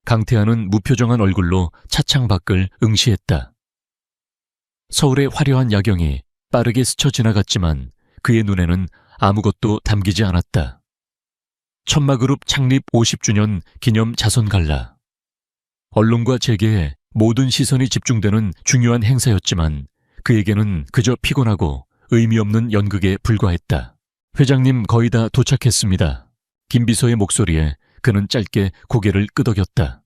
강태하는 무표정한 얼굴로 차창 밖을 응시했다. 서울의 화려한 야경이 빠르게 스쳐 지나갔지만 그의 눈에는 아무것도 담기지 않았다. 천마그룹 창립 50주년 기념 자선 갈라. 언론과 재계에 모든 시선이 집중되는 중요한 행사였지만 그에게는 그저 피곤하고 의미 없는 연극에 불과했다. 회장님 거의 다 도착했습니다. 김비서의 목소리에 그는 짧게 고개를 끄덕였다.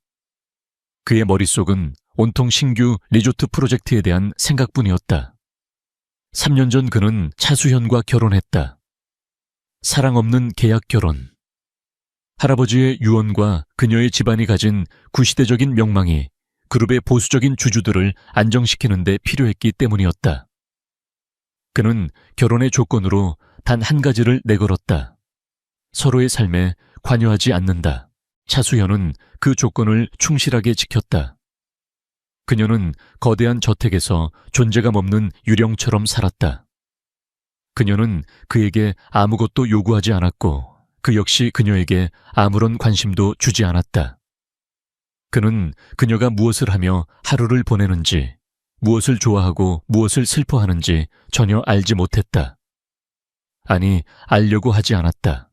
그의 머릿속은 온통 신규 리조트 프로젝트에 대한 생각뿐이었다. 3년 전 그는 차수현과 결혼했다. 사랑 없는 계약 결혼. 할아버지의 유언과 그녀의 집안이 가진 구시대적인 명망이 그룹의 보수적인 주주들을 안정시키는 데 필요했기 때문이었다. 그는 결혼의 조건으로 단 한 가지를 내걸었다. 서로의 삶에 관여하지 않는다. 차수현은 그 조건을 충실하게 지켰다. 그녀는 거대한 저택에서 존재감 없는 유령처럼 살았다. 그녀는 그에게 아무것도 요구하지 않았고 그 역시 그녀에게 아무런 관심도 주지 않았다. 그는 그녀가 무엇을 하며 하루를 보내는지, 무엇을 좋아하고 무엇을 슬퍼하는지 전혀 알지 못했다. 아니, 알려고 하지 않았다.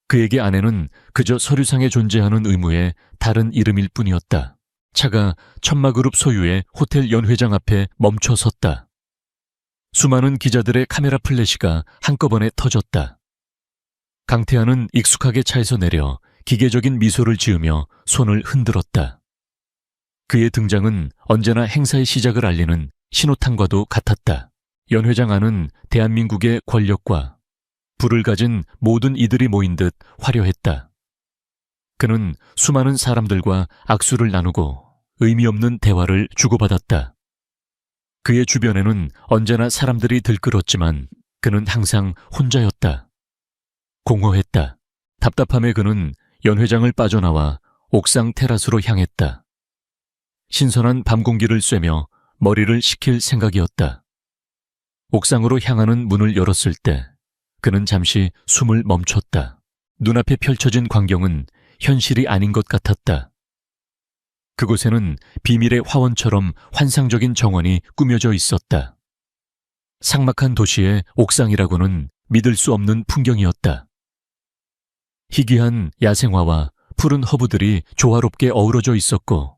그에게 아내는 그저 서류상에 존재하는 의무의 다른 이름일 뿐이었다. 차가 천마그룹 소유의 호텔 연회장 앞에 멈춰 섰다. 수많은 기자들의 카메라 플래시가 한꺼번에 터졌다. 강태하는 익숙하게 차에서 내려 기계적인 미소를 지으며 손을 흔들었다. 그의 등장은 언제나 행사의 시작을 알리는 신호탄과도 같았다. 연회장 안은 대한민국의 권력과 불을 가진 모든 이들이 모인 듯 화려했다. 그는 수많은 사람들과 악수를 나누고 의미 없는 대화를 주고받았다. 그의 주변에는 언제나 사람들이 들끓었지만 그는 항상 혼자였다. 공허했다. 답답함에 그는 연회장을 빠져나와 옥상 테라스로 향했다. 신선한 밤 공기를 쐬며 머리를 식힐 생각이었다. 옥상으로 향하는 문을 열었을 때 그는 잠시 숨을 멈췄다. 눈앞에 펼쳐진 광경은 현실이 아닌 것 같았다. 그곳에는 비밀의 화원처럼 환상적인 정원이 꾸며져 있었다. 삭막한 도시의 옥상이라고는 믿을 수 없는 풍경이었다. 희귀한 야생화와 푸른 허브들이 조화롭게 어우러져 있었고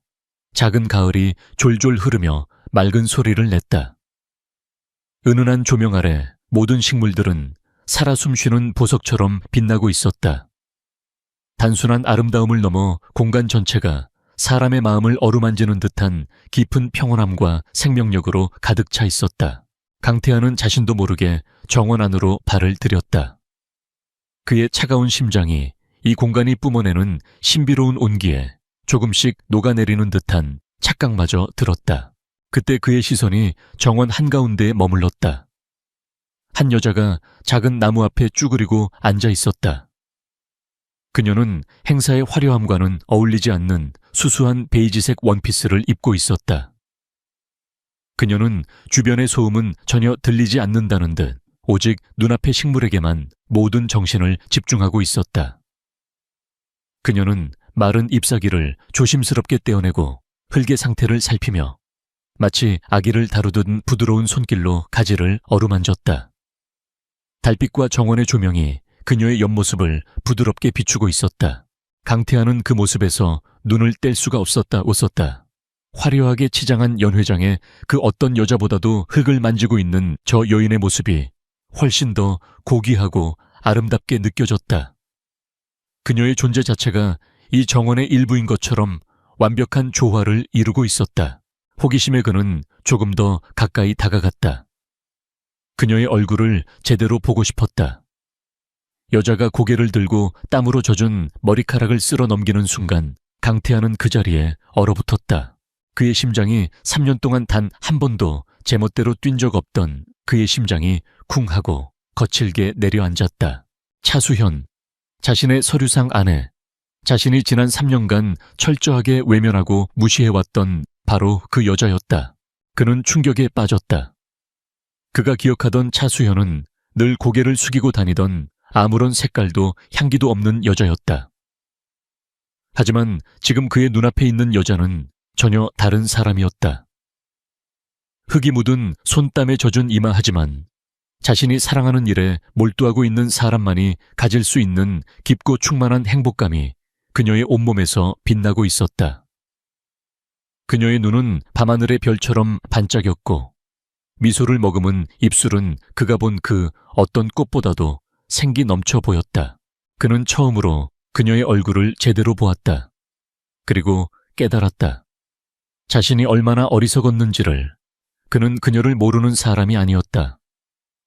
작은 가을이 졸졸 흐르며 맑은 소리를 냈다. 은은한 조명 아래 모든 식물들은 살아 숨쉬는 보석처럼 빛나고 있었다. 단순한 아름다움을 넘어 공간 전체가 사람의 마음을 어루만지는 듯한 깊은 평온함과 생명력으로 가득 차 있었다. 강태하는 자신도 모르게 정원 안으로 발을 들였다. 그의 차가운 심장이 이 공간이 뿜어내는 신비로운 온기에 조금씩 녹아내리는 듯한 착각마저 들었다. 그때 그의 시선이 정원 한가운데에 머물렀다. 한 여자가 작은 나무 앞에 쭈그리고 앉아 있었다. 그녀는 행사의 화려함과는 어울리지 않는 수수한 베이지색 원피스를 입고 있었다. 그녀는 주변의 소음은 전혀 들리지 않는다는 듯 오직 눈앞의 식물에게만 모든 정신을 집중하고 있었다. 그녀는 마른 잎사귀를 조심스럽게 떼어내고 흙의 상태를 살피며 마치 아기를 다루듯 부드러운 손길로 가지를 어루만졌다. 달빛과 정원의 조명이 그녀의 옆모습을 부드럽게 비추고 있었다. 강태하는 그 모습에서 눈을 뗄 수가 없었다. 화려하게 치장한 연회장에 그 어떤 여자보다도 흙을 만지고 있는 저 여인의 모습이 훨씬 더 고귀하고 아름답게 느껴졌다. 그녀의 존재 자체가 이 정원의 일부인 것처럼 완벽한 조화를 이루고 있었다. 호기심에 그는 조금 더 가까이 다가갔다. 그녀의 얼굴을 제대로 보고 싶었다. 여자가 고개를 들고 땀으로 젖은 머리카락을 쓸어 넘기는 순간 강태하는 그 자리에 얼어붙었다. 그의 심장이 3년 동안 단 한 번도 제멋대로 뛴 적 없던 그의 심장이 쿵 하고 거칠게 내려앉았다. 차수현, 자신의 서류상 아내, 자신이 지난 3년간 철저하게 외면하고 무시해왔던 바로 그 여자였다. 그는 충격에 빠졌다. 그가 기억하던 차수현은 늘 고개를 숙이고 다니던 아무런 색깔도 향기도 없는 여자였다. 하지만 지금 그의 눈앞에 있는 여자는 전혀 다른 사람이었다. 흙이 묻은 손땀에 젖은 이마하지만 자신이 사랑하는 일에 몰두하고 있는 사람만이 가질 수 있는 깊고 충만한 행복감이 그녀의 온몸에서 빛나고 있었다. 그녀의 눈은 밤하늘의 별처럼 반짝였고 미소를 머금은 입술은 그가 본 그 어떤 꽃보다도 생기 넘쳐 보였다. 그는 처음으로 그녀의 얼굴을 제대로 보았다. 그리고 깨달았다. 자신이 얼마나 어리석었는지를. 그는 그녀를 모르는 사람이 아니었다.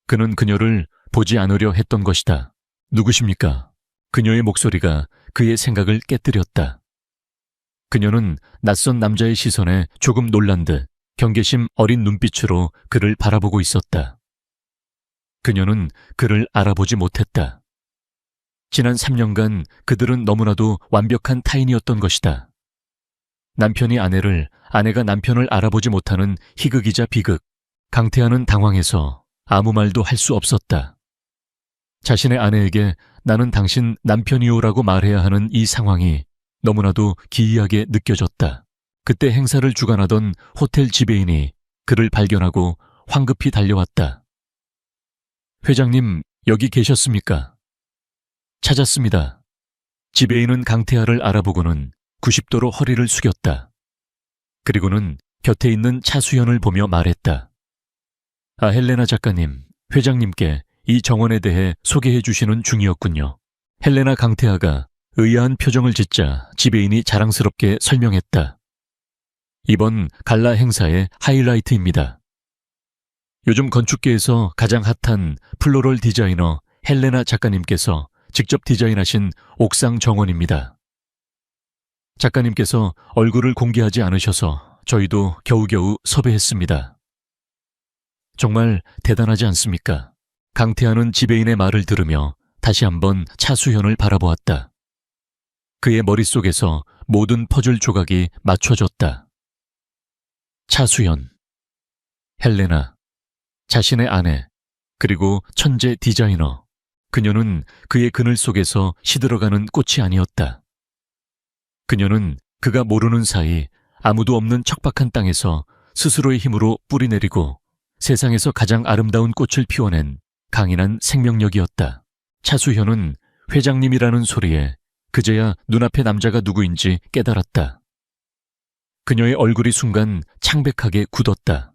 그는 그녀를 보지 않으려 했던 것이다. 누구십니까? 그녀의 목소리가 그의 생각을 깨뜨렸다. 그녀는 낯선 남자의 시선에 조금 놀란 듯 경계심 어린 눈빛으로 그를 바라보고 있었다. 그녀는 그를 알아보지 못했다. 지난 3년간 그들은 너무나도 완벽한 타인이었던 것이다. 남편이 아내를, 아내가 남편을 알아보지 못하는 희극이자 비극. 강태하는 당황해서 아무 말도 할 수 없었다. 자신의 아내에게 나는 당신 남편이오라고 말해야 하는 이 상황이 너무나도 기이하게 느껴졌다. 그때 행사를 주관하던 호텔 지배인이 그를 발견하고 황급히 달려왔다. 회장님, 여기 계셨습니까? 찾았습니다. 지배인은 강태하를 알아보고는 90도로 허리를 숙였다. 그리고는 곁에 있는 차수현을 보며 말했다. 아, 헬레나 작가님, 회장님께 이 정원에 대해 소개해 주시는 중이었군요. 헬레나 강태하가 의아한 표정을 짓자 지배인이 자랑스럽게 설명했다. 이번 갈라 행사의 하이라이트입니다. 요즘 건축계에서 가장 핫한 플로럴 디자이너 헬레나 작가님께서 직접 디자인하신 옥상 정원입니다. 작가님께서 얼굴을 공개하지 않으셔서 저희도 겨우겨우 섭외했습니다. 정말 대단하지 않습니까? 강태하는 지배인의 말을 들으며 다시 한번 차수현을 바라보았다. 그의 머릿속에서 모든 퍼즐 조각이 맞춰졌다. 차수현, 헬레나, 자신의 아내, 그리고 천재 디자이너. 그녀는 그의 그늘 속에서 시들어가는 꽃이 아니었다. 그녀는 그가 모르는 사이 아무도 없는 척박한 땅에서 스스로의 힘으로 뿌리내리고 세상에서 가장 아름다운 꽃을 피워낸 강인한 생명력이었다. 차수현은 회장님이라는 소리에 그제야 눈앞의 남자가 누구인지 깨달았다. 그녀의 얼굴이 순간 창백하게 굳었다.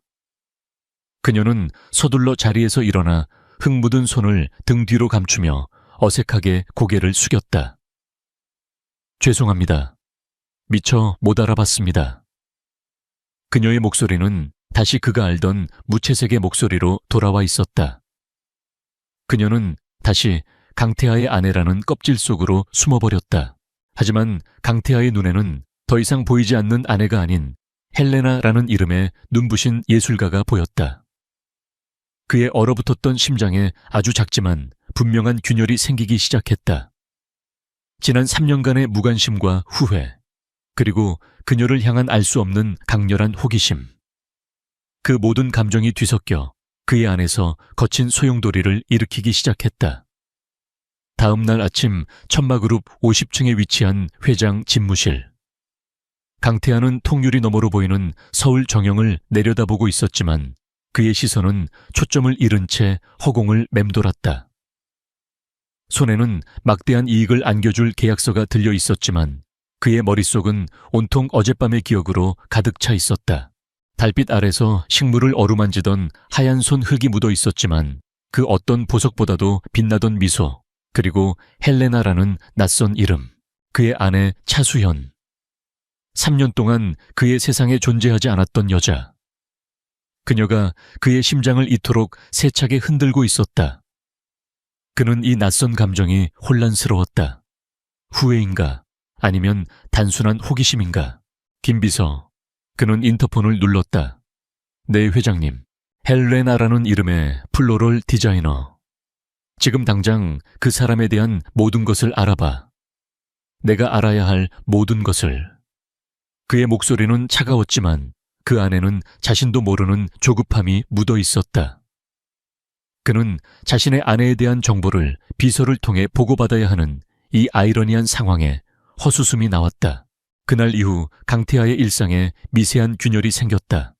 그녀는 서둘러 자리에서 일어나 흙 묻은 손을 등 뒤로 감추며 어색하게 고개를 숙였다. 죄송합니다. 미처 못 알아봤습니다. 그녀의 목소리는 다시 그가 알던 무채색의 목소리로 돌아와 있었다. 그녀는 다시 강태하의 아내라는 껍질 속으로 숨어버렸다. 하지만 강태하의 눈에는 더 이상 보이지 않는 아내가 아닌 헬레나라는 이름의 눈부신 예술가가 보였다. 그의 얼어붙었던 심장에 아주 작지만 분명한 균열이 생기기 시작했다. 지난 3년간의 무관심과 후회, 그리고 그녀를 향한 알 수 없는 강렬한 호기심. 그 모든 감정이 뒤섞여 그의 안에서 거친 소용돌이를 일으키기 시작했다. 다음 날 아침 천마그룹 50층에 위치한 회장 집무실. 강태하는 통유리 너머로 보이는 서울 정영을 내려다보고 있었지만 그의 시선은 초점을 잃은 채 허공을 맴돌았다. 손에는 막대한 이익을 안겨줄 계약서가 들려 있었지만 그의 머릿속은 온통 어젯밤의 기억으로 가득 차 있었다. 달빛 아래서 식물을 어루만지던 하얀 손 흙이 묻어 있었지만 그 어떤 보석보다도 빛나던 미소, 그리고 헬레나라는 낯선 이름, 그의 아내 차수현. 3년 동안 그의 세상에 존재하지 않았던 여자. 그녀가 그의 심장을 이토록 세차게 흔들고 있었다. 그는 이 낯선 감정이 혼란스러웠다. 후회인가? 아니면 단순한 호기심인가? 김비서. 그는 인터폰을 눌렀다. 네, 회장님. 헬레나라는 이름의 플로럴 디자이너. 지금 당장 그 사람에 대한 모든 것을 알아봐. 내가 알아야 할 모든 것을. 그의 목소리는 차가웠지만 그 안에는 자신도 모르는 조급함이 묻어 있었다. 그는 자신의 아내에 대한 정보를 비서를 통해 보고받아야 하는 이 아이러니한 상황에 허수음이 나왔다. 그날 이후 강태하의 일상에 미세한 균열이 생겼다.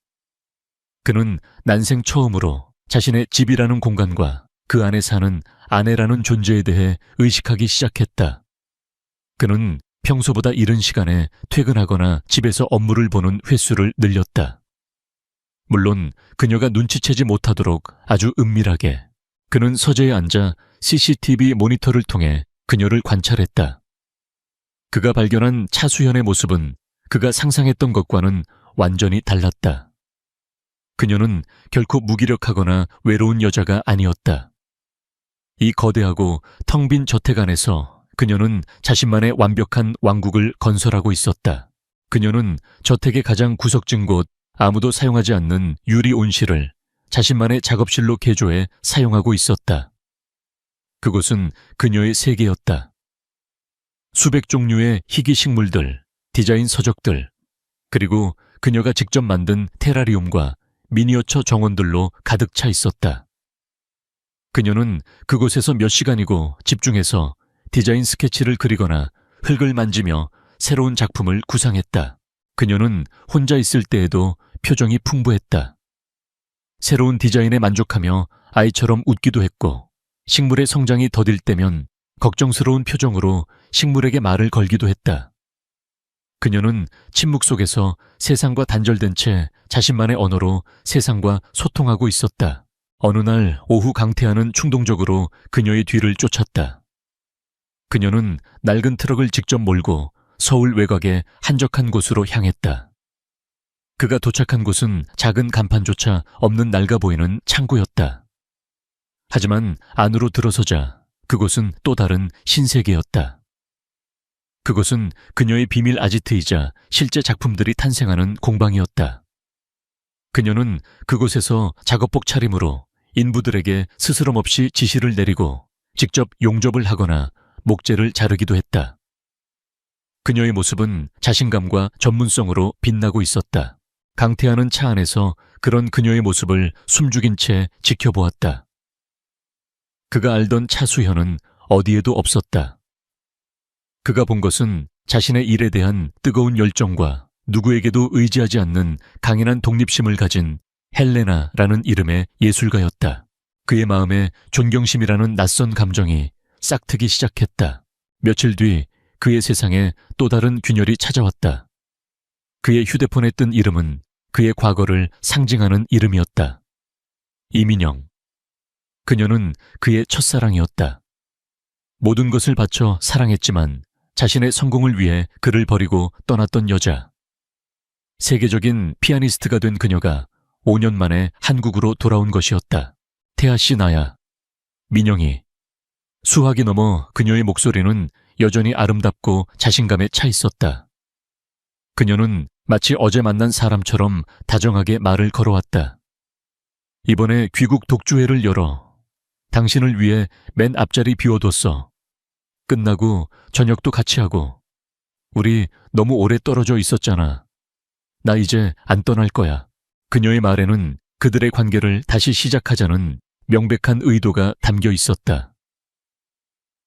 그는 난생 처음으로 자신의 집이라는 공간과 그 안에 사는 아내라는 존재에 대해 의식하기 시작했다. 그는 평소보다 이른 시간에 퇴근하거나 집에서 업무를 보는 횟수를 늘렸다. 물론 그녀가 눈치채지 못하도록 아주 은밀하게 그는 서재에 앉아 CCTV 모니터를 통해 그녀를 관찰했다. 그가 발견한 차수현의 모습은 그가 상상했던 것과는 완전히 달랐다. 그녀는 결코 무기력하거나 외로운 여자가 아니었다. 이 거대하고 텅 빈 저택 안에서 그녀는 자신만의 완벽한 왕국을 건설하고 있었다. 그녀는 저택의 가장 구석진 곳, 아무도 사용하지 않는 유리 온실을 자신만의 작업실로 개조해 사용하고 있었다. 그곳은 그녀의 세계였다. 수백 종류의 희귀 식물들, 디자인 서적들, 그리고 그녀가 직접 만든 테라리움과 미니어처 정원들로 가득 차 있었다. 그녀는 그곳에서 몇 시간이고 집중해서 디자인 스케치를 그리거나 흙을 만지며 새로운 작품을 구상했다. 그녀는 혼자 있을 때에도 표정이 풍부했다. 새로운 디자인에 만족하며 아이처럼 웃기도 했고, 식물의 성장이 더딜 때면 걱정스러운 표정으로 식물에게 말을 걸기도 했다. 그녀는 침묵 속에서 세상과 단절된 채 자신만의 언어로 세상과 소통하고 있었다. 어느 날 오후 강태하는 충동적으로 그녀의 뒤를 쫓았다. 그녀는 낡은 트럭을 직접 몰고 서울 외곽의 한적한 곳으로 향했다. 그가 도착한 곳은 작은 간판조차 없는 낡아 보이는 창고였다. 하지만 안으로 들어서자 그곳은 또 다른 신세계였다. 그곳은 그녀의 비밀 아지트이자 실제 작품들이 탄생하는 공방이었다. 그녀는 그곳에서 작업복 차림으로 인부들에게 스스럼 없이 지시를 내리고 직접 용접을 하거나 목재를 자르기도 했다. 그녀의 모습은 자신감과 전문성으로 빛나고 있었다. 강태하는 차 안에서 그런 그녀의 모습을 숨죽인 채 지켜보았다. 그가 알던 차수현은 어디에도 없었다. 그가 본 것은 자신의 일에 대한 뜨거운 열정과 누구에게도 의지하지 않는 강인한 독립심을 가진 헬레나라는 이름의 예술가였다. 그의 마음에 존경심이라는 낯선 감정이 싹트기 시작했다. 며칠 뒤 그의 세상에 또 다른 균열이 찾아왔다. 그의 휴대폰에 뜬 이름은 그의 과거를 상징하는 이름이었다. 이민영. 그녀는 그의 첫사랑이었다. 모든 것을 바쳐 사랑했지만 자신의 성공을 위해 그를 버리고 떠났던 여자. 세계적인 피아니스트가 된 그녀가 5년 만에 한국으로 돌아온 것이었다. 태아씨 나야. 민영이. 수학이 넘어 그녀의 목소리는 여전히 아름답고 자신감에 차 있었다. 그녀는 마치 어제 만난 사람처럼 다정하게 말을 걸어왔다. 이번에 귀국 독주회를 열어. 당신을 위해 맨 앞자리 비워뒀어. 끝나고 저녁도 같이 하고. 우리 너무 오래 떨어져 있었잖아. 나 이제 안 떠날 거야. 그녀의 말에는 그들의 관계를 다시 시작하자는 명백한 의도가 담겨 있었다.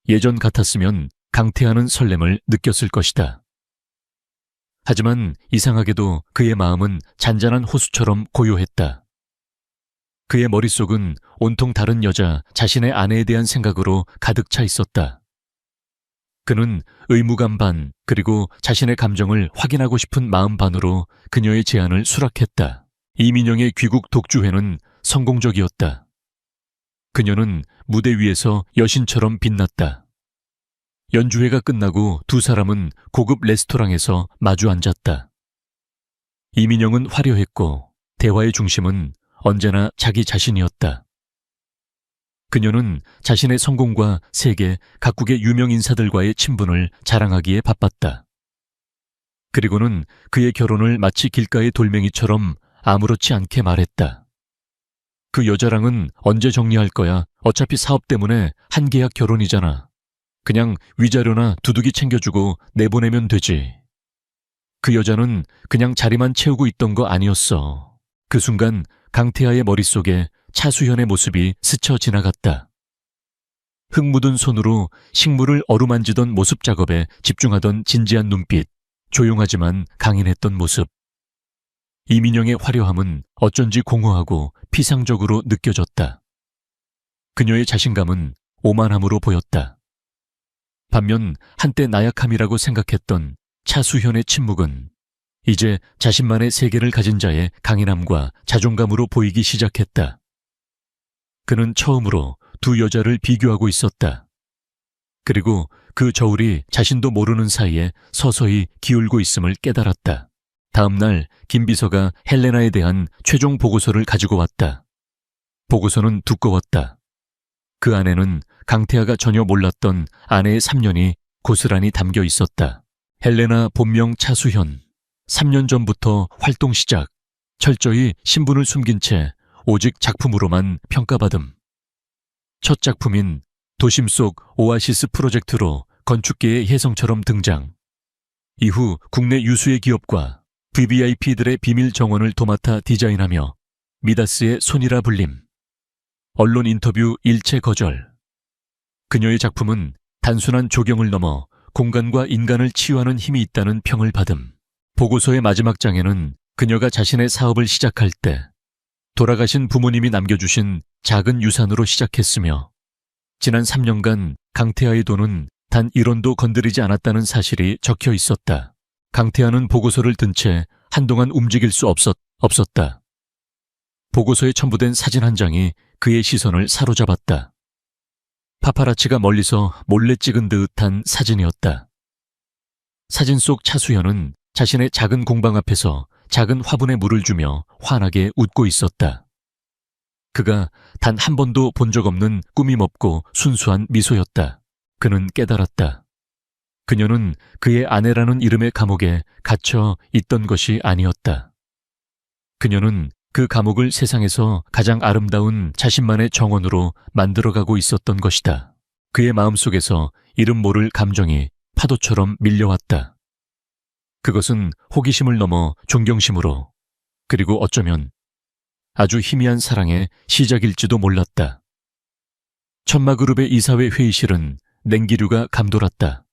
예전 같았으면 강태하는 설렘을 느꼈을 것이다. 하지만 이상하게도 그의 마음은 잔잔한 호수처럼 고요했다. 그의 머릿속은 온통 다른 여자, 자신의 아내에 대한 생각으로 가득 차 있었다. 그는 의무감 반, 그리고 자신의 감정을 확인하고 싶은 마음 반으로 그녀의 제안을 수락했다. 이민영의 귀국 독주회는 성공적이었다. 그녀는 무대 위에서 여신처럼 빛났다. 연주회가 끝나고 두 사람은 고급 레스토랑에서 마주 앉았다. 이민영은 화려했고 대화의 중심은 언제나 자기 자신이었다. 그녀는 자신의 성공과 세계 각국의 유명 인사들과의 친분을 자랑하기에 바빴다. 그리고는 그의 결혼을 마치 길가의 돌멩이처럼 아무렇지 않게 말했다. 그 여자랑은 언제 정리할 거야? 어차피 사업 때문에 한 계약 결혼이잖아. 그냥 위자료나 두둑이 챙겨주고 내보내면 되지. 그 여자는 그냥 자리만 채우고 있던 거 아니었어. 그 순간 강태하의 머릿속에 차수현의 모습이 스쳐 지나갔다. 흙 묻은 손으로 식물을 어루만지던 모습 작업에 집중하던 진지한 눈빛, 조용하지만 강인했던 모습. 이민영의 화려함은 어쩐지 공허하고 피상적으로 느껴졌다. 그녀의 자신감은 오만함으로 보였다. 반면 한때 나약함이라고 생각했던 차수현의 침묵은 이제 자신만의 세계를 가진 자의 강인함과 자존감으로 보이기 시작했다. 그는 처음으로 두 여자를 비교하고 있었다. 그리고 그 저울이 자신도 모르는 사이에 서서히 기울고 있음을 깨달았다. 다음 날 김 비서가 헬레나에 대한 최종 보고서를 가지고 왔다. 보고서는 두꺼웠다. 그 안에는 강태하가 전혀 몰랐던 아내의 3년이 고스란히 담겨 있었다. 헬레나 본명 차수현. 3년 전부터 활동 시작. 철저히 신분을 숨긴 채 오직 작품으로만 평가받음. 첫 작품인 도심 속 오아시스 프로젝트로 건축계의 혜성처럼 등장. 이후 국내 유수의 기업과 VVIP들의 비밀 정원을 도맡아 디자인하며 미다스의 손이라 불림. 언론 인터뷰 일체 거절. 그녀의 작품은 단순한 조경을 넘어 공간과 인간을 치유하는 힘이 있다는 평을 받음. 보고서의 마지막 장에는 그녀가 자신의 사업을 시작할 때 돌아가신 부모님이 남겨주신 작은 유산으로 시작했으며 지난 3년간 강태하의 돈은 단 1원도 건드리지 않았다는 사실이 적혀 있었다. 강태하는 보고서를 든 채 한동안 움직일 수 없었다. 보고서에 첨부된 사진 한 장이 그의 시선을 사로잡았다. 파파라치가 멀리서 몰래 찍은 듯한 사진이었다. 사진 속 차수현은 자신의 작은 공방 앞에서 작은 화분에 물을 주며 환하게 웃고 있었다. 그가 단 한 번도 본 적 없는 꾸밈 없고 순수한 미소였다. 그는 깨달았다. 그녀는 그의 아내라는 이름의 감옥에 갇혀 있던 것이 아니었다. 그녀는 그 감옥을 세상에서 가장 아름다운 자신만의 정원으로 만들어가고 있었던 것이다. 그의 마음속에서 이름 모를 감정이 파도처럼 밀려왔다. 그것은 호기심을 넘어 존경심으로, 그리고 어쩌면 아주 희미한 사랑의 시작일지도 몰랐다. 천마그룹의 이사회 회의실은 냉기류가 감돌았다.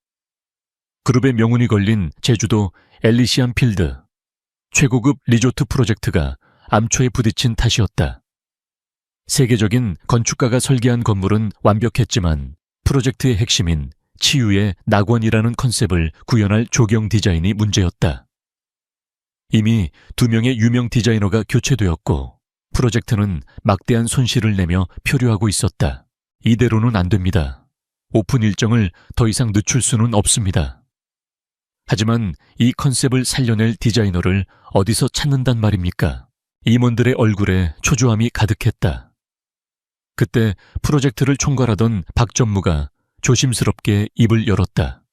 그룹의 명운이 걸린 제주도 엘리시안 필드, 최고급 리조트 프로젝트가 암초에 부딪힌 탓이었다. 세계적인 건축가가 설계한 건물은 완벽했지만 프로젝트의 핵심인 치유의 낙원이라는 컨셉을 구현할 조경 디자인이 문제였다. 이미 2명의 유명 디자이너가 교체되었고 프로젝트는 막대한 손실을 내며 표류하고 있었다. 이대로는 안 됩니다. 오픈 일정을 더 이상 늦출 수는 없습니다. 하지만 이 컨셉을 살려낼 디자이너를 어디서 찾는단 말입니까? 임원들의 얼굴에 초조함이 가득했다. 그때 프로젝트를 총괄하던 박 전무가 조심스럽게 입을 열었다.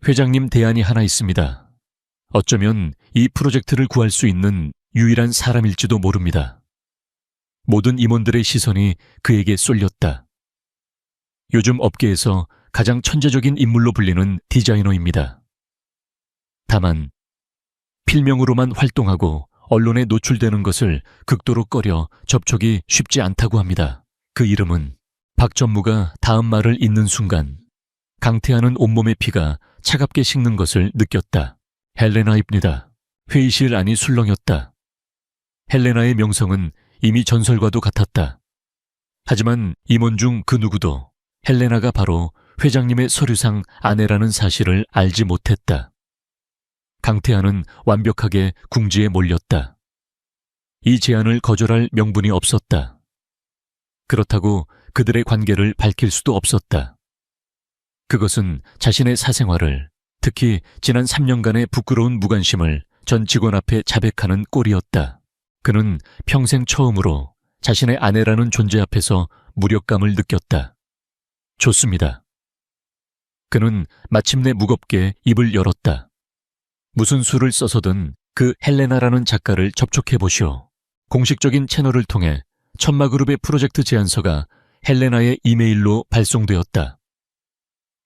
회장님, 대안이 하나 있습니다. 어쩌면 이 프로젝트를 구할 수 있는 유일한 사람일지도 모릅니다. 모든 임원들의 시선이 그에게 쏠렸다. 요즘 업계에서 가장 천재적인 인물로 불리는 디자이너입니다. 다만 필명으로만 활동하고 언론에 노출되는 것을 극도로 꺼려 접촉이 쉽지 않다고 합니다. 그 이름은. 박 전무가 다음 말을 잇는 순간 강태하는 온몸의 피가 차갑게 식는 것을 느꼈다. 헬레나입니다. 회의실 안이 술렁였다. 헬레나의 명성은 이미 전설과도 같았다. 하지만 임원 중 그 누구도 헬레나가 바로 회장님의 서류상 아내라는 사실을 알지 못했다. 강태하는 완벽하게 궁지에 몰렸다. 이 제안을 거절할 명분이 없었다. 그렇다고 그들의 관계를 밝힐 수도 없었다. 그것은 자신의 사생활을, 특히 지난 3년간의 부끄러운 무관심을 전 직원 앞에 자백하는 꼴이었다. 그는 평생 처음으로 자신의 아내라는 존재 앞에서 무력감을 느꼈다. 좋습니다. 그는 마침내 무겁게 입을 열었다. 무슨 수를 써서든 그 헬레나라는 작가를 접촉해보시오. 공식적인 채널을 통해 천마그룹의 프로젝트 제안서가 헬레나의 이메일로 발송되었다.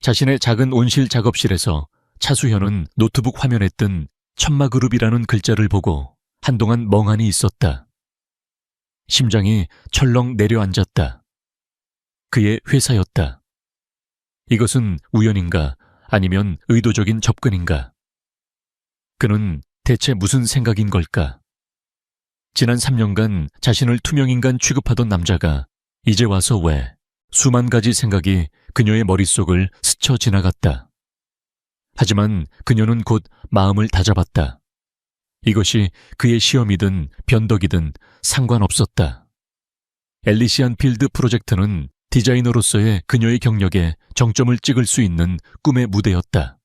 자신의 작은 온실 작업실에서 차수현은 노트북 화면에 뜬 천마그룹이라는 글자를 보고 한동안 멍하니 있었다. 심장이 철렁 내려앉았다. 그의 회사였다. 이것은 우연인가 아니면 의도적인 접근인가? 그는 대체 무슨 생각인 걸까? 지난 3년간 자신을 투명인간 취급하던 남자가 이제 와서 왜 수만 가지 생각이 그녀의 머릿속을 스쳐 지나갔다. 하지만 그녀는 곧 마음을 다잡았다. 이것이 그의 시험이든 변덕이든 상관없었다. 앨리시안 필드 프로젝트는 디자이너로서의 그녀의 경력에 정점을 찍을 수 있는 꿈의 무대였다.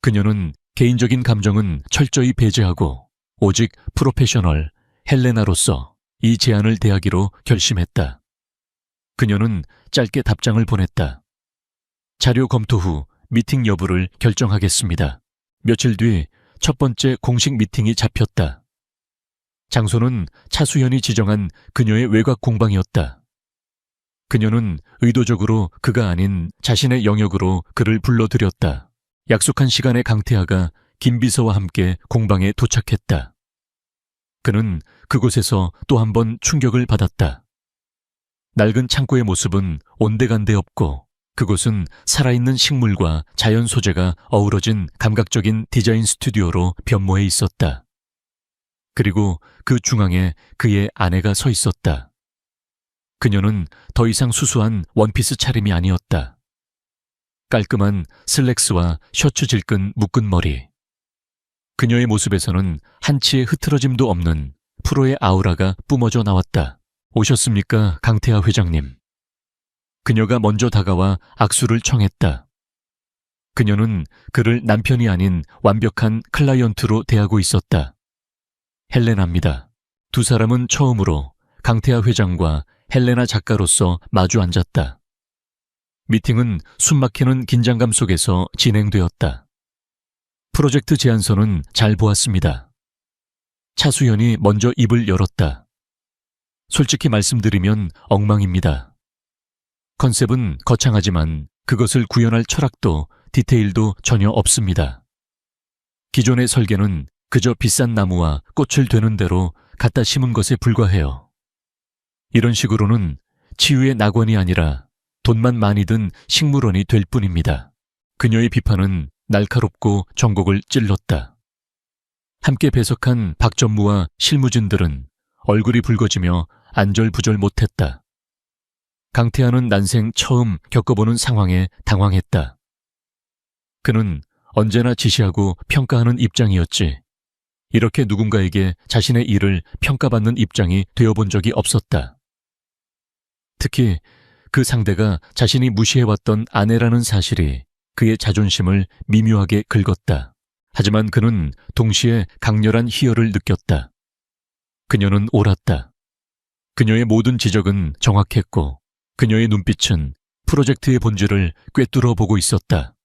그녀는 개인적인 감정은 철저히 배제하고 오직 프로페셔널 헬레나로서 이 제안을 대하기로 결심했다. 그녀는 짧게 답장을 보냈다. 자료 검토 후 미팅 여부를 결정하겠습니다. 며칠 뒤 첫 번째 공식 미팅이 잡혔다. 장소는 차수현이 지정한 그녀의 외곽 공방이었다. 그녀는 의도적으로 그가 아닌 자신의 영역으로 그를 불러들였다. 약속한 시간에 강태하가 김 비서와 함께 공방에 도착했다. 그는 그곳에서 또 한 번 충격을 받았다. 낡은 창고의 모습은 온데간데 없고 그곳은 살아있는 식물과 자연 소재가 어우러진 감각적인 디자인 스튜디오로 변모해 있었다. 그리고 그 중앙에 그의 아내가 서 있었다. 그녀는 더 이상 수수한 원피스 차림이 아니었다. 깔끔한 슬랙스와 셔츠 질끈 묶은 머리. 그녀의 모습에서는 한치의 흐트러짐도 없는 프로의 아우라가 뿜어져 나왔다. 오셨습니까, 강태하 회장님? 그녀가 먼저 다가와 악수를 청했다. 그녀는 그를 남편이 아닌 완벽한 클라이언트로 대하고 있었다. 헬레나입니다. 두 사람은 처음으로 강태하 회장과 헬레나 작가로서 마주 앉았다. 미팅은 숨막히는 긴장감 속에서 진행되었다. 프로젝트 제안서는 잘 보았습니다. 차수현이 먼저 입을 열었다. 솔직히 말씀드리면 엉망입니다. 컨셉은 거창하지만 그것을 구현할 철학도 디테일도 전혀 없습니다. 기존의 설계는 그저 비싼 나무와 꽃을 되는 대로 갖다 심은 것에 불과해요. 이런 식으로는 치유의 낙원이 아니라 돈만 많이 든 식물원이 될 뿐입니다. 그녀의 비판은 날카롭고 전곡을 찔렀다. 함께 배석한 박전무와 실무진들은 얼굴이 붉어지며 안절부절 못했다. 강태하는 난생 처음 겪어보는 상황에 당황했다. 그는 언제나 지시하고 평가하는 입장이었지. 이렇게 누군가에게 자신의 일을 평가받는 입장이 되어본 적이 없었다. 특히 그 상대가 자신이 무시해왔던 아내라는 사실이 그의 자존심을 미묘하게 긁었다. 하지만 그는 동시에 강렬한 희열을 느꼈다. 그녀는 옳았다. 그녀의 모든 지적은 정확했고 그녀의 눈빛은 프로젝트의 본질을 꿰뚫어 보고 있었다.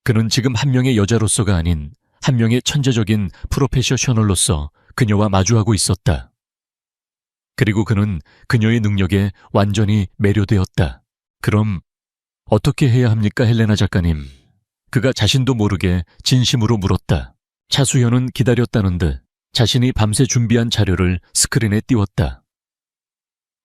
그는 지금 한 명의 여자로서가 아닌 한 명의 천재적인 프로페셔널로서 그녀와 마주하고 있었다. 그리고 그는 그녀의 능력에 완전히 매료되었다. 그럼 어떻게 해야 합니까, 헬레나 작가님? 그가 자신도 모르게 진심으로 물었다. 차수현은 기다렸다는 듯 자신이 밤새 준비한 자료를 스크린에 띄웠다.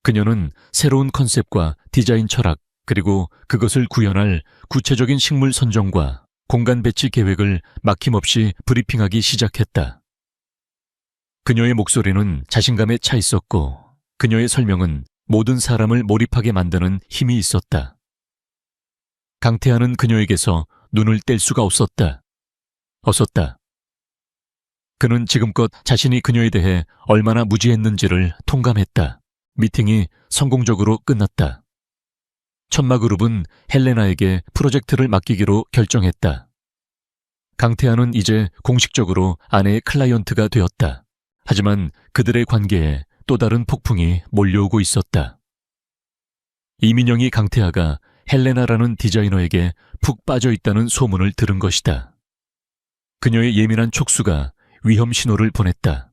그녀는 새로운 컨셉과 디자인 철학, 그리고 그것을 구현할 구체적인 식물 선정과 공간 배치 계획을 막힘없이 브리핑하기 시작했다. 그녀의 목소리는 자신감에 차 있었고 그녀의 설명은 모든 사람을 몰입하게 만드는 힘이 있었다. 강태하는 그녀에게서 눈을 뗄 수가 없었다. 어섰다. 그는 지금껏 자신이 그녀에 대해 얼마나 무지했는지를 통감했다. 미팅이 성공적으로 끝났다. 천마그룹은 헬레나에게 프로젝트를 맡기기로 결정했다. 강태하는 이제 공식적으로 아내의 클라이언트가 되었다. 하지만 그들의 관계에 또 다른 폭풍이 몰려오고 있었다. 이민영이 강태하가 헬레나라는 디자이너에게 푹 빠져 있다는 소문을 들은 것이다. 그녀의 예민한 촉수가 위험 신호를 보냈다.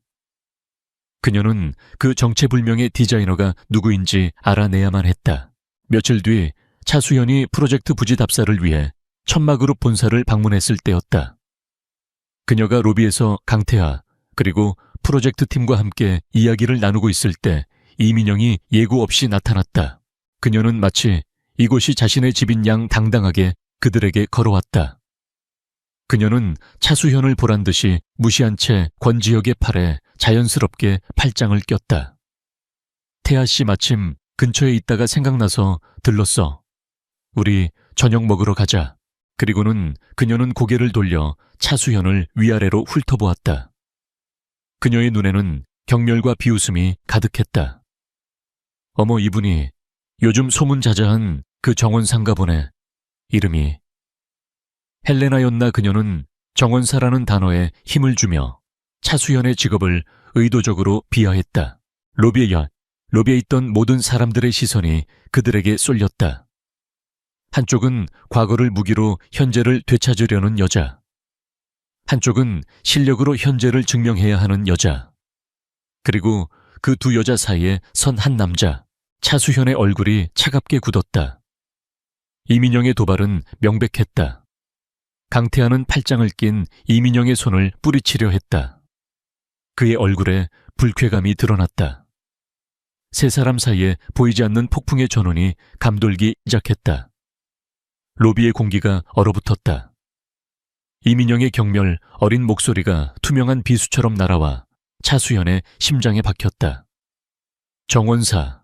그녀는 그 정체불명의 디자이너가 누구인지 알아내야만 했다. 며칠 뒤 차수현이 프로젝트 부지 답사를 위해 천마그룹 본사를 방문했을 때였다. 그녀가 로비에서 강태하 그리고 프로젝트 팀과 함께 이야기를 나누고 있을 때 이민영이 예고 없이 나타났다. 그녀는 마치 이곳이 자신의 집인 양 당당하게 그들에게 걸어왔다. 그녀는 차수현을 보란 듯이 무시한 채 권지혁의 팔에 자연스럽게 팔짱을 꼈다. 태아 씨 마침 근처에 있다가 생각나서 들렀어. 우리 저녁 먹으러 가자. 그리고는 그녀는 고개를 돌려 차수현을 위아래로 훑어보았다. 그녀의 눈에는 경멸과 비웃음이 가득했다. 어머, 이분이 요즘 소문자자한 그 정원사인가 보네. 이름이 헬레나였나. 그녀는 정원사라는 단어에 힘을 주며 차수현의 직업을 의도적으로 비하했다. 로비에 있던 모든 사람들의 시선이 그들에게 쏠렸다. 한쪽은 과거를 무기로 현재를 되찾으려는 여자, 한쪽은 실력으로 현재를 증명해야 하는 여자, 그리고 그 두 여자 사이에 선 한 남자. 차수현의 얼굴이 차갑게 굳었다. 이민영의 도발은 명백했다. 강태하는 팔짱을 낀 이민영의 손을 뿌리치려 했다. 그의 얼굴에 불쾌감이 드러났다. 세 사람 사이에 보이지 않는 폭풍의 전원이 감돌기 시작했다. 로비의 공기가 얼어붙었다. 이민영의 경멸 어린 목소리가 투명한 비수처럼 날아와 차수현의 심장에 박혔다. 정원사.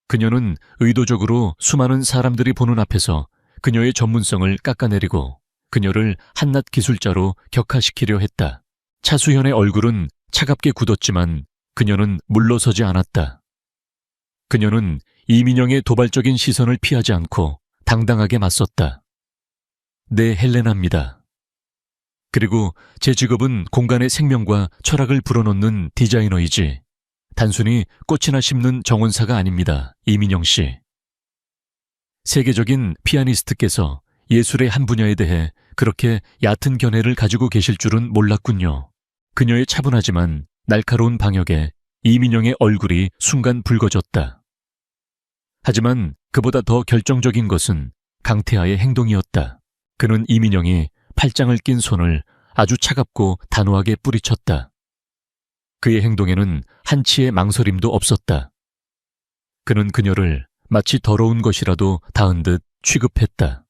그녀는 의도적으로 수많은 사람들이 보는 앞에서 그녀의 전문성을 깎아내리고 그녀를 한낱 기술자로 격화시키려 했다. 차수현의 얼굴은 차갑게 굳었지만 그녀는 물러서지 않았다. 그녀는 이민영의 도발적인 시선을 피하지 않고 당당하게 맞섰다. 네, 헬레나입니다. 그리고 제 직업은 공간의 생명과 철학을 불어넣는 디자이너이지 단순히 꽃이나 심는 정원사가 아닙니다. 이민영 씨. 세계적인 피아니스트께서 예술의 한 분야에 대해 그렇게 얕은 견해를 가지고 계실 줄은 몰랐군요. 그녀의 차분하지만 날카로운 방역에 이민영의 얼굴이 순간 붉어졌다. 하지만 그보다 더 결정적인 것은 강태하의 행동이었다. 그는 이민영이 팔짱을 낀 손을 아주 차갑고 단호하게 뿌리쳤다. 그의 행동에는 한치의 망설임도 없었다. 그는 그녀를 마치 더러운 것이라도 닿은 듯 취급했다.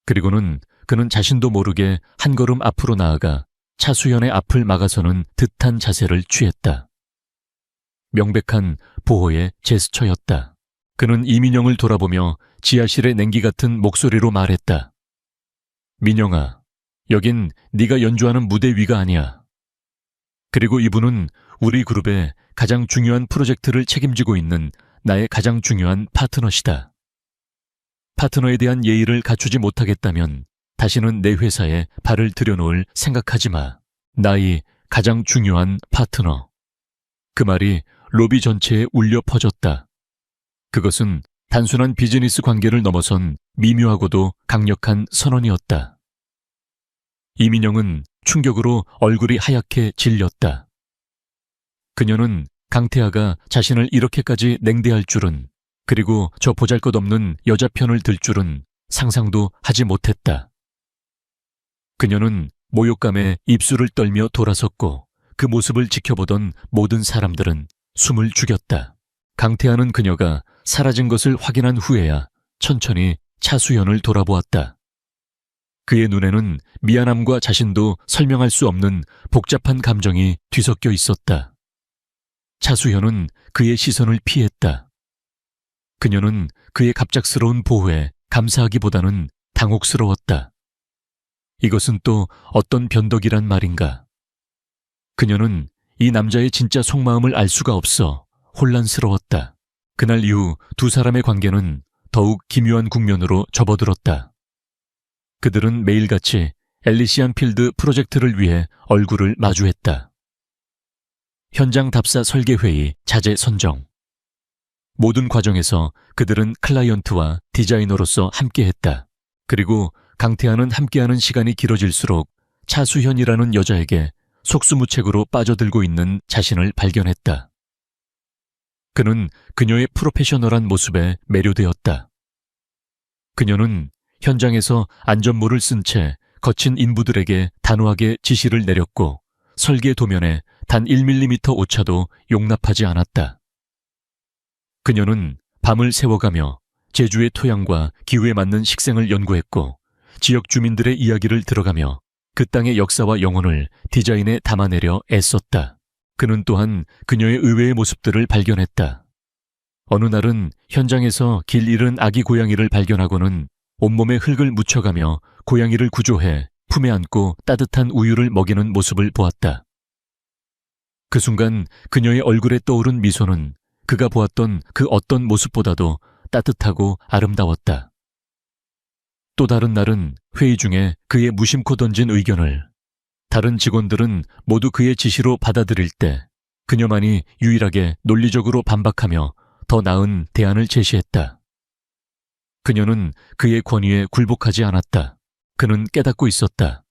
그리고는 그는 자신도 모르게 한 걸음 앞으로 나아가 차수현의 앞을 막아서는 듯한 자세를 취했다. 명백한 보호의 제스처였다. 그는 이민영을 돌아보며 지하실의 냉기 같은 목소리로 말했다. 민영아, 여긴 네가 연주하는 무대 위가 아니야. 그리고 이분은 우리 그룹의 가장 중요한 프로젝트를 책임지고 있는 나의 가장 중요한 파트너시다. 파트너에 대한 예의를 갖추지 못하겠다면 다시는 내 회사에 발을 들여놓을 생각하지 마. 나의 가장 중요한 파트너. 그 말이 로비 전체에 울려 퍼졌다. 그것은 단순한 비즈니스 관계를 넘어선 미묘하고도 강력한 선언이었다. 이민영은 충격으로 얼굴이 하얗게 질렸다. 그녀는 강태하가 자신을 이렇게까지 냉대할 줄은, 그리고 저 보잘것없는 여자 편을 들 줄은 상상도 하지 못했다. 그녀는 모욕감에 입술을 떨며 돌아섰고 그 모습을 지켜보던 모든 사람들은 숨을 죽였다. 강태하는 그녀가 사라진 것을 확인한 후에야 천천히 차수현을 돌아보았다. 그의 눈에는 미안함과 자신도 설명할 수 없는 복잡한 감정이 뒤섞여 있었다. 차수현은 그의 시선을 피했다. 그녀는 그의 갑작스러운 보호에 감사하기보다는 당혹스러웠다. 이것은 또 어떤 변덕이란 말인가. 그녀는 이 남자의 진짜 속마음을 알 수가 없어 혼란스러웠다. 그날 이후 두 사람의 관계는 더욱 기묘한 국면으로 접어들었다. 그들은 매일같이 엘리시안 필드 프로젝트를 위해 얼굴을 마주했다. 현장 답사 설계 회의, 자재 선정. 모든 과정에서 그들은 클라이언트와 디자이너로서 함께했다. 그리고 강태하는 함께하는 시간이 길어질수록 차수현이라는 여자에게 속수무책으로 빠져들고 있는 자신을 발견했다. 그는 그녀의 프로페셔널한 모습에 매료되었다. 그녀는 현장에서 안전모를 쓴 채 거친 인부들에게 단호하게 지시를 내렸고 설계 도면에 단 1mm 오차도 용납하지 않았다. 그녀는 밤을 새워가며 제주의 토양과 기후에 맞는 식생을 연구했고 지역 주민들의 이야기를 들어가며 그 땅의 역사와 영혼을 디자인에 담아내려 애썼다. 그는 또한 그녀의 의외의 모습들을 발견했다. 어느 날은 현장에서 길 잃은 아기 고양이를 발견하고는 온몸에 흙을 묻혀가며 고양이를 구조해 품에 안고 따뜻한 우유를 먹이는 모습을 보았다. 그 순간 그녀의 얼굴에 떠오른 미소는 그가 보았던 그 어떤 모습보다도 따뜻하고 아름다웠다. 또 다른 날은 회의 중에 그의 무심코 던진 의견을 다른 직원들은 모두 그의 지시로 받아들일 때 그녀만이 유일하게 논리적으로 반박하며 더 나은 대안을 제시했다. 그녀는 그의 권위에 굴복하지 않았다. 그는 깨닫고 있었다.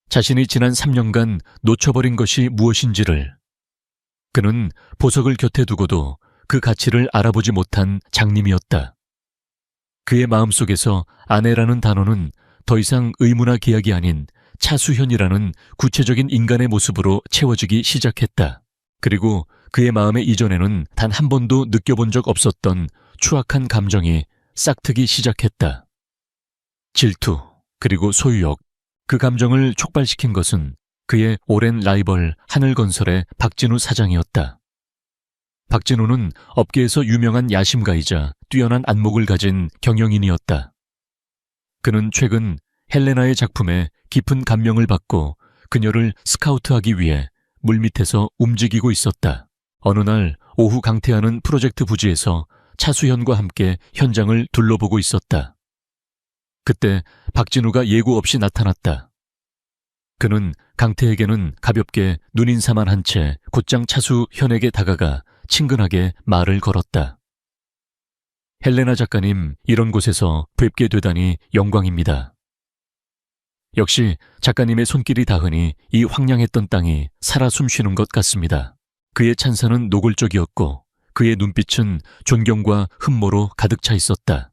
자신이 지난 3년간 놓쳐버린 것이 무엇인지를. 그는 보석을 곁에 두고도 그 가치를 알아보지 못한 장님이었다. 그의 마음속에서 아내라는 단어는 더 이상 의무나 계약이 아닌 차수현이라는 구체적인 인간의 모습으로 채워지기 시작했다. 그리고 그의 마음의 이전에는 단 한 번도 느껴본 적 없었던 추악한 감정이 싹트기 시작했다. 질투, 그리고 소유욕, 그 감정을 촉발시킨 것은 그의 오랜 라이벌 하늘건설의 박진우 사장이었다. 박진우는 업계에서 유명한 야심가이자 뛰어난 안목을 가진 경영인이었다. 그는 최근 헬레나의 작품에 깊은 감명을 받고 그녀를 스카우트하기 위해 물밑에서 움직이고 있었다. 어느 날 오후 강태하는 프로젝트 부지에서 차수현과 함께 현장을 둘러보고 있었다. 그때 박진우가 예고 없이 나타났다. 그는 강태에게는 가볍게 눈인사만 한 채 곧장 차수현에게 다가가 친근하게 말을 걸었다. 헬레나 작가님, 이런 곳에서 뵙게 되다니 영광입니다. 역시 작가님의 손길이 닿으니 이 황량했던 땅이 살아 숨쉬는 것 같습니다. 그의 찬사는 노골적이었고 그의 눈빛은 존경과 흠모로 가득 차 있었다.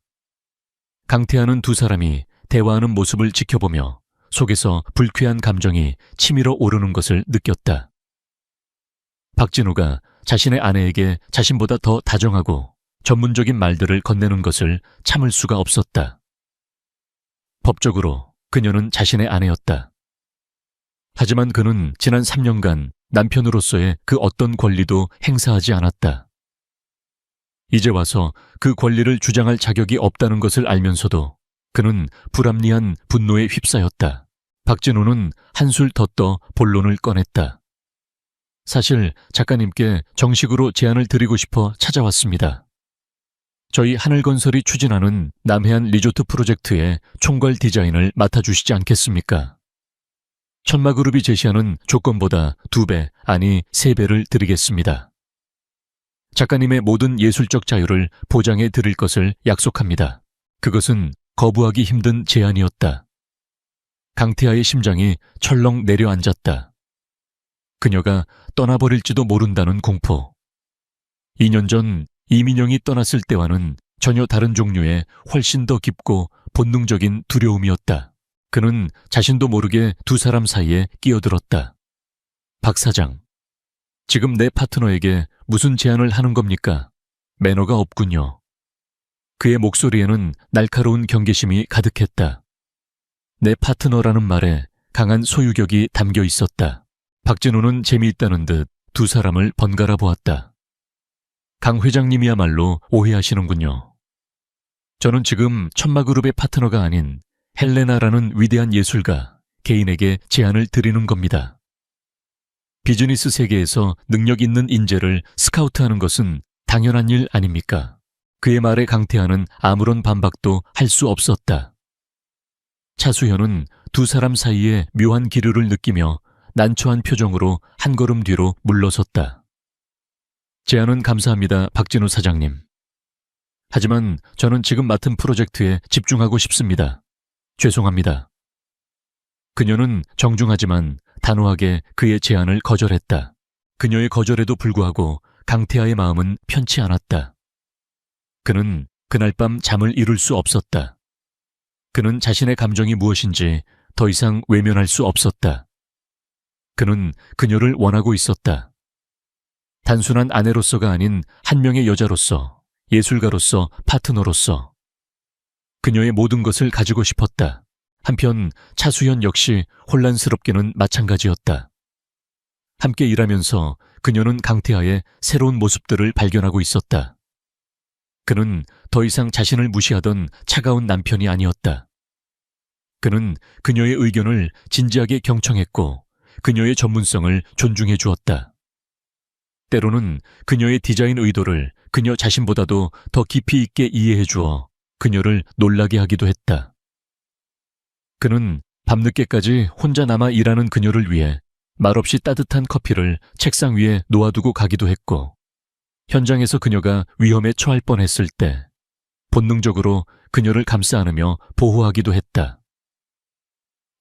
강태하는 두 사람이 대화하는 모습을 지켜보며 속에서 불쾌한 감정이 치밀어 오르는 것을 느꼈다. 박진우가 자신의 아내에게 자신보다 더 다정하고 전문적인 말들을 건네는 것을 참을 수가 없었다. 법적으로 그녀는 자신의 아내였다. 하지만 그는 지난 3년간 남편으로서의 그 어떤 권리도 행사하지 않았다. 이제 와서 그 권리를 주장할 자격이 없다는 것을 알면서도 그는 불합리한 분노에 휩싸였다. 박진우는 한술 더 떠 본론을 꺼냈다. 사실 작가님께 정식으로 제안을 드리고 싶어 찾아왔습니다. 저희 하늘건설이 추진하는 남해안 리조트 프로젝트의 총괄 디자인을 맡아주시지 않겠습니까? 천마그룹이 제시하는 조건보다 2배, 아니 3배를 드리겠습니다. 작가님의 모든 예술적 자유를 보장해 드릴 것을 약속합니다. 그것은 거부하기 힘든 제안이었다. 강태하의 심장이 철렁 내려앉았다. 그녀가 떠나버릴지도 모른다는 공포. 2년 전 이민영이 떠났을 때와는 전혀 다른 종류의 훨씬 더 깊고 본능적인 두려움이었다. 그는 자신도 모르게 두 사람 사이에 끼어들었다. 박 사장, 지금 내 파트너에게 무슨 제안을 하는 겁니까? 매너가 없군요. 그의 목소리에는 날카로운 경계심이 가득했다. 내 파트너라는 말에 강한 소유격이 담겨 있었다. 박진우는 재미있다는 듯 두 사람을 번갈아 보았다. 강 회장님이야말로 오해하시는군요. 저는 지금 천마그룹의 파트너가 아닌 헬레나라는 위대한 예술가, 개인에게 제안을 드리는 겁니다. 비즈니스 세계에서 능력 있는 인재를 스카우트하는 것은 당연한 일 아닙니까? 그의 말에 강태하는 아무런 반박도 할 수 없었다. 차수현은 두 사람 사이에 묘한 기류를 느끼며 난처한 표정으로 한 걸음 뒤로 물러섰다. 제안은 감사합니다, 박진우 사장님. 하지만 저는 지금 맡은 프로젝트에 집중하고 싶습니다. 죄송합니다. 그녀는 정중하지만 단호하게 그의 제안을 거절했다. 그녀의 거절에도 불구하고 강태하의 마음은 편치 않았다. 그는 그날 밤 잠을 이룰 수 없었다. 그는 자신의 감정이 무엇인지 더 이상 외면할 수 없었다. 그는 그녀를 원하고 있었다. 단순한 아내로서가 아닌 한 명의 여자로서 예술가로서, 파트너로서. 그녀의 모든 것을 가지고 싶었다. 한편 차수현 역시 혼란스럽게는 마찬가지였다. 함께 일하면서 그녀는 강태하의 새로운 모습들을 발견하고 있었다. 그는 더 이상 자신을 무시하던 차가운 남편이 아니었다. 그는 그녀의 의견을 진지하게 경청했고 그녀의 전문성을 존중해 주었다. 때로는 그녀의 디자인 의도를 그녀 자신보다도 더 깊이 있게 이해해 주어 그녀를 놀라게 하기도 했다. 그는 밤늦게까지 혼자 남아 일하는 그녀를 위해 말없이 따뜻한 커피를 책상 위에 놓아두고 가기도 했고, 현장에서 그녀가 위험에 처할 뻔했을 때 본능적으로 그녀를 감싸 안으며 보호하기도 했다.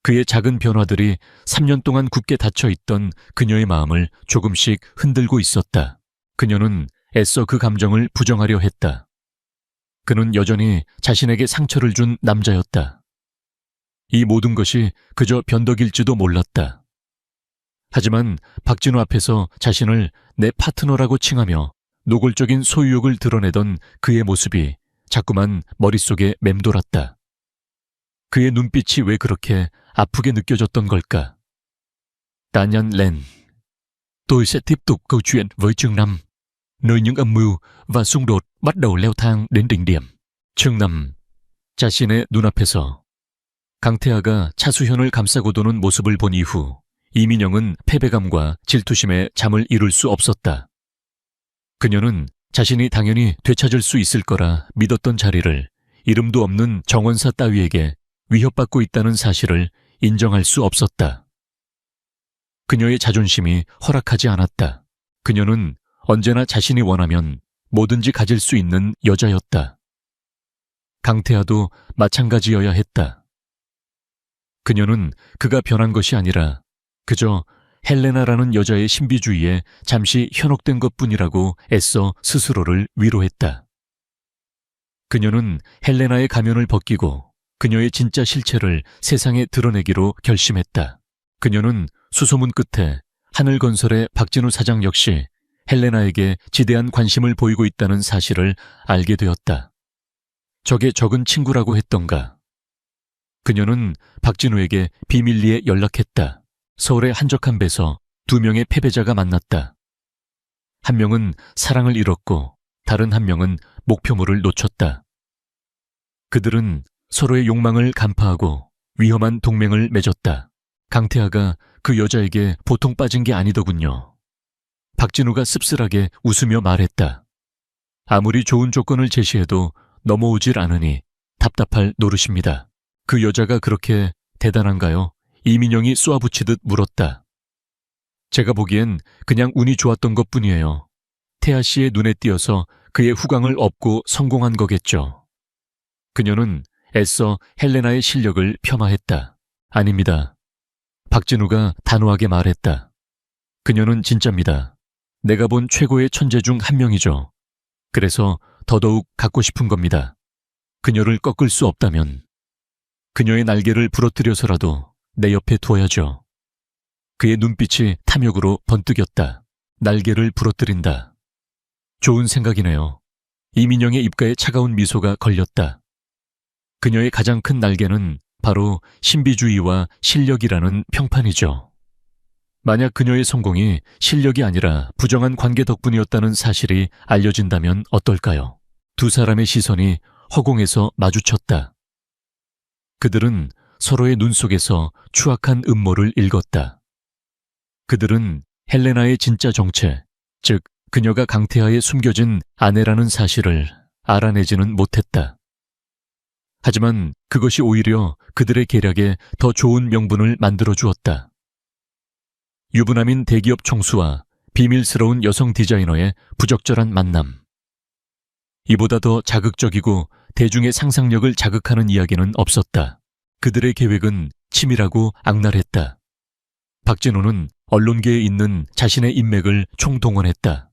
그의 작은 변화들이 3년 동안 굳게 닫혀있던 그녀의 마음을 조금씩 흔들고 있었다. 그녀는 애써 그 감정을 부정하려 했다. 그는 여전히 자신에게 상처를 준 남자였다. 이 모든 것이 그저 변덕일지도 몰랐다. 하지만 박진우 앞에서 자신을 내 파트너라고 칭하며 노골적인 소유욕을 드러내던 그의 모습이 자꾸만 머릿속에 맴돌았다. 그의 눈빛이 왜 그렇게 아프게 느껴졌던 걸까? Tạ Nhân Lên. Tôi sẽ tiếp tục câu chuyện với chương 5, nơi những âm mưu và xung đột bắt đầu leo thang đến đỉnh điểm. chương 5. 자신의 눈앞에서 강태하가 차수현을 감싸고 도는 모습을 본 이후 이민영은 패배감과 질투심에 잠을 이룰 수 없었다. 그녀는 자신이 당연히 되찾을 수 있을 거라 믿었던 자리를 이름도 없는 정원사 따위에게 위협받고 있다는 사실을 인정할 수 없었다. 그녀의 자존심이 허락하지 않았다. 그녀는 언제나 자신이 원하면 뭐든지 가질 수 있는 여자였다. 강태하도 마찬가지여야 했다. 그녀는 그가 변한 것이 아니라 그저 헬레나라는 여자의 신비주의에 잠시 현혹된 것뿐이라고 애써 스스로를 위로했다. 그녀는 헬레나의 가면을 벗기고 그녀의 진짜 실체를 세상에 드러내기로 결심했다. 그녀는 수소문 끝에 하늘건설의 박진우 사장 역시 헬레나에게 지대한 관심을 보이고 있다는 사실을 알게 되었다. 적의 적은 친구라고 했던가. 그녀는 박진우에게 비밀리에 연락했다. 서울의 한적한 배서 2명의 패배자가 만났다. 한 명은 사랑을 잃었고 다른 한 명은 목표물을 놓쳤다. 그들은 서로의 욕망을 간파하고 위험한 동맹을 맺었다. 강태하가 그 여자에게 보통 빠진 게 아니더군요. 박진우가 씁쓸하게 웃으며 말했다. 아무리 좋은 조건을 제시해도 넘어오질 않으니 답답할 노릇입니다. 그 여자가 그렇게 대단한가요? 이민영이 쏘아붙이듯 물었다. 제가 보기엔 그냥 운이 좋았던 것뿐이에요. 태아 씨의 눈에 띄어서 그의 후광을 업고 성공한 거겠죠. 그녀는 애써 헬레나의 실력을 폄하했다. 아닙니다. 박진우가 단호하게 말했다. 그녀는 진짜입니다. 내가 본 최고의 천재 중 한 명이죠. 그래서 더더욱 갖고 싶은 겁니다. 그녀를 꺾을 수 없다면 그녀의 날개를 부러뜨려서라도 내 옆에 두어야죠. 그의 눈빛이 탐욕으로 번뜩였다. 날개를 부러뜨린다. 좋은 생각이네요. 이민영의 입가에 차가운 미소가 걸렸다. 그녀의 가장 큰 날개는 바로 신비주의와 실력이라는 평판이죠. 만약 그녀의 성공이 실력이 아니라 부정한 관계 덕분이었다는 사실이 알려진다면 어떨까요? 두 사람의 시선이 허공에서 마주쳤다. 그들은 서로의 눈 속에서 추악한 음모를 읽었다. 그들은 헬레나의 진짜 정체, 즉 그녀가 강태하에 숨겨진 아내라는 사실을 알아내지는 못했다. 하지만 그것이 오히려 그들의 계략에 더 좋은 명분을 만들어 주었다. 유부남인 대기업 총수와 비밀스러운 여성 디자이너의 부적절한 만남. 이보다 더 자극적이고 대중의 상상력을 자극하는 이야기는 없었다. 그들의 계획은 치밀하고 악랄했다. 박진우는 언론계에 있는 자신의 인맥을 총동원했다.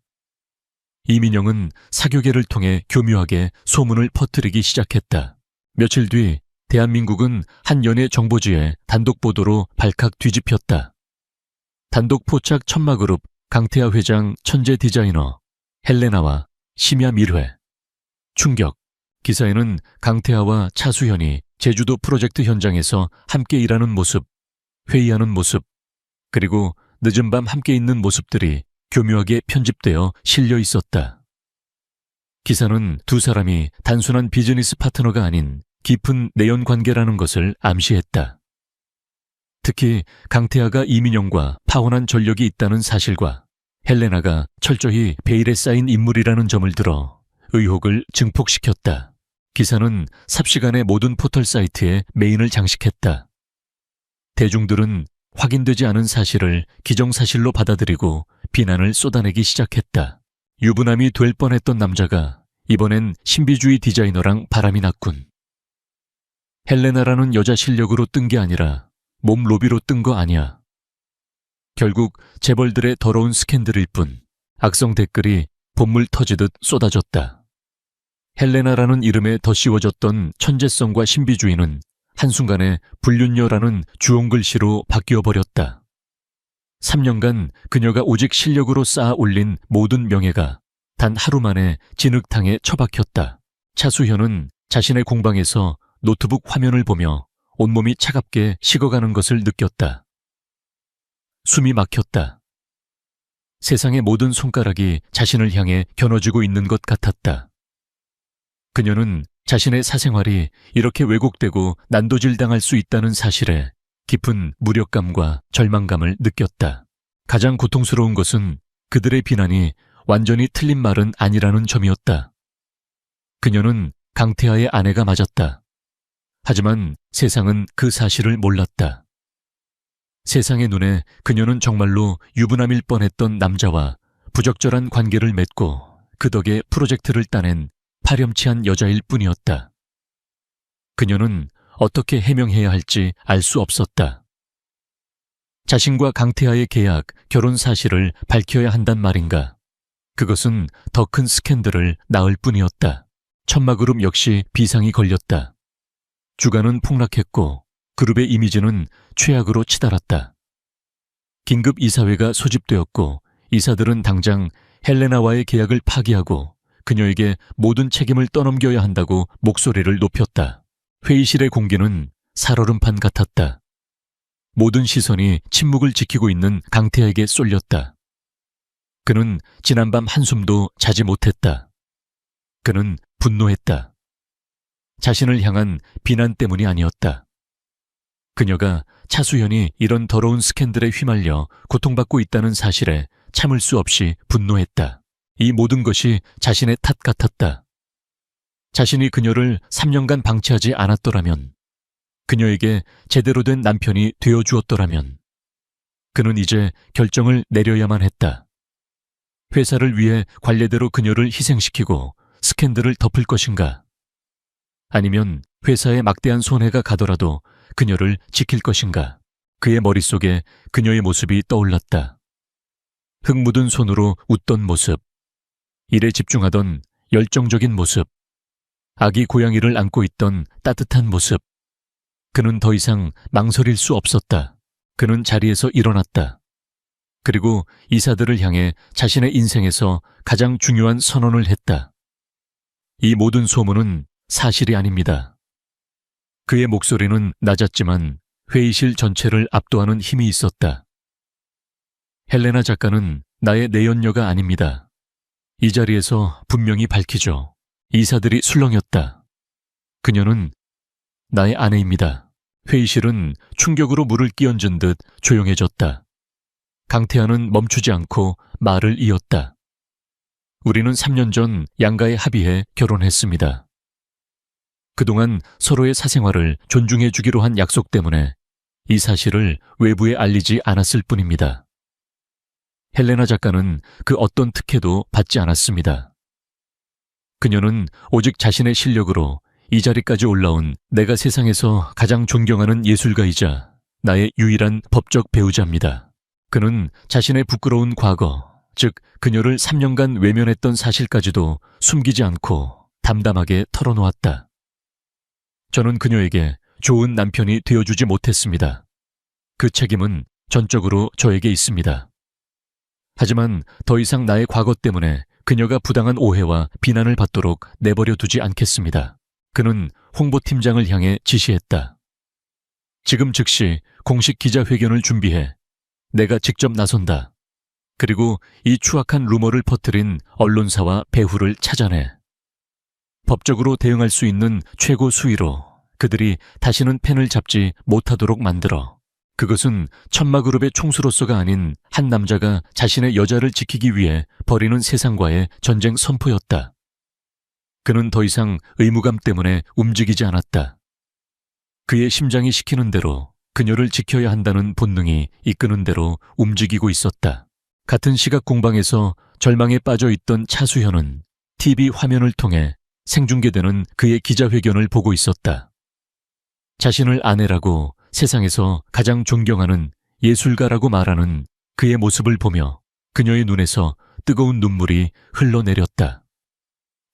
이민영은 사교계를 통해 교묘하게 소문을 퍼뜨리기 시작했다. 며칠 뒤 대한민국은 한 연예 정보지에 단독 보도로 발칵 뒤집혔다. 단독 포착 천마그룹 강태하 회장 천재 디자이너 헬레나와 심야 밀회. 충격. 기사에는 강태하와 차수현이 제주도 프로젝트 현장에서 함께 일하는 모습, 회의하는 모습, 그리고 늦은 밤 함께 있는 모습들이 교묘하게 편집되어 실려 있었다. 기사는 두 사람이 단순한 비즈니스 파트너가 아닌 깊은 내연 관계라는 것을 암시했다. 특히 강태하가 이민영과 파혼한 전력이 있다는 사실과 헬레나가 철저히 베일에 쌓인 인물이라는 점을 들어 의혹을 증폭시켰다. 기사는 삽시간에 모든 포털 사이트에 메인을 장식했다. 대중들은 확인되지 않은 사실을 기정사실로 받아들이고 비난을 쏟아내기 시작했다. 유부남이 될 뻔했던 남자가 이번엔 신비주의 디자이너랑 바람이 났군. 헬레나라는 여자 실력으로 뜬 게 아니라 몸 로비로 뜬 거 아니야. 결국 재벌들의 더러운 스캔들일 뿐 악성 댓글이 봇물 터지듯 쏟아졌다. 헬레나라는 이름에 덧씌워졌던 천재성과 신비주의는 한순간에 불륜녀라는 주홍글씨로 바뀌어버렸다. 3년간 그녀가 오직 실력으로 쌓아 올린 모든 명예가 단 하루 만에 진흙탕에 처박혔다. 차수현은 자신의 공방에서 노트북 화면을 보며 온몸이 차갑게 식어가는 것을 느꼈다. 숨이 막혔다. 세상의 모든 손가락이 자신을 향해 겨눠지고 있는 것 같았다. 그녀는 자신의 사생활이 이렇게 왜곡되고 난도질당할 수 있다는 사실에 깊은 무력감과 절망감을 느꼈다. 가장 고통스러운 것은 그들의 비난이 완전히 틀린 말은 아니라는 점이었다. 그녀는 강태하의 아내가 맞았다. 하지만 세상은 그 사실을 몰랐다. 세상의 눈에 그녀는 정말로 유부남일 뻔했던 남자와 부적절한 관계를 맺고 그 덕에 프로젝트를 따낸 파렴치한 여자일 뿐이었다. 그녀는 어떻게 해명해야 할지 알 수 없었다. 자신과 강태하의 계약, 결혼 사실을 밝혀야 한단 말인가. 그것은 더 큰 스캔들을 낳을 뿐이었다. 천마그룹 역시 비상이 걸렸다. 주가는 폭락했고 그룹의 이미지는 최악으로 치달았다. 긴급 이사회가 소집되었고 이사들은 당장 헬레나와의 계약을 파기하고 그녀에게 모든 책임을 떠넘겨야 한다고 목소리를 높였다. 회의실의 공기는 살얼음판 같았다. 모든 시선이 침묵을 지키고 있는 강태에게 쏠렸다. 그는 지난밤 한숨도 자지 못했다. 그는 분노했다. 자신을 향한 비난 때문이 아니었다. 그녀가 차수현이 이런 더러운 스캔들에 휘말려 고통받고 있다는 사실에 참을 수 없이 분노했다. 이 모든 것이 자신의 탓 같았다. 자신이 그녀를 3년간 방치하지 않았더라면, 그녀에게 제대로 된 남편이 되어주었더라면, 그는 이제 결정을 내려야만 했다. 회사를 위해 관례대로 그녀를 희생시키고 스캔들을 덮을 것인가? 아니면 회사에 막대한 손해가 가더라도 그녀를 지킬 것인가? 그의 머릿속에 그녀의 모습이 떠올랐다. 흙 묻은 손으로 웃던 모습, 일에 집중하던 열정적인 모습, 아기 고양이를 안고 있던 따뜻한 모습. 그는 더 이상 망설일 수 없었다. 그는 자리에서 일어났다. 그리고 이사들을 향해 자신의 인생에서 가장 중요한 선언을 했다. 이 모든 소문은 사실이 아닙니다. 그의 목소리는 낮았지만 회의실 전체를 압도하는 힘이 있었다. 헬레나 작가는 나의 내연녀가 아닙니다. 이 자리에서 분명히 밝히죠. 이사들이 술렁였다. 그녀는 나의 아내입니다. 회의실은 충격으로 물을 끼얹은 듯 조용해졌다. 강태하는 멈추지 않고 말을 이었다. 우리는 3년 전 양가에 합의해 결혼했습니다. 그동안 서로의 사생활을 존중해 주기로 한 약속 때문에 이 사실을 외부에 알리지 않았을 뿐입니다. 헬레나 작가는 그 어떤 특혜도 받지 않았습니다. 그녀는 오직 자신의 실력으로 이 자리까지 올라온 내가 세상에서 가장 존경하는 예술가이자 나의 유일한 법적 배우자입니다. 그는 자신의 부끄러운 과거, 즉 그녀를 3년간 외면했던 사실까지도 숨기지 않고 담담하게 털어놓았다. 저는 그녀에게 좋은 남편이 되어주지 못했습니다. 그 책임은 전적으로 저에게 있습니다. 하지만 더 이상 나의 과거 때문에 그녀가 부당한 오해와 비난을 받도록 내버려 두지 않겠습니다. 그는 홍보팀장을 향해 지시했다. 지금 즉시 공식 기자회견을 준비해. 내가 직접 나선다. 그리고 이 추악한 루머를 퍼뜨린 언론사와 배후를 찾아내. 법적으로 대응할 수 있는 최고 수위로 그들이 다시는 펜을 잡지 못하도록 만들어. 그것은 천마그룹의 총수로서가 아닌 한 남자가 자신의 여자를 지키기 위해 벌이는 세상과의 전쟁 선포였다. 그는 더 이상 의무감 때문에 움직이지 않았다. 그의 심장이 시키는 대로, 그녀를 지켜야 한다는 본능이 이끄는 대로 움직이고 있었다. 같은 시각 공방에서 절망에 빠져 있던 차수현은 TV 화면을 통해 생중계되는 그의 기자회견을 보고 있었다. 자신을 아내라고 세상에서 가장 존경하는 예술가라고 말하는 그의 모습을 보며 그녀의 눈에서 뜨거운 눈물이 흘러내렸다.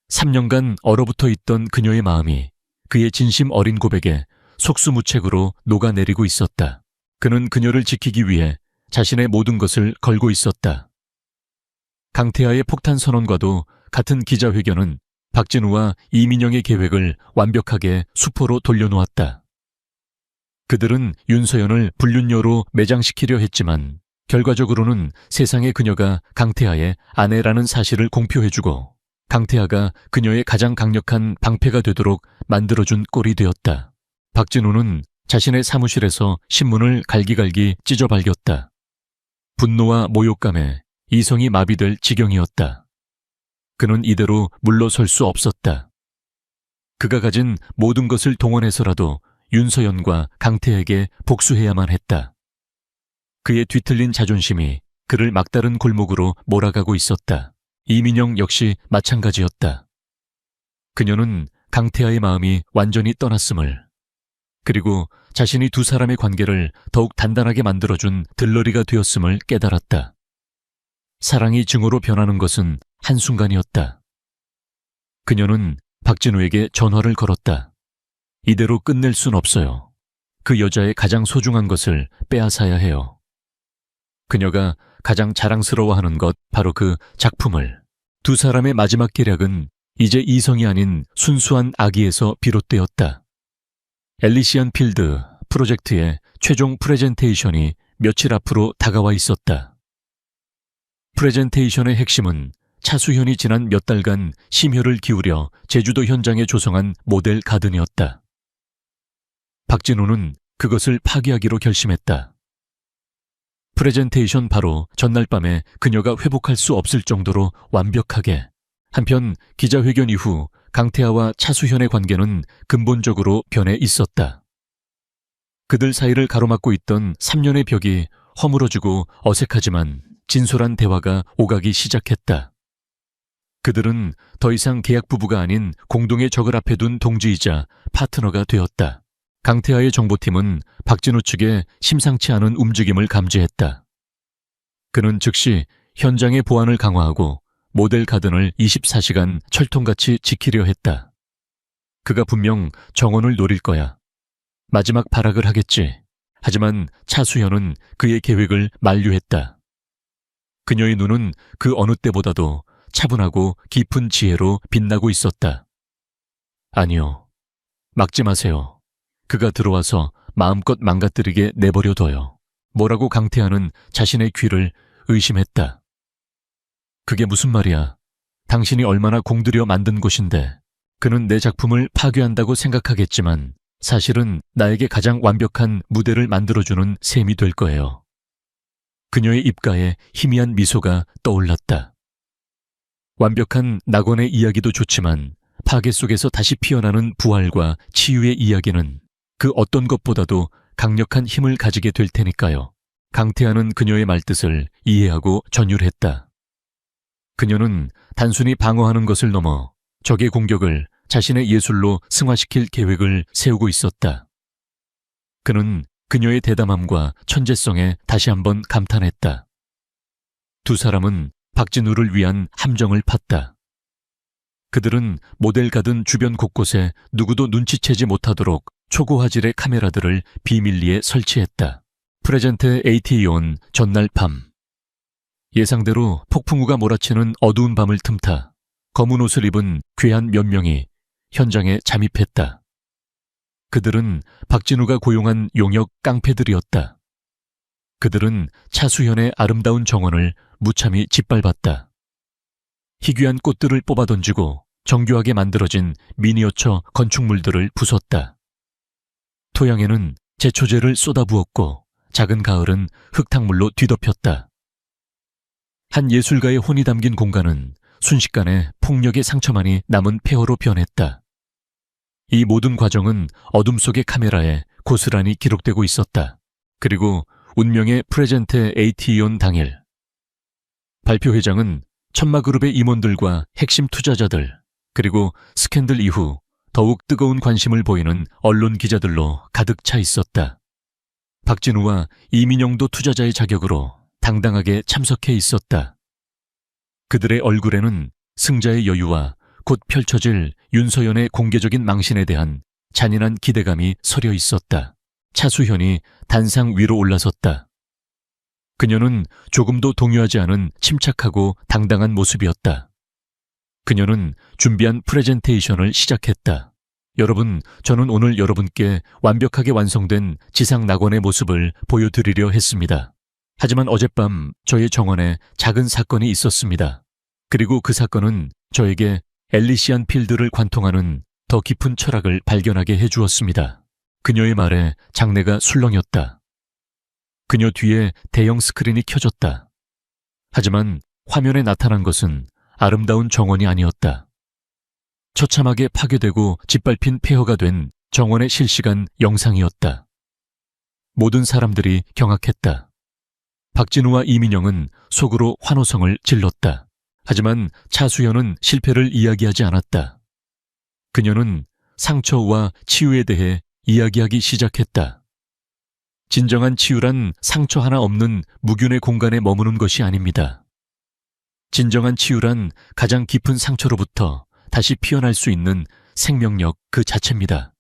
3년간 얼어붙어 있던 그녀의 마음이 그의 진심 어린 고백에 속수무책으로 녹아내리고 있었다. 그는 그녀를 지키기 위해 자신의 모든 것을 걸고 있었다. 강태하의 폭탄 선언과도 같은 기자회견은 박진우와 이민영의 계획을 완벽하게 수포로 돌려놓았다. 그들은 윤서연을 불륜녀로 매장시키려 했지만 결과적으로는 세상에 그녀가 강태하의 아내라는 사실을 공표해주고 강태하가 그녀의 가장 강력한 방패가 되도록 만들어준 꼴이 되었다. 박진우는 자신의 사무실에서 신문을 갈기갈기 찢어발겼다. 분노와 모욕감에 이성이 마비될 지경이었다. 그는 이대로 물러설 수 없었다. 그가 가진 모든 것을 동원해서라도 윤서연과 강태에게 복수해야만 했다. 그의 뒤틀린 자존심이 그를 막다른 골목으로 몰아가고 있었다. 이민영 역시 마찬가지였다. 그녀는 강태아의 마음이 완전히 떠났음을, 그리고 자신이 두 사람의 관계를 더욱 단단하게 만들어준 들러리가 되었음을 깨달았다. 사랑이 증오로 변하는 것은 한순간이었다. 그녀는 박진우에게 전화를 걸었다. 이대로 끝낼 순 없어요. 그 여자의 가장 소중한 것을 빼앗아야 해요. 그녀가 가장 자랑스러워하는 것, 바로 그 작품을. 두 사람의 마지막 계략은 이제 이성이 아닌 순수한 악의에서 비롯되었다. 엘리시안 필드 프로젝트의 최종 프레젠테이션이 며칠 앞으로 다가와 있었다. 프레젠테이션의 핵심은 차수현이 지난 몇 달간 심혈을 기울여 제주도 현장에 조성한 모델 가든이었다. 박진우는 그것을 파기하기로 결심했다. 프레젠테이션 바로 전날 밤에 그녀가 회복할 수 없을 정도로 완벽하게. 한편 기자회견 이후 강태하와 차수현의 관계는 근본적으로 변해 있었다. 그들 사이를 가로막고 있던 3년의 벽이 허물어지고 어색하지만 진솔한 대화가 오가기 시작했다. 그들은 더 이상 계약 부부가 아닌 공동의 적을 앞에 둔 동지이자 파트너가 되었다. 강태하의 정보팀은 박진우 측의 심상치 않은 움직임을 감지했다. 그는 즉시 현장의 보안을 강화하고 모델 가든을 24시간 철통같이 지키려 했다. 그가 분명 정원을 노릴 거야. 마지막 발악을 하겠지. 하지만 차수현은 그의 계획을 만류했다. 그녀의 눈은 그 어느 때보다도 차분하고 깊은 지혜로 빛나고 있었다. 아니요. 막지 마세요. 그가 들어와서 마음껏 망가뜨리게 내버려둬요. 뭐라고 강태하는 자신의 귀를 의심했다. 그게 무슨 말이야. 당신이 얼마나 공들여 만든 곳인데. 그는 내 작품을 파괴한다고 생각하겠지만 사실은 나에게 가장 완벽한 무대를 만들어주는 셈이 될 거예요. 그녀의 입가에 희미한 미소가 떠올랐다. 완벽한 낙원의 이야기도 좋지만 파괴 속에서 다시 피어나는 부활과 치유의 이야기는 그 어떤 것보다도 강력한 힘을 가지게 될 테니까요. 강태하는 그녀의 말뜻을 이해하고 전율했다. 그녀는 단순히 방어하는 것을 넘어 적의 공격을 자신의 예술로 승화시킬 계획을 세우고 있었다. 그는 그녀의 대담함과 천재성에 다시 한번 감탄했다. 두 사람은 박진우를 위한 함정을 팠다. 그들은 모델 가든 주변 곳곳에 누구도 눈치채지 못하도록 초고화질의 카메라들을 비밀리에 설치했다. 프레젠테 AT에 온 전날 밤. 예상대로 폭풍우가 몰아치는 어두운 밤을 틈타 검은 옷을 입은 괴한 몇 명이 현장에 잠입했다. 그들은 박진우가 고용한 용역 깡패들이었다. 그들은 차수현의 아름다운 정원을 무참히 짓밟았다. 희귀한 꽃들을 뽑아 던지고 정교하게 만들어진 미니어처 건축물들을 부쉈다. 토양에는 제초제를 쏟아부었고 작은 가을은 흙탕물로 뒤덮였다. 한 예술가의 혼이 담긴 공간은 순식간에 폭력의 상처만이 남은 폐허로 변했다. 이 모든 과정은 어둠 속의 카메라에 고스란히 기록되고 있었다. 그리고 운명의 프레젠테 에이티온 당일, 발표회장은 천마그룹의 임원들과 핵심 투자자들, 그리고 스캔들 이후 더욱 뜨거운 관심을 보이는 언론 기자들로 가득 차 있었다. 박진우와 이민영도 투자자의 자격으로 당당하게 참석해 있었다. 그들의 얼굴에는 승자의 여유와 곧 펼쳐질 윤서연의 공개적인 망신에 대한 잔인한 기대감이 서려 있었다. 차수현이 단상 위로 올라섰다. 그녀는 조금도 동요하지 않은 침착하고 당당한 모습이었다. 그녀는 준비한 프레젠테이션을 시작했다. 여러분, 저는 오늘 여러분께 완벽하게 완성된 지상 낙원의 모습을 보여드리려 했습니다. 하지만 어젯밤 저의 정원에 작은 사건이 있었습니다. 그리고 그 사건은 저에게 엘리시안 필드를 관통하는 더 깊은 철학을 발견하게 해주었습니다. 그녀의 말에 장내가 술렁였다. 그녀 뒤에 대형 스크린이 켜졌다. 하지만 화면에 나타난 것은 아름다운 정원이 아니었다. 처참하게 파괴되고 짓밟힌 폐허가 된 정원의 실시간 영상이었다. 모든 사람들이 경악했다. 박진우와 이민영은 속으로 환호성을 질렀다. 하지만 차수현은 실패를 이야기하지 않았다. 그녀는 상처와 치유에 대해 이야기하기 시작했다. 진정한 치유란 상처 하나 없는 무균의 공간에 머무는 것이 아닙니다. 진정한 치유란 가장 깊은 상처로부터 다시 피어날 수 있는 생명력 그 자체입니다.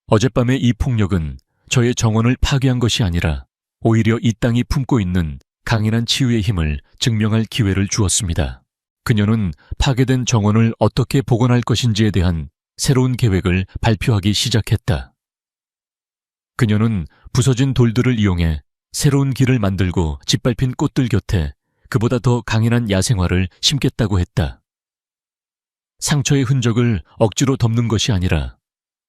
어젯밤의 이 폭력은 저의 정원을 파괴한 것이 아니라 오히려 이 땅이 품고 있는 강인한 치유의 힘을 증명할 기회를 주었습니다. 그녀는 파괴된 정원을 어떻게 복원할 것인지에 대한 새로운 계획을 발표하기 시작했다. 그녀는 부서진 돌들을 이용해 새로운 길을 만들고 짓밟힌 꽃들 곁에 그보다 더 강인한 야생화를 심겠다고 했다. 상처의 흔적을 억지로 덮는 것이 아니라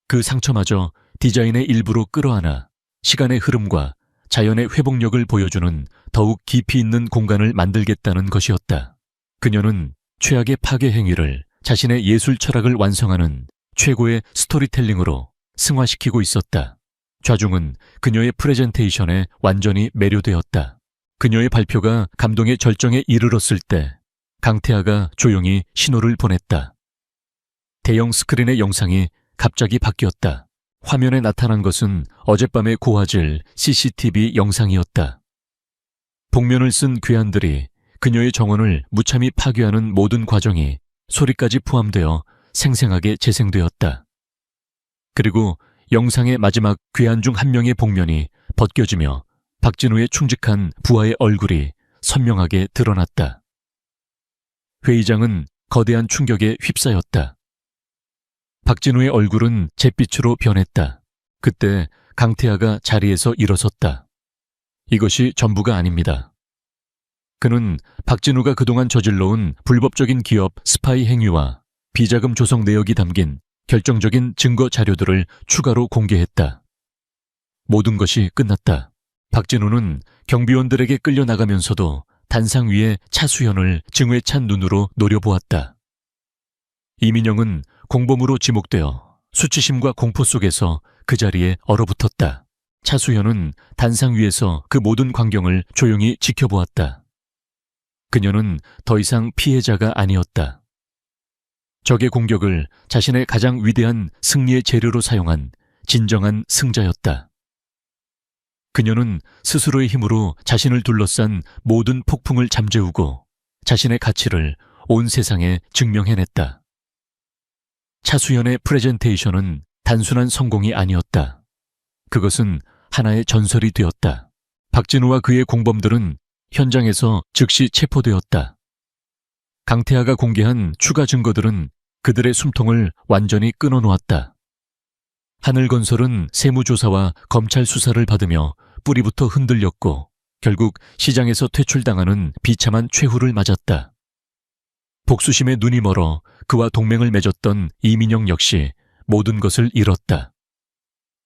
그 상처마저 디자인의 일부로 끌어안아 시간의 흐름과 자연의 회복력을 보여주는 더욱 깊이 있는 공간을 만들겠다는 것이었다. 그녀는 최악의 파괴 행위를 자신의 예술 철학을 완성하는 최고의 스토리텔링으로 승화시키고 있었다. 좌중은 그녀의 프레젠테이션에 완전히 매료되었다. 그녀의 발표가 감동의 절정에 이르렀을 때 강태하가 조용히 신호를 보냈다. 대형 스크린의 영상이 갑자기 바뀌었다. 화면에 나타난 것은 어젯밤의 고화질 CCTV 영상이었다. 복면을 쓴 괴한들이 그녀의 정원을 무참히 파괴하는 모든 과정이 소리까지 포함되어 생생하게 재생되었다. 그리고 영상의 마지막 괴한 중 한 명의 복면이 벗겨지며 박진우의 충직한 부하의 얼굴이 선명하게 드러났다. 회의장은 거대한 충격에 휩싸였다. 박진우의 얼굴은 잿빛으로 변했다. 그때 강태하가 자리에서 일어섰다. 이것이 전부가 아닙니다. 그는 박진우가 그동안 저질러온 불법적인 기업 스파이 행위와 비자금 조성 내역이 담긴 결정적인 증거 자료들을 추가로 공개했다. 모든 것이 끝났다. 박진우는 경비원들에게 끌려나가면서도 단상 위에 차수현을 증오찬 눈으로 노려보았다. 이민영은 공범으로 지목되어 수치심과 공포 속에서 그 자리에 얼어붙었다. 차수현은 단상 위에서 그 모든 광경을 조용히 지켜보았다. 그녀는 더 이상 피해자가 아니었다. 적의 공격을 자신의 가장 위대한 승리의 재료로 사용한 진정한 승자였다. 그녀는 스스로의 힘으로 자신을 둘러싼 모든 폭풍을 잠재우고 자신의 가치를 온 세상에 증명해냈다. 차수현의 프레젠테이션은 단순한 성공이 아니었다. 그것은 하나의 전설이 되었다. 박진우와 그의 공범들은 현장에서 즉시 체포되었다. 강태하가 공개한 추가 증거들은 그들의 숨통을 완전히 끊어놓았다. 하늘건설은 세무조사와 검찰 수사를 받으며 뿌리부터 흔들렸고 결국 시장에서 퇴출당하는 비참한 최후를 맞았다. 복수심에 눈이 멀어 그와 동맹을 맺었던 이민영 역시 모든 것을 잃었다.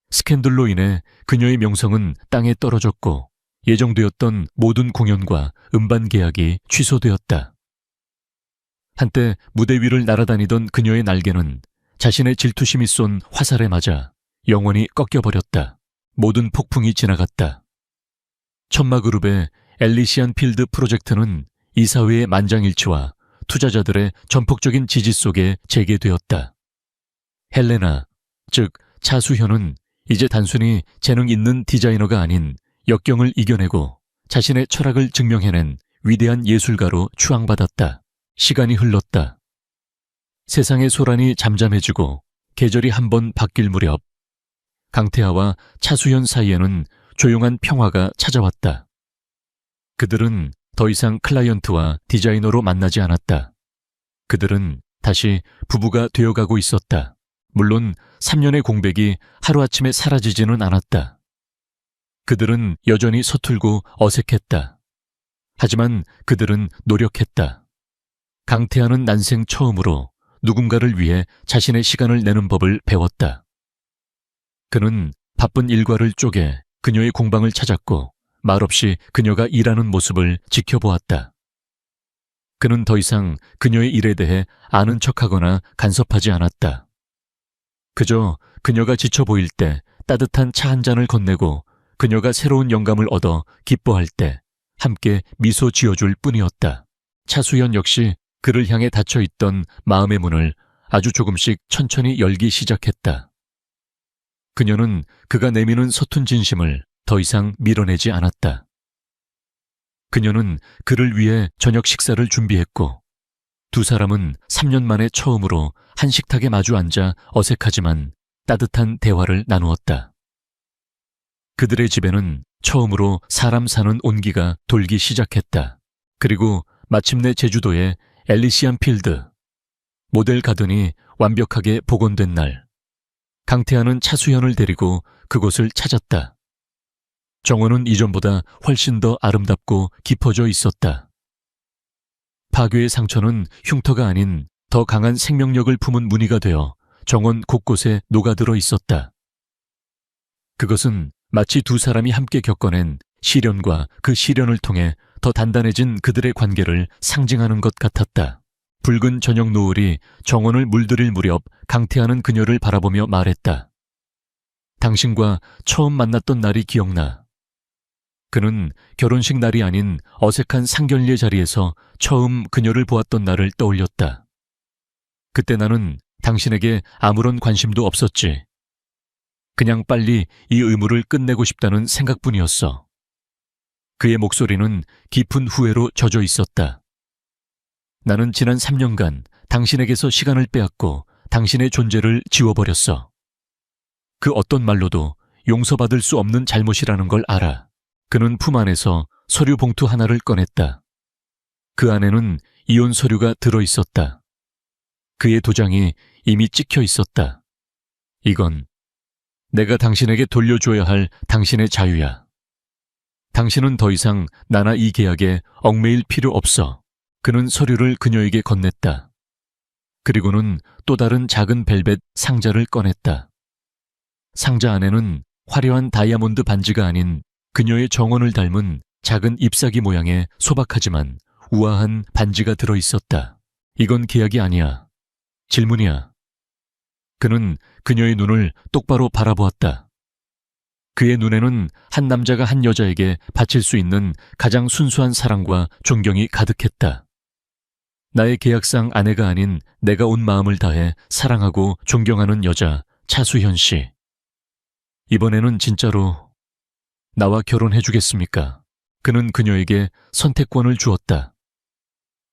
스캔들로 인해 그녀의 명성은 땅에 떨어졌고 예정되었던 모든 공연과 음반 계약이 취소되었다. 한때 무대 위를 날아다니던 그녀의 날개는 자신의 질투심이 쏜 화살에 맞아 영원히 꺾여버렸다. 모든 폭풍이 지나갔다. 천마그룹의 엘리시안 필드 프로젝트는 이사회의 만장일치와 투자자들의 전폭적인 지지 속에 재개되었다. 헬레나, 즉 차수현은 이제 단순히 재능 있는 디자이너가 아닌 역경을 이겨내고 자신의 철학을 증명해낸 위대한 예술가로 추앙받았다. 시간이 흘렀다. 세상의 소란이 잠잠해지고 계절이 한번 바뀔 무렵 강태하와 차수현 사이에는 조용한 평화가 찾아왔다. 그들은 더 이상 클라이언트와 디자이너로 만나지 않았다. 그들은 다시 부부가 되어가고 있었다. 물론 3년의 공백이 하루아침에 사라지지는 않았다. 그들은 여전히 서툴고 어색했다. 하지만 그들은 노력했다. 강태하는 난생 처음으로 누군가를 위해 자신의 시간을 내는 법을 배웠다. 그는 바쁜 일과를 쪼개 그녀의 공방을 찾았고 말없이 그녀가 일하는 모습을 지켜보았다. 그는 더 이상 그녀의 일에 대해 아는 척하거나 간섭하지 않았다. 그저 그녀가 지쳐 보일 때 따뜻한 차 한 잔을 건네고 그녀가 새로운 영감을 얻어 기뻐할 때 함께 미소 지어줄 뿐이었다. 차수연 역시 그를 향해 닫혀있던 마음의 문을 아주 조금씩 천천히 열기 시작했다. 그녀는 그가 내미는 서툰 진심을 더 이상 밀어내지 않았다. 그녀는 그를 위해 저녁 식사를 준비했고 두 사람은 3년 만에 처음으로 한 식탁에 마주 앉아 어색하지만 따뜻한 대화를 나누었다. 그들의 집에는 처음으로 사람 사는 온기가 돌기 시작했다. 그리고 마침내 제주도의 엘리시안 필드, 모델 가든이 완벽하게 복원된 날, 강태하는 차수현을 데리고 그곳을 찾았다. 정원은 이전보다 훨씬 더 아름답고 깊어져 있었다. 파괴의 상처는 흉터가 아닌 더 강한 생명력을 품은 무늬가 되어 정원 곳곳에 녹아들어 있었다. 그것은 마치 두 사람이 함께 겪어낸 시련과 그 시련을 통해 더 단단해진 그들의 관계를 상징하는 것 같았다. 붉은 저녁 노을이 정원을 물들일 무렵 강태하는 그녀를 바라보며 말했다. 당신과 처음 만났던 날이 기억나. 그는 결혼식 날이 아닌 어색한 상견례 자리에서 처음 그녀를 보았던 날을 떠올렸다. 그때 나는 당신에게 아무런 관심도 없었지. 그냥 빨리 이 의무를 끝내고 싶다는 생각뿐이었어. 그의 목소리는 깊은 후회로 젖어 있었다. 나는 지난 3년간 당신에게서 시간을 빼앗고 당신의 존재를 지워버렸어. 그 어떤 말로도 용서받을 수 없는 잘못이라는 걸 알아. 그는 품 안에서 서류 봉투 하나를 꺼냈다. 그 안에는 이혼 서류가 들어있었다. 그의 도장이 이미 찍혀 있었다. 이건 내가 당신에게 돌려줘야 할 당신의 자유야. 당신은 더 이상 나나 이 계약에 얽매일 필요 없어. 그는 서류를 그녀에게 건넸다. 그리고는 또 다른 작은 벨벳 상자를 꺼냈다. 상자 안에는 화려한 다이아몬드 반지가 아닌 그녀의 정원을 닮은 작은 잎사귀 모양의 소박하지만 우아한 반지가 들어있었다. 이건 계약이 아니야. 질문이야. 그는 그녀의 눈을 똑바로 바라보았다. 그의 눈에는 한 남자가 한 여자에게 바칠 수 있는 가장 순수한 사랑과 존경이 가득했다. 나의 계약상 아내가 아닌 내가 온 마음을 다해 사랑하고 존경하는 여자 차수현 씨. 이번에는 진짜로 나와 결혼해주겠습니까? 그는 그녀에게 선택권을 주었다.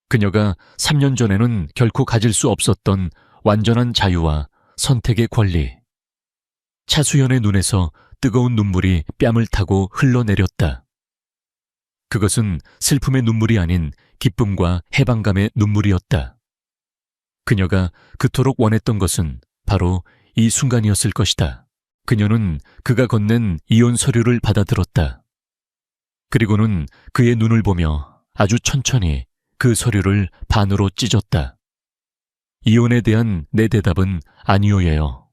그녀가 3년 전에는 결코 가질 수 없었던 완전한 자유와 선택의 권리. 차수현의 눈에서 뜨거운 눈물이 뺨을 타고 흘러내렸다. 그것은 슬픔의 눈물이 아닌 기쁨과 해방감의 눈물이었다. 그녀가 그토록 원했던 것은 바로 이 순간이었을 것이다. 그녀는 그가 건넨 이혼 서류를 받아들었다. 그리고는 그의 눈을 보며 아주 천천히 그 서류를 반으로 찢었다. 이혼에 대한 내 대답은 아니오예요.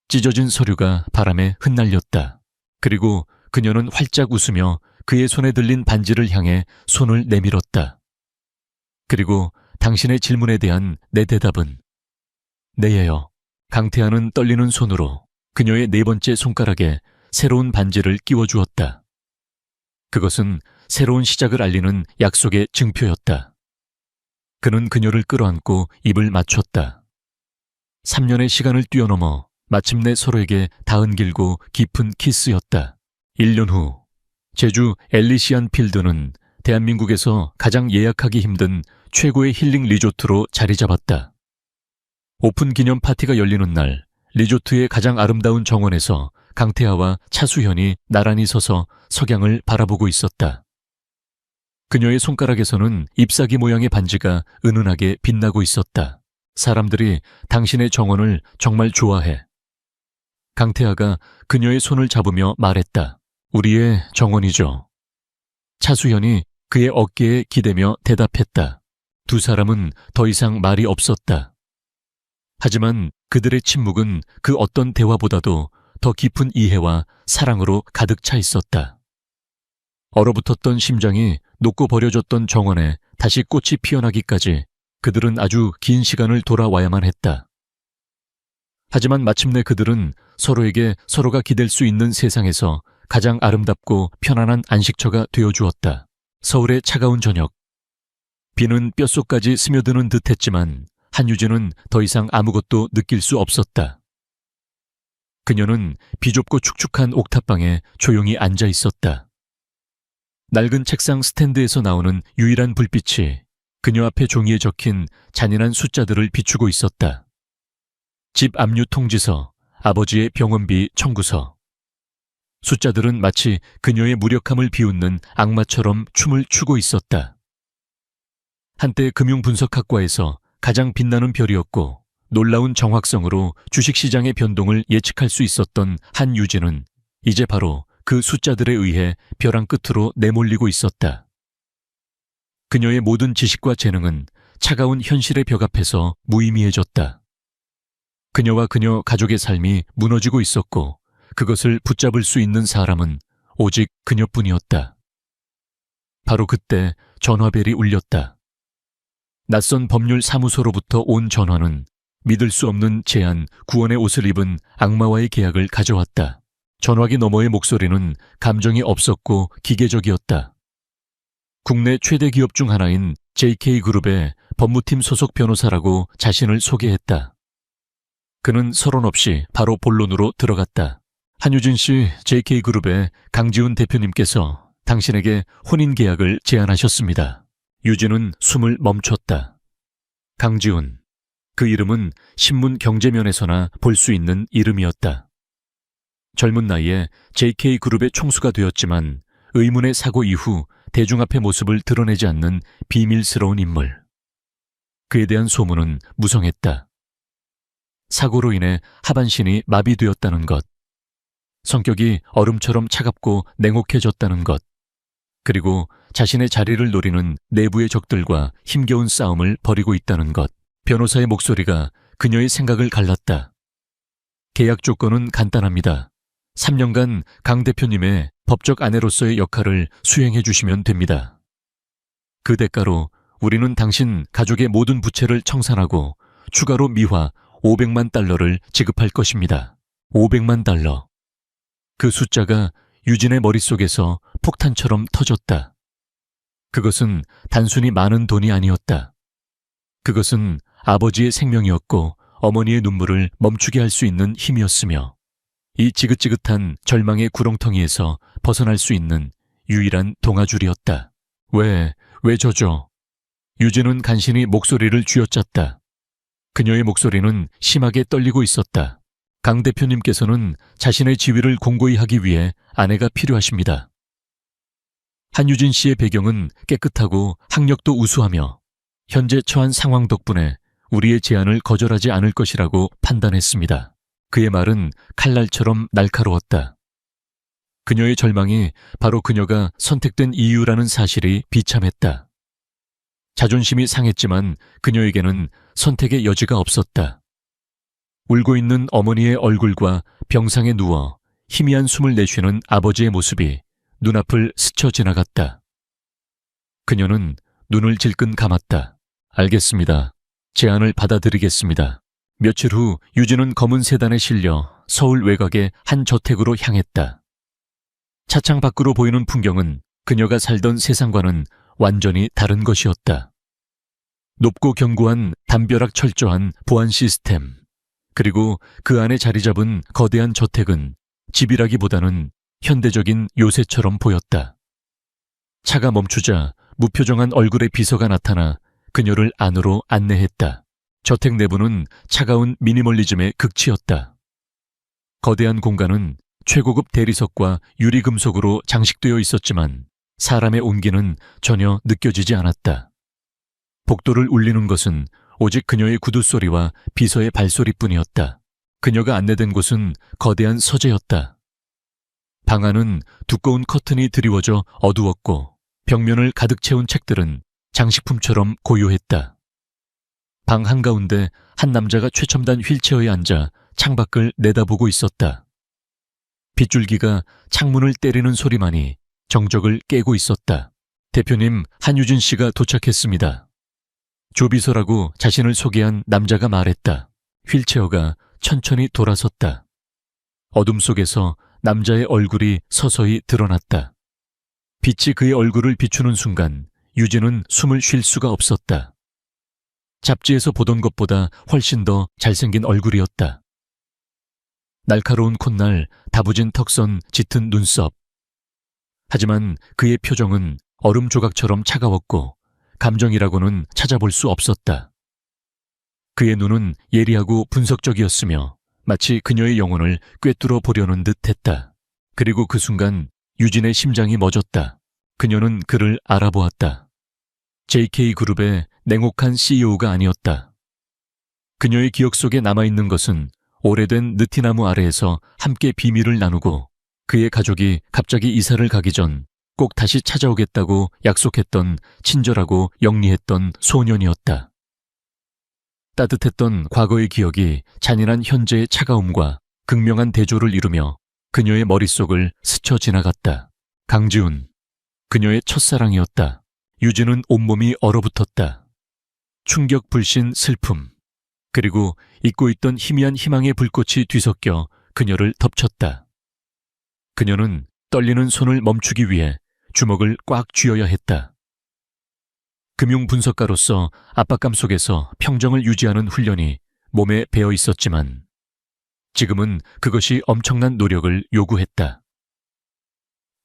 찢어진 서류가 바람에 흩날렸다. 그리고 그녀는 활짝 웃으며 그의 손에 들린 반지를 향해 손을 내밀었다. 그리고 당신의 질문에 대한 내 대답은 네예요. 강태하는 떨리는 손으로 그녀의 네 번째 손가락에 새로운 반지를 끼워주었다. 그것은 새로운 시작을 알리는 약속의 증표였다. 그는 그녀를 끌어안고 입을 맞췄다. 3년의 시간을 뛰어넘어 마침내 서로에게 닿은 길고 깊은 키스였다. 1년 후 제주 엘리시안 필드는 대한민국에서 가장 예약하기 힘든 최고의 힐링 리조트로 자리 잡았다. 오픈 기념 파티가 열리는 날 리조트의 가장 아름다운 정원에서 강태하와 차수현이 나란히 서서 석양을 바라보고 있었다. 그녀의 손가락에서는 잎사귀 모양의 반지가 은은하게 빛나고 있었다. 사람들이 당신의 정원을 정말 좋아해. 강태하가 그녀의 손을 잡으며 말했다. 우리의 정원이죠. 차수현이 그의 어깨에 기대며 대답했다. 두 사람은 더 이상 말이 없었다. 하지만 그들의 침묵은 그 어떤 대화보다도 더 깊은 이해와 사랑으로 가득 차 있었다. 얼어붙었던 심장이 녹고 버려졌던 정원에 다시 꽃이 피어나기까지 그들은 아주 긴 시간을 돌아와야만 했다. 하지만 마침내 그들은 서로에게 서로가 기댈 수 있는 세상에서 가장 아름답고 편안한 안식처가 되어주었다. 서울의 차가운 저녁. 비는 뼛속까지 스며드는 듯했지만 한유진은 더 이상 아무것도 느낄 수 없었다. 그녀는 비좁고 축축한 옥탑방에 조용히 앉아 있었다. 낡은 책상 스탠드에서 나오는 유일한 불빛이 그녀 앞에 종이에 적힌 잔인한 숫자들을 비추고 있었다. 집 압류 통지서, 아버지의 병원비 청구서. 숫자들은 마치 그녀의 무력함을 비웃는 악마처럼 춤을 추고 있었다. 한때 금융분석학과에서 가장 빛나는 별이었고 놀라운 정확성으로 주식시장의 변동을 예측할 수 있었던 한유진은 이제 바로 그 숫자들에 의해 벼랑 끝으로 내몰리고 있었다. 그녀의 모든 지식과 재능은 차가운 현실의 벽 앞에서 무의미해졌다. 그녀와 그녀 가족의 삶이 무너지고 있었고 그것을 붙잡을 수 있는 사람은 오직 그녀뿐이었다. 바로 그때 전화벨이 울렸다. 낯선 법률 사무소로부터 온 전화는 믿을 수 없는 제안, 구원의 옷을 입은 악마와의 계약을 가져왔다. 전화기 너머의 목소리는 감정이 없었고 기계적이었다. 국내 최대 기업 중 하나인 JK그룹의 법무팀 소속 변호사라고 자신을 소개했다. 그는 서론 없이 바로 본론으로 들어갔다. 한유진 씨, JK그룹의 강지훈 대표님께서 당신에게 혼인계약을 제안하셨습니다. 유진은 숨을 멈췄다. 강지훈. 그 이름은 신문 경제면에서나 볼 수 있는 이름이었다. 젊은 나이에 JK그룹의 총수가 되었지만 의문의 사고 이후 대중 앞의 모습을 드러내지 않는 비밀스러운 인물. 그에 대한 소문은 무성했다. 사고로 인해 하반신이 마비되었다는 것, 성격이 얼음처럼 차갑고 냉혹해졌다는 것, 그리고 자신의 자리를 노리는 내부의 적들과 힘겨운 싸움을 벌이고 있다는 것. 변호사의 목소리가 그녀의 생각을 갈랐다. 계약 조건은 간단합니다. 3년간 강 대표님의 법적 아내로서의 역할을 수행해 주시면 됩니다. 그 대가로 우리는 당신 가족의 모든 부채를 청산하고 추가로 미화 500만 달러를 지급할 것입니다. 500만 달러. 그 숫자가 유진의 머릿속에서 폭탄처럼 터졌다. 그것은 단순히 많은 돈이 아니었다. 그것은 아버지의 생명이었고 어머니의 눈물을 멈추게 할 수 있는 힘이었으며 이 지긋지긋한 절망의 구렁텅이에서 벗어날 수 있는 유일한 동아줄이었다. 왜 저죠? 유진은 간신히 목소리를 쥐어짰다. 그녀의 목소리는 심하게 떨리고 있었다. 강 대표님께서는 자신의 지위를 공고히 하기 위해 아내가 필요하십니다. 한유진 씨의 배경은 깨끗하고 학력도 우수하며 현재 처한 상황 덕분에 우리의 제안을 거절하지 않을 것이라고 판단했습니다. 그의 말은 칼날처럼 날카로웠다. 그녀의 절망이 바로 그녀가 선택된 이유라는 사실이 비참했다. 자존심이 상했지만 그녀에게는 선택의 여지가 없었다. 울고 있는 어머니의 얼굴과 병상에 누워 희미한 숨을 내쉬는 아버지의 모습이 눈앞을 스쳐 지나갔다. 그녀는 눈을 질끈 감았다. 알겠습니다. 제안을 받아들이겠습니다. 며칠 후 유진은 검은 세단에 실려 서울 외곽의 한 저택으로 향했다. 차창 밖으로 보이는 풍경은 그녀가 살던 세상과는 완전히 다른 것이었다. 높고 견고한 담벼락 철저한 보안 시스템, 그리고 그 안에 자리 잡은 거대한 저택은 집이라기보다는 현대적인 요새처럼 보였다. 차가 멈추자 무표정한 얼굴의 비서가 나타나 그녀를 안으로 안내했다. 저택 내부는 차가운 미니멀리즘의 극치였다. 거대한 공간은 최고급 대리석과 유리금속으로 장식되어 있었지만 사람의 온기는 전혀 느껴지지 않았다. 복도를 울리는 것은 오직 그녀의 구두소리와 비서의 발소리뿐이었다. 그녀가 안내된 곳은 거대한 서재였다. 방 안은 두꺼운 커튼이 드리워져 어두웠고 벽면을 가득 채운 책들은 장식품처럼 고요했다. 방 한가운데 한 남자가 최첨단 휠체어에 앉아 창밖을 내다보고 있었다. 빗줄기가 창문을 때리는 소리만이 정적을 깨고 있었다. 대표님, 한유진 씨가 도착했습니다. 조비서라고 자신을 소개한 남자가 말했다. 휠체어가 천천히 돌아섰다. 어둠 속에서 남자의 얼굴이 서서히 드러났다. 빛이 그의 얼굴을 비추는 순간 유진은 숨을 쉴 수가 없었다. 잡지에서 보던 것보다 훨씬 더 잘생긴 얼굴이었다. 날카로운 콧날, 다부진 턱선, 짙은 눈썹. 하지만 그의 표정은 얼음 조각처럼 차가웠고 감정이라고는 찾아볼 수 없었다. 그의 눈은 예리하고 분석적이었으며 마치 그녀의 영혼을 꿰뚫어 보려는 듯 했다. 그리고 그 순간 유진의 심장이 멎었다. 그녀는 그를 알아보았다. JK그룹의 냉혹한 CEO가 아니었다. 그녀의 기억 속에 남아있는 것은 오래된 느티나무 아래에서 함께 비밀을 나누고 그의 가족이 갑자기 이사를 가기 전 꼭 다시 찾아오겠다고 약속했던 친절하고 영리했던 소년이었다. 따뜻했던 과거의 기억이 잔인한 현재의 차가움과 극명한 대조를 이루며 그녀의 머릿속을 스쳐 지나갔다. 강지훈, 그녀의 첫사랑이었다. 유진은 온몸이 얼어붙었다. 충격, 불신, 슬픔, 그리고 잊고 있던 희미한 희망의 불꽃이 뒤섞여 그녀를 덮쳤다. 그녀는 떨리는 손을 멈추기 위해 주먹을 꽉 쥐어야 했다. 금융분석가로서 압박감 속에서 평정을 유지하는 훈련이 몸에 배어 있었지만 지금은 그것이 엄청난 노력을 요구했다.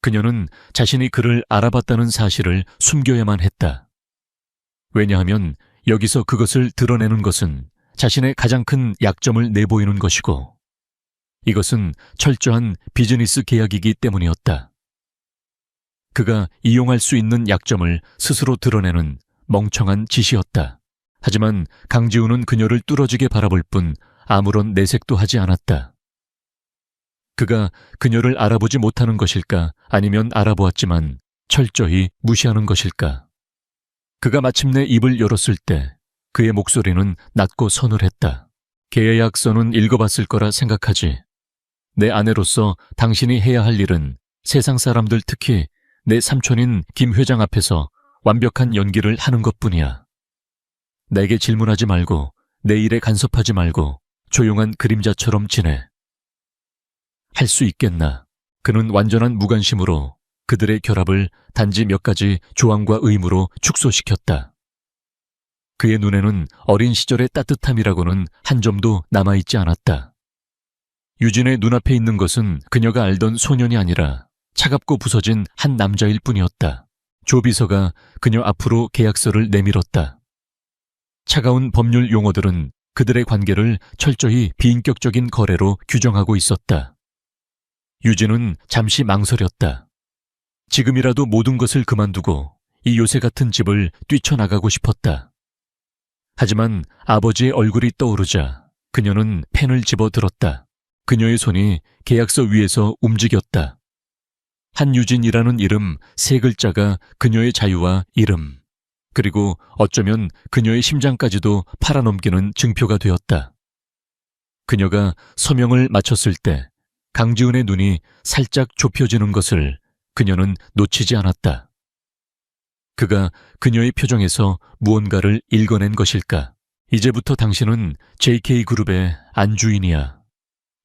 그녀는 자신이 그를 알아봤다는 사실을 숨겨야만 했다. 왜냐하면 여기서 그것을 드러내는 것은 자신의 가장 큰 약점을 내보이는 것이고 이것은 철저한 비즈니스 계약이기 때문이었다. 그가 이용할 수 있는 약점을 스스로 드러내는 멍청한 짓이었다. 하지만 강지훈은 그녀를 뚫어지게 바라볼 뿐 아무런 내색도 하지 않았다. 그가 그녀를 알아보지 못하는 것일까 아니면 알아보았지만 철저히 무시하는 것일까. 그가 마침내 입을 열었을 때 그의 목소리는 낮고 서늘했다. 계약서는 읽어봤을 거라 생각하지. 내 아내로서 당신이 해야 할 일은 세상 사람들 특히 내 삼촌인 김 회장 앞에서 완벽한 연기를 하는 것뿐이야. 내게 질문하지 말고 내 일에 간섭하지 말고 조용한 그림자처럼 지내. 할 수 있겠나? 그는 완전한 무관심으로 그들의 결합을 단지 몇 가지 조항과 의무로 축소시켰다. 그의 눈에는 어린 시절의 따뜻함이라고는 한 점도 남아있지 않았다. 유진의 눈앞에 있는 것은 그녀가 알던 소년이 아니라 차갑고 부서진 한 남자일 뿐이었다. 조 비서가 그녀 앞으로 계약서를 내밀었다. 차가운 법률 용어들은 그들의 관계를 철저히 비인격적인 거래로 규정하고 있었다. 유진은 잠시 망설였다. 지금이라도 모든 것을 그만두고 이 요새 같은 집을 뛰쳐나가고 싶었다. 하지만 아버지의 얼굴이 떠오르자 그녀는 펜을 집어들었다. 그녀의 손이 계약서 위에서 움직였다. 한유진이라는 이름 3글자가 그녀의 자유와 이름, 그리고 어쩌면 그녀의 심장까지도 팔아넘기는 증표가 되었다. 그녀가 서명을 마쳤을 때 강지은의 눈이 살짝 좁혀지는 것을 그녀는 놓치지 않았다. 그가 그녀의 표정에서 무언가를 읽어낸 것일까? 이제부터 당신은 JK그룹의 안주인이야.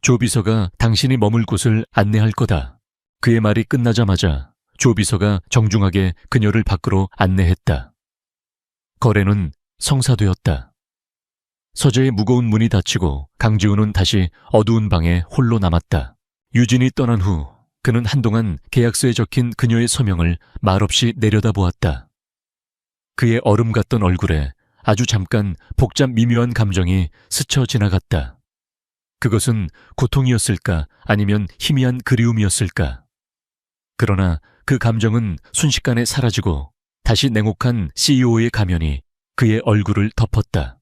조 비서가 당신이 머물 곳을 안내할 거다. 그의 말이 끝나자마자 조 비서가 정중하게 그녀를 밖으로 안내했다. 거래는 성사되었다. 서재의 무거운 문이 닫히고 강지훈은 다시 어두운 방에 홀로 남았다. 유진이 떠난 후 그는 한동안 계약서에 적힌 그녀의 서명을 말없이 내려다보았다. 그의 얼음 같던 얼굴에 아주 잠깐 복잡 미묘한 감정이 스쳐 지나갔다. 그것은 고통이었을까 아니면 희미한 그리움이었을까? 그러나 그 감정은 순식간에 사라지고 다시 냉혹한 CEO의 가면이 그의 얼굴을 덮었다.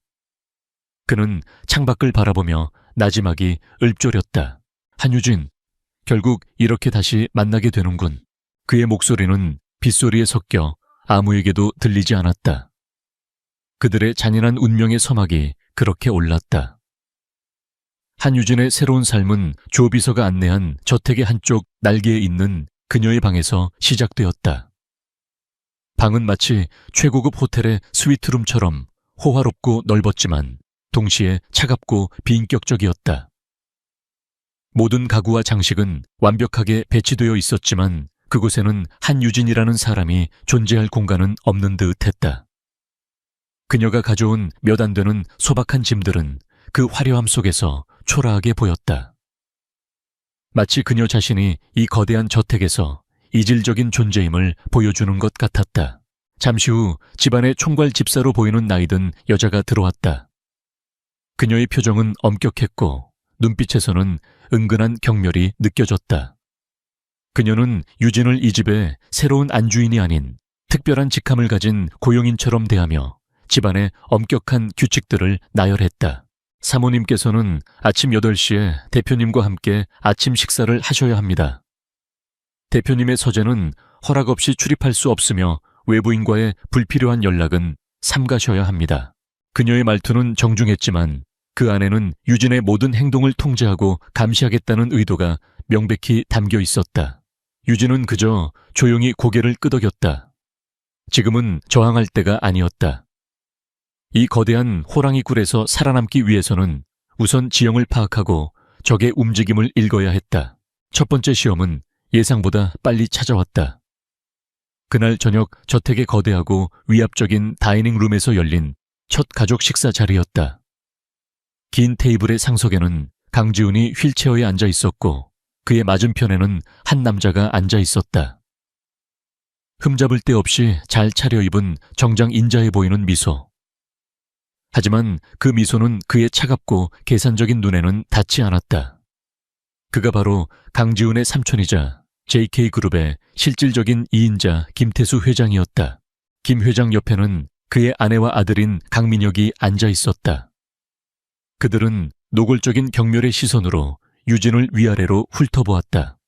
그는 창밖을 바라보며 나지막이 읊조렸다. 한유진, 결국 이렇게 다시 만나게 되는군. 그의 목소리는 빗소리에 섞여 아무에게도 들리지 않았다. 그들의 잔인한 운명의 서막이 그렇게 올랐다. 한유진의 새로운 삶은 조 비서가 안내한 저택의 한쪽 날개에 있는 그녀의 방에서 시작되었다. 방은 마치 최고급 호텔의 스위트룸처럼 호화롭고 넓었지만 동시에 차갑고 비인격적이었다. 모든 가구와 장식은 완벽하게 배치되어 있었지만 그곳에는 한유진이라는 사람이 존재할 공간은 없는 듯 했다. 그녀가 가져온 몇 안 되는 소박한 짐들은 그 화려함 속에서 초라하게 보였다. 마치 그녀 자신이 이 거대한 저택에서 이질적인 존재임을 보여주는 것 같았다. 잠시 후 집안의 총괄 집사로 보이는 나이든 여자가 들어왔다. 그녀의 표정은 엄격했고 눈빛에서는 은근한 경멸이 느껴졌다. 그녀는 유진을 이 집의 새로운 안주인이 아닌 특별한 직함을 가진 고용인처럼 대하며 집안의 엄격한 규칙들을 나열했다. 사모님께서는 아침 8시에 대표님과 함께 아침 식사를 하셔야 합니다. 대표님의 서재는 허락 없이 출입할 수 없으며 외부인과의 불필요한 연락은 삼가셔야 합니다. 그녀의 말투는 정중했지만 그 안에는 유진의 모든 행동을 통제하고 감시하겠다는 의도가 명백히 담겨 있었다. 유진은 그저 조용히 고개를 끄덕였다. 지금은 저항할 때가 아니었다. 이 거대한 호랑이 굴에서 살아남기 위해서는 우선 지형을 파악하고 적의 움직임을 읽어야 했다. 첫 번째 시험은 예상보다 빨리 찾아왔다. 그날 저녁 저택의 거대하고 위압적인 다이닝룸에서 열린 첫 가족 식사 자리였다. 긴 테이블의 상석에는 강지훈이 휠체어에 앉아 있었고 그의 맞은편에는 한 남자가 앉아 있었다. 흠잡을 데 없이 잘 차려입은 정장 인자해 보이는 미소. 하지만 그 미소는 그의 차갑고 계산적인 눈에는 닿지 않았다. 그가 바로 강지훈의 삼촌이자 JK그룹의 실질적인 2인자 김태수 회장이었다. 김 회장 옆에는 그의 아내와 아들인 강민혁이 앉아 있었다. 그들은 노골적인 경멸의 시선으로 유진을 위아래로 훑어보았다.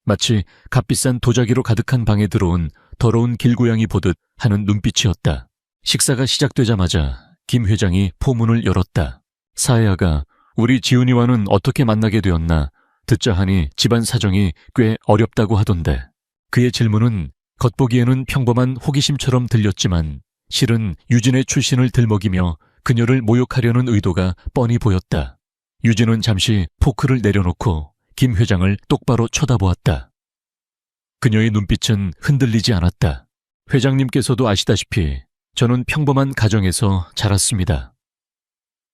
마치 값비싼 도자기로 가득한 방에 들어온 더러운 길고양이 보듯 하는 눈빛이었다. 식사가 시작되자마자 김 회장이 포문을 열었다. 사혜아가 우리 지훈이와는 어떻게 만나게 되었나 듣자 하니 집안 사정이 꽤 어렵다고 하던데. 그의 질문은 겉보기에는 평범한 호기심처럼 들렸지만 실은 유진의 출신을 들먹이며 그녀를 모욕하려는 의도가 뻔히 보였다. 유진은 잠시 포크를 내려놓고 김 회장을 똑바로 쳐다보았다. 그녀의 눈빛은 흔들리지 않았다. 회장님께서도 아시다시피 저는 평범한 가정에서 자랐습니다.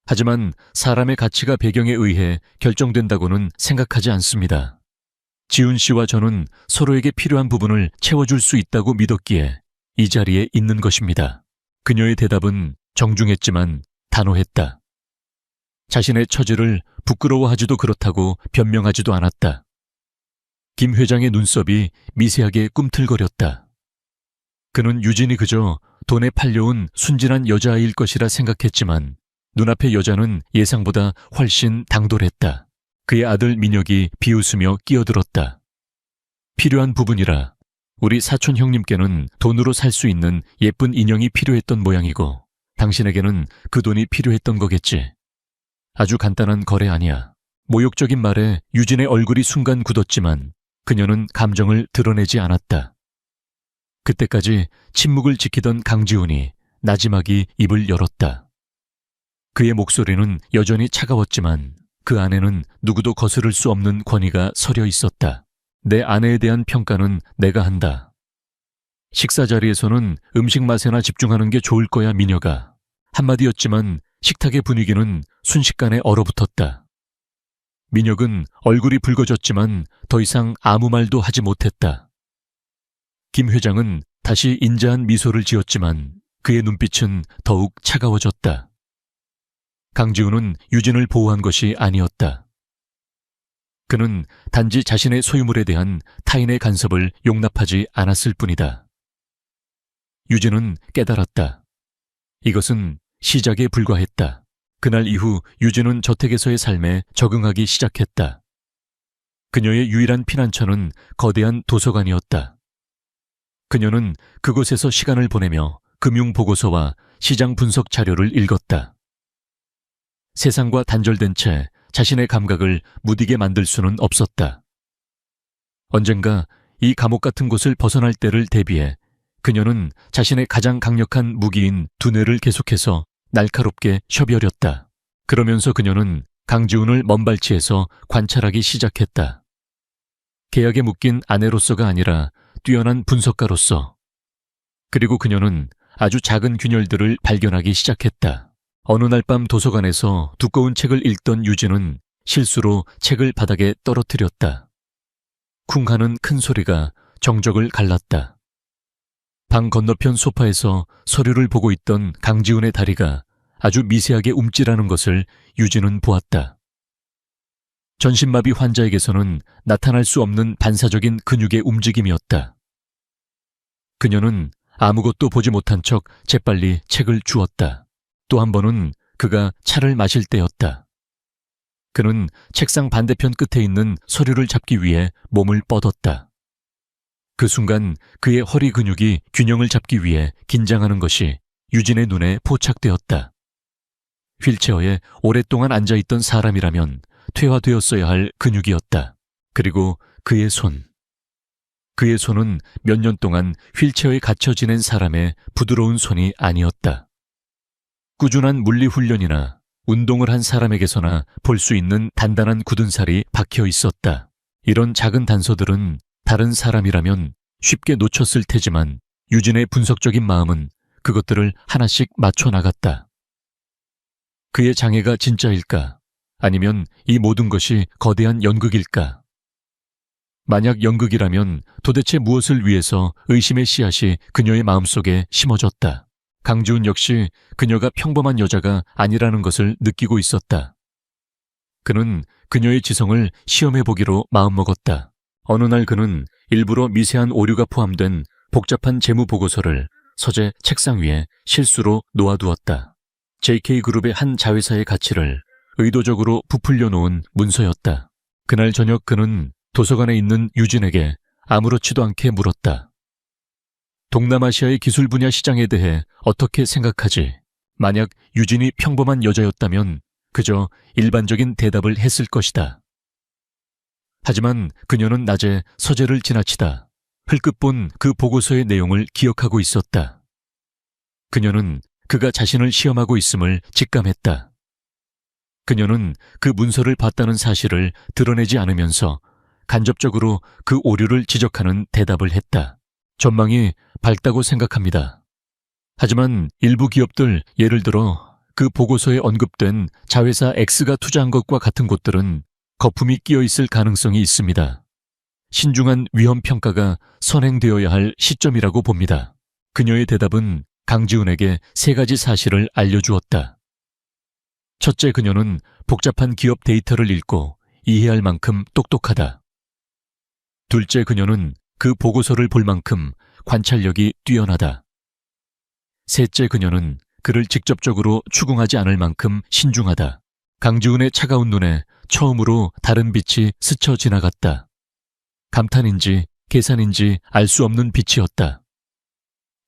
하지만 사람의 가치가 배경에 의해 결정된다고는 생각하지 않습니다. 지훈 씨와 저는 서로에게 필요한 부분을 채워줄 수 있다고 믿었기에 이 자리에 있는 것입니다. 그녀의 대답은 정중했지만 단호했다. 자신의 처지를 부끄러워하지도 그렇다고 변명하지도 않았다. 김 회장의 눈썹이 미세하게 꿈틀거렸다. 그는 유진이 그저 돈에 팔려온 순진한 여자아이일 것이라 생각했지만 눈앞의 여자는 예상보다 훨씬 당돌했다. 그의 아들 민혁이 비웃으며 끼어들었다. 필요한 부분이라 우리 사촌 형님께는 돈으로 살 수 있는 예쁜 인형이 필요했던 모양이고 당신에게는 그 돈이 필요했던 거겠지. 아주 간단한 거래 아니야. 모욕적인 말에 유진의 얼굴이 순간 굳었지만 그녀는 감정을 드러내지 않았다. 그때까지 침묵을 지키던 강지훈이 나지막이 입을 열었다. 그의 목소리는 여전히 차가웠지만 그 안에는 누구도 거스를 수 없는 권위가 서려 있었다. 내 아내에 대한 평가는 내가 한다. 식사 자리에서는 음식 맛에나 집중하는 게 좋을 거야, 미녀가. 한마디였지만 식탁의 분위기는 순식간에 얼어붙었다. 민혁은 얼굴이 붉어졌지만 더 이상 아무 말도 하지 못했다. 김 회장은 다시 인자한 미소를 지었지만 그의 눈빛은 더욱 차가워졌다. 강지훈은 유진을 보호한 것이 아니었다. 그는 단지 자신의 소유물에 대한 타인의 간섭을 용납하지 않았을 뿐이다. 유진은 깨달았다. 이것은 시작에 불과했다. 그날 이후 유진은 저택에서의 삶에 적응하기 시작했다. 그녀의 유일한 피난처는 거대한 도서관이었다. 그녀는 그곳에서 시간을 보내며 금융보고서와 시장 분석 자료를 읽었다. 세상과 단절된 채 자신의 감각을 무디게 만들 수는 없었다. 언젠가 이 감옥 같은 곳을 벗어날 때를 대비해 그녀는 자신의 가장 강력한 무기인 두뇌를 계속해서 날카롭게 협여렸다. 그러면서 그녀는 강지훈을 먼발치에서 관찰하기 시작했다. 계약에 묶인 아내로서가 아니라 뛰어난 분석가로서. 그리고 그녀는 아주 작은 균열들을 발견하기 시작했다. 어느 날 밤 도서관에서 두꺼운 책을 읽던 유진은 실수로 책을 바닥에 떨어뜨렸다. 쿵 하는 큰 소리가 정적을 갈랐다. 방 건너편 소파에서 서류를 보고 있던 강지훈의 다리가 아주 미세하게 움찔하는 것을 유진은 보았다. 전신마비 환자에게서는 나타날 수 없는 반사적인 근육의 움직임이었다. 그녀는 아무것도 보지 못한 척 재빨리 책을 주웠다. 또 한 번은 그가 차를 마실 때였다. 그는 책상 반대편 끝에 있는 서류를 잡기 위해 몸을 뻗었다. 그 순간 그의 허리 근육이 균형을 잡기 위해 긴장하는 것이 유진의 눈에 포착되었다. 휠체어에 오랫동안 앉아있던 사람이라면 퇴화되었어야 할 근육이었다. 그리고 그의 손. 그의 손은 몇 년 동안 휠체어에 갇혀 지낸 사람의 부드러운 손이 아니었다. 꾸준한 물리훈련이나 운동을 한 사람에게서나 볼 수 있는 단단한 굳은 살이 박혀 있었다. 이런 작은 단서들은 다른 사람이라면 쉽게 놓쳤을 테지만 유진의 분석적인 마음은 그것들을 하나씩 맞춰 나갔다. 그의 장애가 진짜일까? 아니면 이 모든 것이 거대한 연극일까? 만약 연극이라면 도대체 무엇을 위해서 의심의 씨앗이 그녀의 마음속에 심어졌다. 강지훈 역시 그녀가 평범한 여자가 아니라는 것을 느끼고 있었다. 그는 그녀의 지성을 시험해보기로 마음먹었다. 어느 날 그는 일부러 미세한 오류가 포함된 복잡한 재무보고서를 서재 책상 위에 실수로 놓아두었다. JK그룹의 한 자회사의 가치를 의도적으로 부풀려 놓은 문서였다. 그날 저녁 그는 도서관에 있는 유진에게 아무렇지도 않게 물었다. 동남아시아의 기술 분야 시장에 대해 어떻게 생각하지? 만약 유진이 평범한 여자였다면 그저 일반적인 대답을 했을 것이다. 하지만 그녀는 낮에 서재를 지나치다 흘끗 본 그 보고서의 내용을 기억하고 있었다. 그녀는 그가 자신을 시험하고 있음을 직감했다. 그녀는 그 문서를 봤다는 사실을 드러내지 않으면서 간접적으로 그 오류를 지적하는 대답을 했다. 전망이 밝다고 생각합니다. 하지만 일부 기업들, 예를 들어 그 보고서에 언급된 자회사 X가 투자한 것과 같은 곳들은 거품이 끼어 있을 가능성이 있습니다. 신중한 위험 평가가 선행되어야 할 시점이라고 봅니다. 그녀의 대답은 강지훈에게 3가지 사실을 알려주었다. 첫째, 그녀는 복잡한 기업 데이터를 읽고 이해할 만큼 똑똑하다. 둘째, 그녀는 그 보고서를 볼 만큼 관찰력이 뛰어나다. 셋째, 그녀는 그를 직접적으로 추궁하지 않을 만큼 신중하다. 강지훈의 차가운 눈에 처음으로 다른 빛이 스쳐 지나갔다. 감탄인지 계산인지 알 수 없는 빛이었다.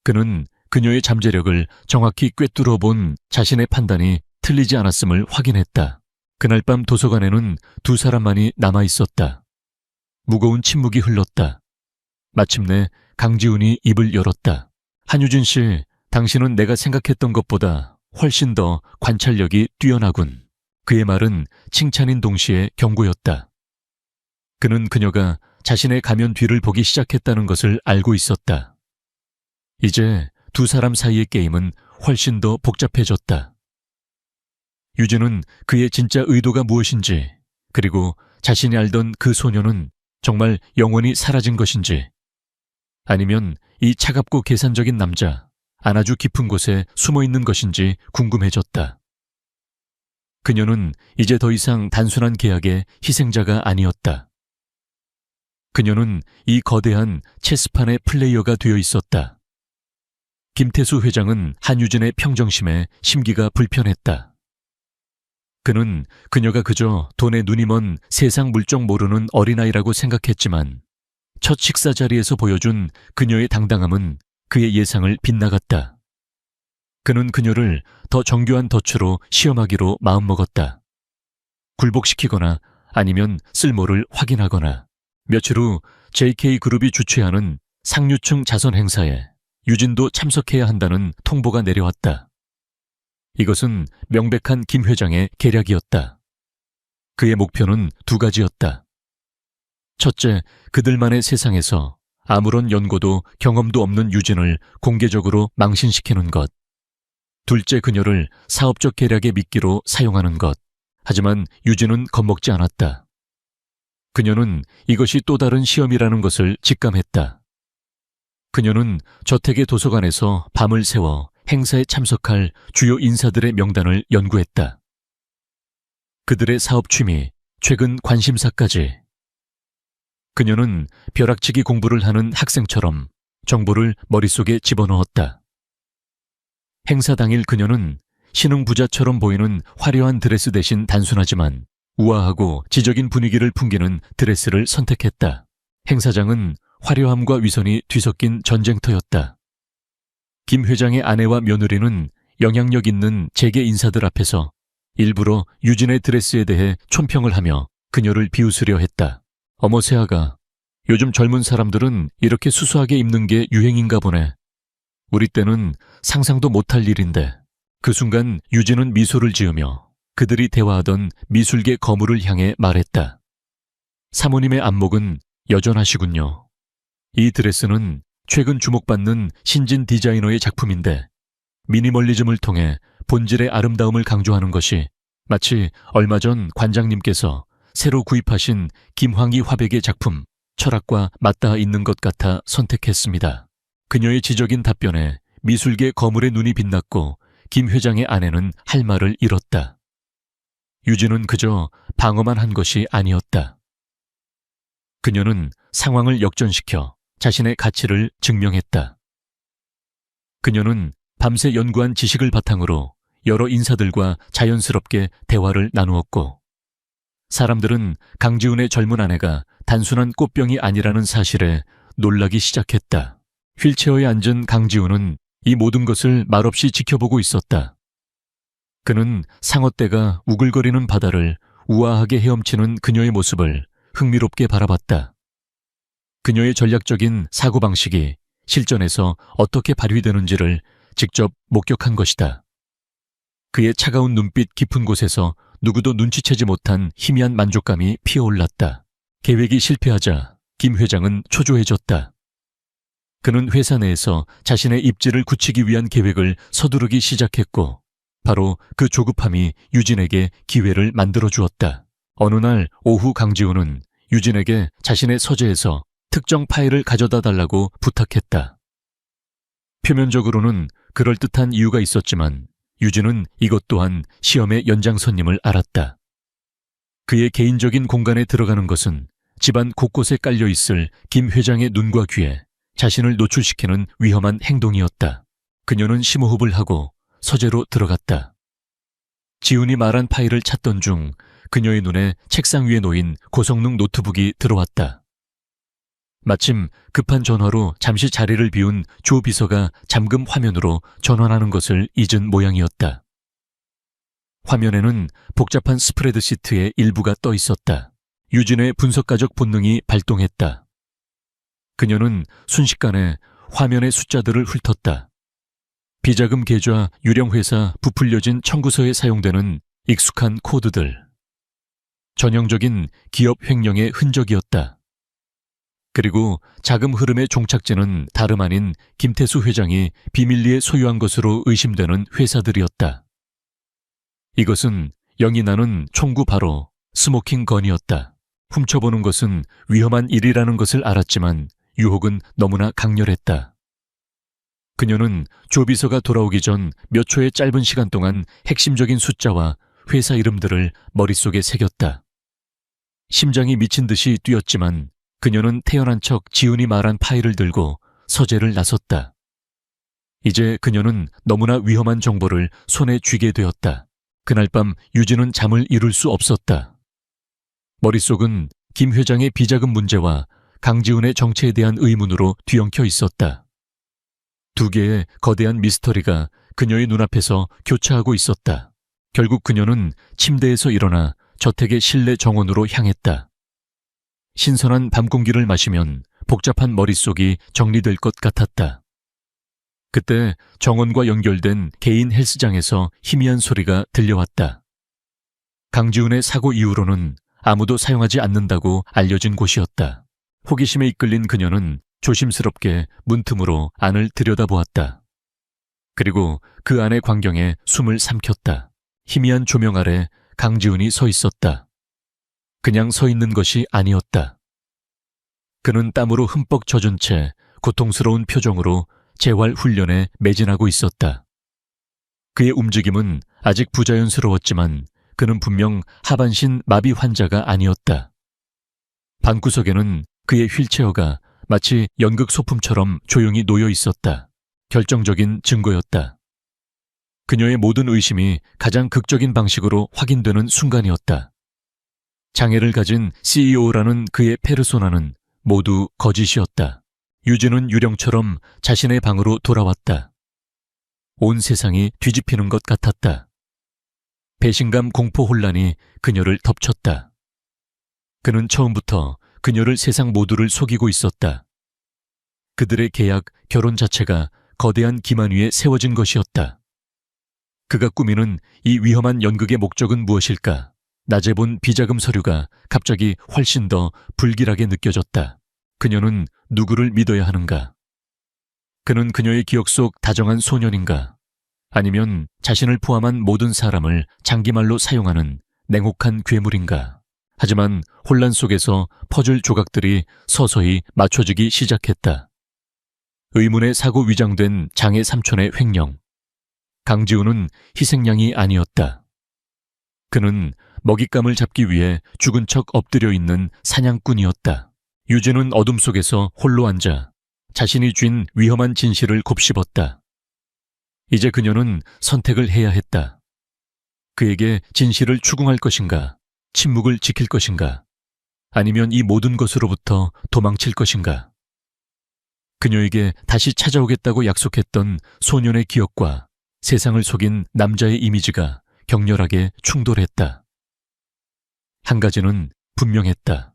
그는 그녀의 잠재력을 정확히 꿰뚫어 본 자신의 판단이 틀리지 않았음을 확인했다. 그날 밤 도서관에는 두 사람만이 남아 있었다. 무거운 침묵이 흘렀다. 마침내 강지훈이 입을 열었다. 한유진 씨, 당신은 내가 생각했던 것보다 훨씬 더 관찰력이 뛰어나군. 그의 말은 칭찬인 동시에 경고였다. 그는 그녀가 자신의 가면 뒤를 보기 시작했다는 것을 알고 있었다. 이제 두 사람 사이의 게임은 훨씬 더 복잡해졌다. 유진은 그의 진짜 의도가 무엇인지, 그리고 자신이 알던 그 소녀는 정말 영원히 사라진 것인지, 아니면 이 차갑고 계산적인 남자, 안아주 깊은 곳에 숨어 있는 것인지 궁금해졌다. 그녀는 이제 더 이상 단순한 계약의 희생자가 아니었다. 그녀는 이 거대한 체스판의 플레이어가 되어 있었다. 김태수 회장은 한유진의 평정심에 심기가 불편했다. 그는 그녀가 그저 돈에 눈이 먼 세상 물정 모르는 어린아이라고 생각했지만 첫 식사 자리에서 보여준 그녀의 당당함은 그의 예상을 빗나갔다. 그는 그녀를 더 정교한 덫으로 시험하기로 마음먹었다. 굴복시키거나 아니면 쓸모를 확인하거나. 며칠 후 JK그룹이 주최하는 상류층 자선 행사에 유진도 참석해야 한다는 통보가 내려왔다. 이것은 명백한 김 회장의 계략이었다. 그의 목표는 두 가지였다. 첫째, 그들만의 세상에서 아무런 연고도 경험도 없는 유진을 공개적으로 망신시키는 것. 둘째, 그녀를 사업적 계략의 미끼로 사용하는 것. 하지만 유진은 겁먹지 않았다. 그녀는 이것이 또 다른 시험이라는 것을 직감했다. 그녀는 저택의 도서관에서 밤을 새워 행사에 참석할 주요 인사들의 명단을 연구했다. 그들의 사업 취미, 최근 관심사까지. 그녀는 벼락치기 공부를 하는 학생처럼 정보를 머릿속에 집어넣었다. 행사 당일 그녀는 신흥부자처럼 보이는 화려한 드레스 대신 단순하지만 우아하고 지적인 분위기를 풍기는 드레스를 선택했다. 행사장은 화려함과 위선이 뒤섞인 전쟁터였다. 김 회장의 아내와 며느리는 영향력 있는 재계 인사들 앞에서 일부러 유진의 드레스에 대해 촌평을 하며 그녀를 비웃으려 했다. 어머 새아가, 요즘 젊은 사람들은 이렇게 수수하게 입는 게 유행인가 보네. 우리 때는 상상도 못할 일인데. 그 순간 유진은 미소를 지으며 그들이 대화하던 미술계 거물을 향해 말했다. 사모님의 안목은 여전하시군요. 이 드레스는 최근 주목받는 신진 디자이너의 작품인데 미니멀리즘을 통해 본질의 아름다움을 강조하는 것이 마치 얼마 전 관장님께서 새로 구입하신 김황희 화백의 작품 철학과 맞닿아 있는 것 같아 선택했습니다. 그녀의 지적인 답변에 미술계 거물의 눈이 빛났고 김 회장의 아내는 할 말을 잃었다. 유진은 그저 방어만 한 것이 아니었다. 그녀는 상황을 역전시켜 자신의 가치를 증명했다. 그녀는 밤새 연구한 지식을 바탕으로 여러 인사들과 자연스럽게 대화를 나누었고 사람들은 강지훈의 젊은 아내가 단순한 꽃병이 아니라는 사실에 놀라기 시작했다. 휠체어에 앉은 강지훈은 이 모든 것을 말없이 지켜보고 있었다. 그는 상어떼가 우글거리는 바다를 우아하게 헤엄치는 그녀의 모습을 흥미롭게 바라봤다. 그녀의 전략적인 사고방식이 실전에서 어떻게 발휘되는지를 직접 목격한 것이다. 그의 차가운 눈빛 깊은 곳에서 누구도 눈치채지 못한 희미한 만족감이 피어올랐다. 계획이 실패하자 김 회장은 초조해졌다. 그는 회사 내에서 자신의 입지를 굳히기 위한 계획을 서두르기 시작했고 바로 그 조급함이 유진에게 기회를 만들어 주었다. 어느 날 오후 강지훈은 유진에게 자신의 서재에서 특정 파일을 가져다 달라고 부탁했다. 표면적으로는 그럴듯한 이유가 있었지만 유진은 이것 또한 시험의 연장선임을 알았다. 그의 개인적인 공간에 들어가는 것은 집안 곳곳에 깔려 있을 김 회장의 눈과 귀에 자신을 노출시키는 위험한 행동이었다. 그녀는 심호흡을 하고 서재로 들어갔다. 지훈이 말한 파일을 찾던 중 그녀의 눈에 책상 위에 놓인 고성능 노트북이 들어왔다. 마침 급한 전화로 잠시 자리를 비운 조 비서가 잠금 화면으로 전환하는 것을 잊은 모양이었다. 화면에는 복잡한 스프레드시트의 일부가 떠 있었다. 유진의 분석가적 본능이 발동했다. 그녀는 순식간에 화면의 숫자들을 훑었다. 비자금 계좌, 유령회사, 부풀려진 청구서에 사용되는 익숙한 코드들. 전형적인 기업 횡령의 흔적이었다. 그리고 자금 흐름의 종착지는 다름 아닌 김태수 회장이 비밀리에 소유한 것으로 의심되는 회사들이었다. 이것은 영이 나는 총구 바로 스모킹 건이었다. 훔쳐보는 것은 위험한 일이라는 것을 알았지만 유혹은 너무나 강렬했다. 그녀는 조 비서가 돌아오기 전 몇 초의 짧은 시간 동안 핵심적인 숫자와 회사 이름들을 머릿속에 새겼다. 심장이 미친 듯이 뛰었지만 그녀는 태연한 척 지훈이 말한 파일을 들고 서재를 나섰다. 이제 그녀는 너무나 위험한 정보를 손에 쥐게 되었다. 그날 밤 유진은 잠을 이룰 수 없었다. 머릿속은 김 회장의 비자금 문제와 강지훈의 정체에 대한 의문으로 뒤엉켜 있었다. 두 개의 거대한 미스터리가 그녀의 눈앞에서 교차하고 있었다. 결국 그녀는 침대에서 일어나 저택의 실내 정원으로 향했다. 신선한 밤 공기를 마시면 복잡한 머릿속이 정리될 것 같았다. 그때 정원과 연결된 개인 헬스장에서 희미한 소리가 들려왔다. 강지훈의 사고 이후로는 아무도 사용하지 않는다고 알려진 곳이었다. 호기심에 이끌린 그녀는 조심스럽게 문틈으로 안을 들여다보았다. 그리고 그 안의 광경에 숨을 삼켰다. 희미한 조명 아래 강지훈이 서 있었다. 그냥 서 있는 것이 아니었다. 그는 땀으로 흠뻑 젖은 채 고통스러운 표정으로 재활 훈련에 매진하고 있었다. 그의 움직임은 아직 부자연스러웠지만 그는 분명 하반신 마비 환자가 아니었다. 방구석에는 그의 휠체어가 마치 연극 소품처럼 조용히 놓여 있었다. 결정적인 증거였다. 그녀의 모든 의심이 가장 극적인 방식으로 확인되는 순간이었다. 장애를 가진 CEO라는 그의 페르소나는 모두 거짓이었다. 유진은 유령처럼 자신의 방으로 돌아왔다. 온 세상이 뒤집히는 것 같았다. 배신감 공포 혼란이 그녀를 덮쳤다. 그는 처음부터 그녀를 세상 모두를 속이고 있었다. 그들의 계약, 결혼 자체가 거대한 기만 위에 세워진 것이었다. 그가 꾸미는 이 위험한 연극의 목적은 무엇일까? 낮에 본 비자금 서류가 갑자기 훨씬 더 불길하게 느껴졌다. 그녀는 누구를 믿어야 하는가? 그는 그녀의 기억 속 다정한 소년인가? 아니면 자신을 포함한 모든 사람을 장기말로 사용하는 냉혹한 괴물인가? 하지만 혼란 속에서 퍼즐 조각들이 서서히 맞춰지기 시작했다. 의문의 사고 위장된 장애 삼촌의 횡령. 강지훈은 희생양이 아니었다. 그는 먹잇감을 잡기 위해 죽은 척 엎드려 있는 사냥꾼이었다. 유진은 어둠 속에서 홀로 앉아 자신이 쥔 위험한 진실을 곱씹었다. 이제 그녀는 선택을 해야 했다. 그에게 진실을 추궁할 것인가? 침묵을 지킬 것인가? 아니면 이 모든 것으로부터 도망칠 것인가? 그녀에게 다시 찾아오겠다고 약속했던 소년의 기억과 세상을 속인 남자의 이미지가 격렬하게 충돌했다. 한 가지는 분명했다.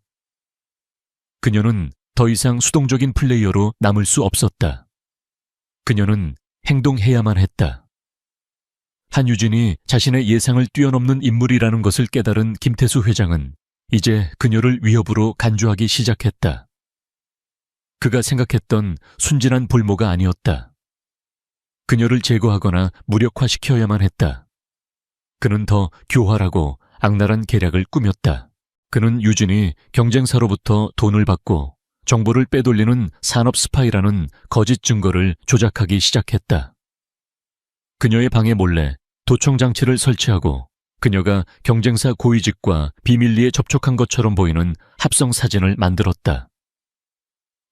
그녀는 더 이상 수동적인 플레이어로 남을 수 없었다. 그녀는 행동해야만 했다. 한유진이 자신의 예상을 뛰어넘는 인물이라는 것을 깨달은 김태수 회장은 이제 그녀를 위협으로 간주하기 시작했다. 그가 생각했던 순진한 볼모가 아니었다. 그녀를 제거하거나 무력화시켜야만 했다. 그는 더 교활하고 악랄한 계략을 꾸몄다. 그는 유진이 경쟁사로부터 돈을 받고 정보를 빼돌리는 산업 스파이라는 거짓 증거를 조작하기 시작했다. 그녀의 방에 몰래 도청 장치를 설치하고 그녀가 경쟁사 고위직과 비밀리에 접촉한 것처럼 보이는 합성 사진을 만들었다.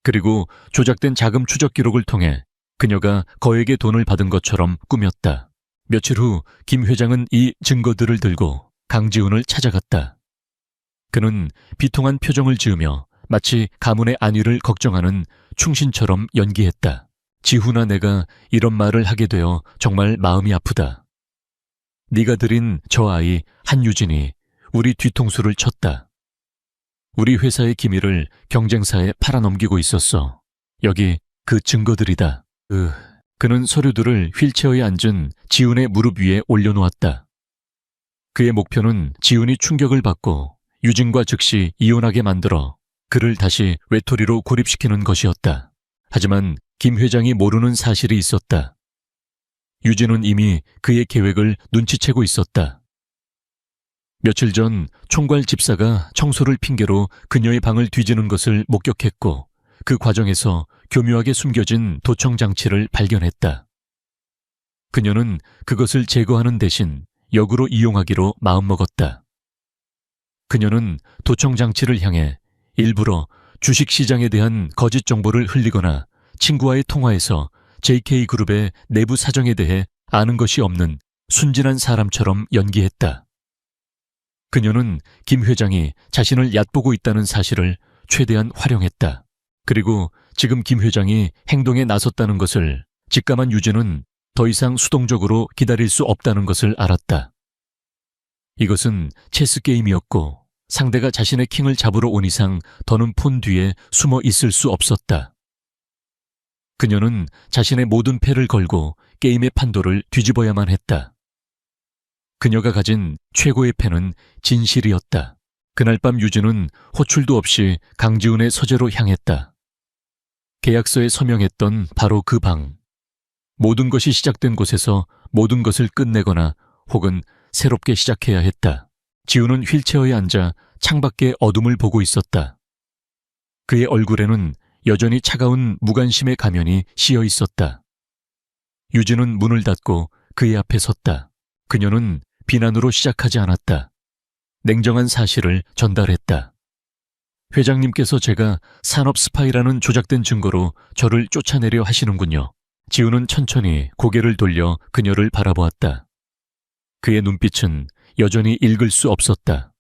그리고 조작된 자금 추적 기록을 통해 그녀가 거액의 돈을 받은 것처럼 꾸몄다. 며칠 후 김 회장은 이 증거들을 들고 강지훈을 찾아갔다. 그는 비통한 표정을 지으며 마치 가문의 안위를 걱정하는 충신처럼 연기했다. 지훈아, 내가 이런 말을 하게 되어 정말 마음이 아프다. 네가 들인 저 아이 한유진이 우리 뒤통수를 쳤다. 우리 회사의 기밀을 경쟁사에 팔아넘기고 있었어. 여기 그 증거들이다. 그는 서류들을 휠체어에 앉은 지훈의 무릎 위에 올려놓았다. 그의 목표는 지훈이 충격을 받고 유진과 즉시 이혼하게 만들어 그를 다시 외톨이로 고립시키는 것이었다. 하지만 김 회장이 모르는 사실이 있었다. 유진은 이미 그의 계획을 눈치채고 있었다. 며칠 전 총괄 집사가 청소를 핑계로 그녀의 방을 뒤지는 것을 목격했고 그 과정에서 교묘하게 숨겨진 도청 장치를 발견했다. 그녀는 그것을 제거하는 대신 역으로 이용하기로 마음먹었다. 그녀는 도청 장치를 향해 일부러 주식시장에 대한 거짓 정보를 흘리거나 친구와의 통화에서 JK그룹의 내부 사정에 대해 아는 것이 없는 순진한 사람처럼 연기했다. 그녀는 김 회장이 자신을 얕보고 있다는 사실을 최대한 활용했다. 그리고 지금 김 회장이 행동에 나섰다는 것을 직감한 유진은 더 이상 수동적으로 기다릴 수 없다는 것을 알았다. 이것은 체스 게임이었고 상대가 자신의 킹을 잡으러 온 이상 더는 폰 뒤에 숨어 있을 수 없었다. 그녀는 자신의 모든 패를 걸고 게임의 판도를 뒤집어야만 했다. 그녀가 가진 최고의 패는 진실이었다. 그날 밤 유진은 호출도 없이 강지훈의 서재로 향했다. 계약서에 서명했던 바로 그 방. 모든 것이 시작된 곳에서 모든 것을 끝내거나 혹은 새롭게 시작해야 했다. 지훈은 휠체어에 앉아 창밖의 어둠을 보고 있었다. 그의 얼굴에는 여전히 차가운 무관심의 가면이 씌어 있었다. 유진은 문을 닫고 그의 앞에 섰다. 그녀는 비난으로 시작하지 않았다. 냉정한 사실을 전달했다. 회장님께서 제가 산업 스파이라는 조작된 증거로 저를 쫓아내려 하시는군요. 지훈은 천천히 고개를 돌려 그녀를 바라보았다. 그의 눈빛은 여전히 읽을 수 없었다.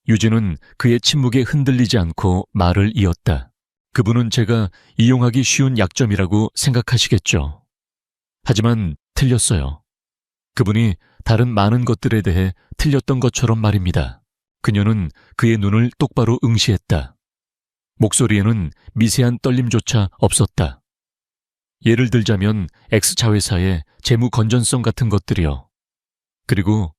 유진은 그의 침묵에 흔들리지 않고 말을 이었다. 그분은 제가 이용하기 쉬운 약점이라고 생각하시겠죠. 하지만 틀렸어요. 그분이 다른 많은 것들에 대해 틀렸던 것처럼 말입니다. 그녀는 그의 눈을 똑바로 응시했다. 목소리에는 미세한 떨림조차 없었다. 예를 들자면 X자회사의 재무 건전성 같은 것들이요. 그리고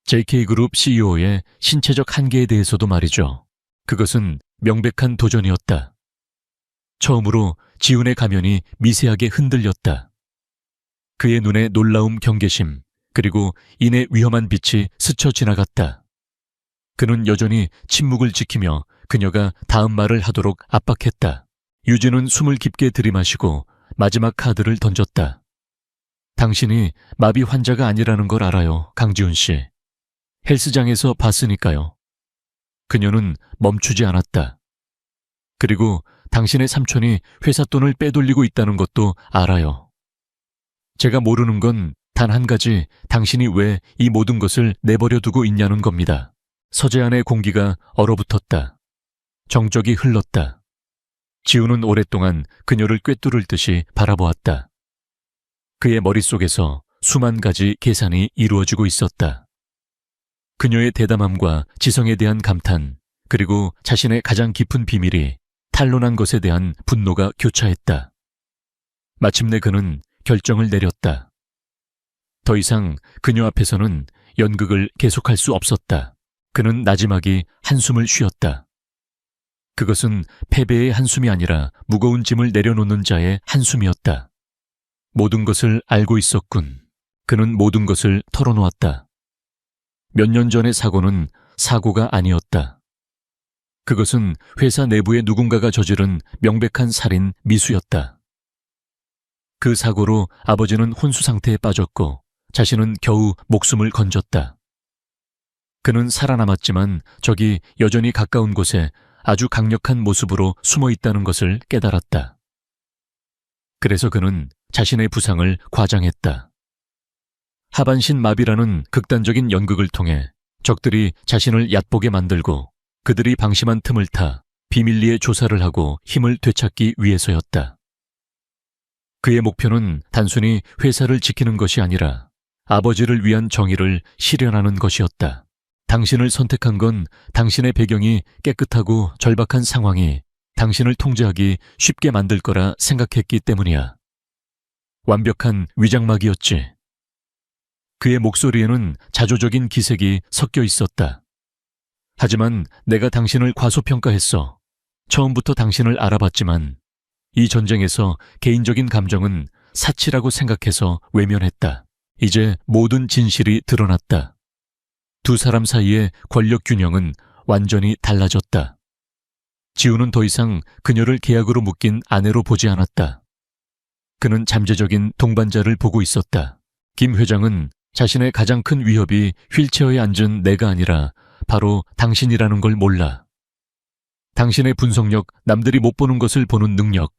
JK그룹 CEO의 신체적 한계에 대해서도 말이죠. 그것은 명백한 도전이었다. 처음으로 지훈의 가면이 미세하게 흔들렸다. 그의 눈에 놀라움, 경계심, 그리고 이내 위험한 빛이 스쳐 지나갔다. 그는 여전히 침묵을 지키며 그녀가 다음 말을 하도록 압박했다. 유진은 숨을 깊게 들이마시고 마지막 카드를 던졌다. 당신이 마비 환자가 아니라는 걸 알아요, 강지훈 씨. 헬스장에서 봤으니까요. 그녀는 멈추지 않았다. 그리고 당신의 삼촌이 회사 돈을 빼돌리고 있다는 것도 알아요. 제가 모르는 건 단 한 가지, 당신이 왜 이 모든 것을 내버려 두고 있냐는 겁니다. 서재 안의 공기가 얼어붙었다. 정적이 흘렀다. 지훈은 오랫동안 그녀를 꿰뚫을 듯이 바라보았다. 그의 머릿속에서 수만 가지 계산이 이루어지고 있었다. 그녀의 대담함과 지성에 대한 감탄, 그리고 자신의 가장 깊은 비밀이 탄로난 것에 대한 분노가 교차했다. 마침내 그는 결정을 내렸다. 더 이상 그녀 앞에서는 연극을 계속할 수 없었다. 그는 나지막이 한숨을 쉬었다. 그것은 패배의 한숨이 아니라 무거운 짐을 내려놓는 자의 한숨이었다. 모든 것을 알고 있었군. 그는 모든 것을 털어놓았다. 몇 년 전의 사고는 사고가 아니었다. 그것은 회사 내부의 누군가가 저지른 명백한 살인 미수였다. 그 사고로 아버지는 혼수 상태에 빠졌고 자신은 겨우 목숨을 건졌다. 그는 살아남았지만 적이 여전히 가까운 곳에 아주 강력한 모습으로 숨어 있다는 것을 깨달았다. 그래서 그는 자신의 부상을 과장했다. 하반신 마비라는 극단적인 연극을 통해 적들이 자신을 얕보게 만들고 그들이 방심한 틈을 타 비밀리에 조사를 하고 힘을 되찾기 위해서였다. 그의 목표는 단순히 회사를 지키는 것이 아니라 아버지를 위한 정의를 실현하는 것이었다. 당신을 선택한 건 당신의 배경이 깨끗하고 절박한 상황이 당신을 통제하기 쉽게 만들 거라 생각했기 때문이야. 완벽한 위장막이었지. 그의 목소리에는 자조적인 기색이 섞여 있었다. 하지만 내가 당신을 과소평가했어. 처음부터 당신을 알아봤지만 이 전쟁에서 개인적인 감정은 사치라고 생각해서 외면했다. 이제 모든 진실이 드러났다. 두 사람 사이의 권력 균형은 완전히 달라졌다. 지우는 더 이상 그녀를 계약으로 묶인 아내로 보지 않았다. 그는 잠재적인 동반자를 보고 있었다. 김 회장은 자신의 가장 큰 위협이 휠체어에 앉은 내가 아니라 바로 당신이라는 걸 몰라. 당신의 분석력, 남들이 못 보는 것을 보는 능력.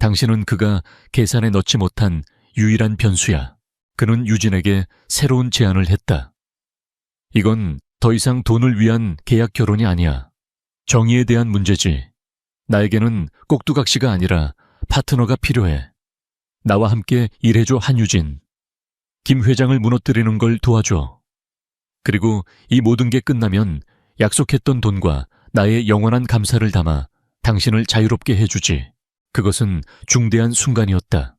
당신은 그가 계산에 넣지 못한 유일한 변수야. 그는 유진에게 새로운 제안을 했다. 이건 더 이상 돈을 위한 계약 결혼이 아니야. 정의에 대한 문제지. 나에게는 꼭두각시가 아니라 파트너가 필요해. 나와 함께 일해줘, 한유진. 김 회장을 무너뜨리는 걸 도와줘. 그리고 이 모든 게 끝나면 약속했던 돈과 나의 영원한 감사를 담아 당신을 자유롭게 해주지. 그것은 중대한 순간이었다.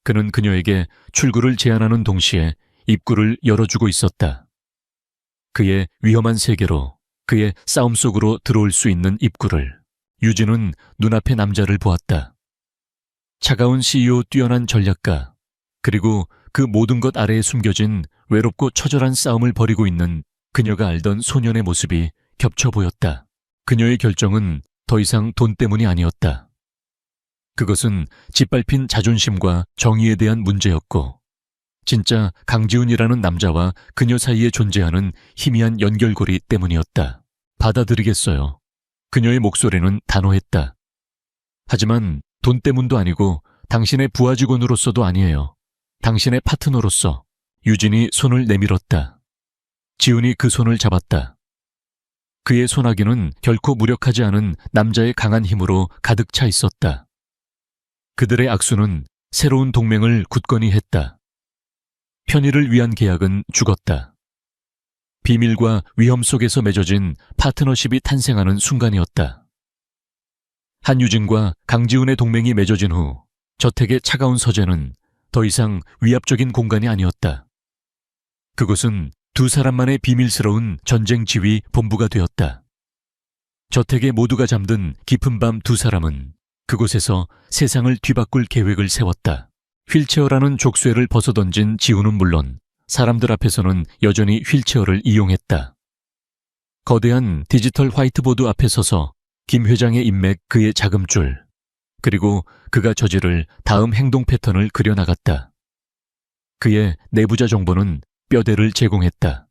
그는 그녀에게 출구를 제안하는 동시에 입구를 열어주고 있었다. 그의 위험한 세계로, 그의 싸움 속으로 들어올 수 있는 입구를. 유진은 눈앞의 남자를 보았다. 차가운 CEO, 뛰어난 전략가, 그리고 그 모든 것 아래에 숨겨진 외롭고 처절한 싸움을 벌이고 있는 그녀가 알던 소년의 모습이 겹쳐 보였다. 그녀의 결정은 더 이상 돈 때문이 아니었다. 그것은 짓밟힌 자존심과 정의에 대한 문제였고, 진짜 강지훈이라는 남자와 그녀 사이에 존재하는 희미한 연결고리 때문이었다. 받아들이겠어요. 그녀의 목소리는 단호했다. 하지만 돈 때문도 아니고 당신의 부하 직원으로서도 아니에요. 당신의 파트너로서. 유진이 손을 내밀었다. 지훈이 그 손을 잡았다. 그의 손아귀는 결코 무력하지 않은 남자의 강한 힘으로 가득 차 있었다. 그들의 악수는 새로운 동맹을 굳건히 했다. 편의를 위한 계약은 죽었다. 비밀과 위험 속에서 맺어진 파트너십이 탄생하는 순간이었다. 한유진과 강지훈의 동맹이 맺어진 후 저택의 차가운 서재는 더 이상 위압적인 공간이 아니었다. 그곳은 두 사람만의 비밀스러운 전쟁 지휘 본부가 되었다. 저택에 모두가 잠든 깊은 밤 두 사람은 그곳에서 세상을 뒤바꿀 계획을 세웠다. 휠체어라는 족쇄를 벗어던진 지훈은 물론 사람들 앞에서는 여전히 휠체어를 이용했다. 거대한 디지털 화이트보드 앞에 서서 김 회장의 인맥, 그의 자금줄, 그리고 그가 저지를 다음 행동 패턴을 그려나갔다. 그의 내부자 정보는 뼈대를 제공했다.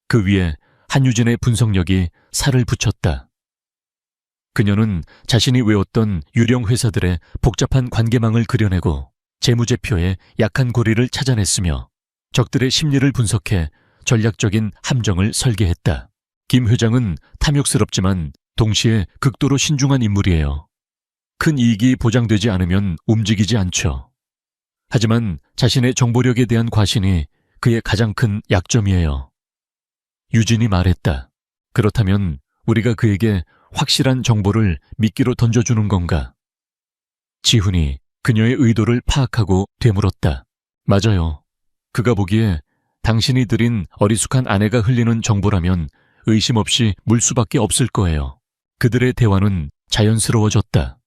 그 위에 한유진의 분석력이 살을 붙였다. 그녀는 자신이 외웠던 유령 회사들의 복잡한 관계망을 그려내고 재무제표의 약한 고리를 찾아냈으며 적들의 심리를 분석해 전략적인 함정을 설계했다. 김 회장은 탐욕스럽지만 동시에 극도로 신중한 인물이에요. 큰 이익이 보장되지 않으면 움직이지 않죠. 하지만 자신의 정보력에 대한 과신이 그의 가장 큰 약점이에요. 유진이 말했다. 그렇다면 우리가 그에게 확실한 정보를 미끼로 던져주는 건가? 지훈이 그녀의 의도를 파악하고 되물었다. 맞아요. 그가 보기에 당신이 들인 어리숙한 아내가 흘리는 정보라면 의심 없이 물 수밖에 없을 거예요. 그들의 대화는 자연스러워졌다.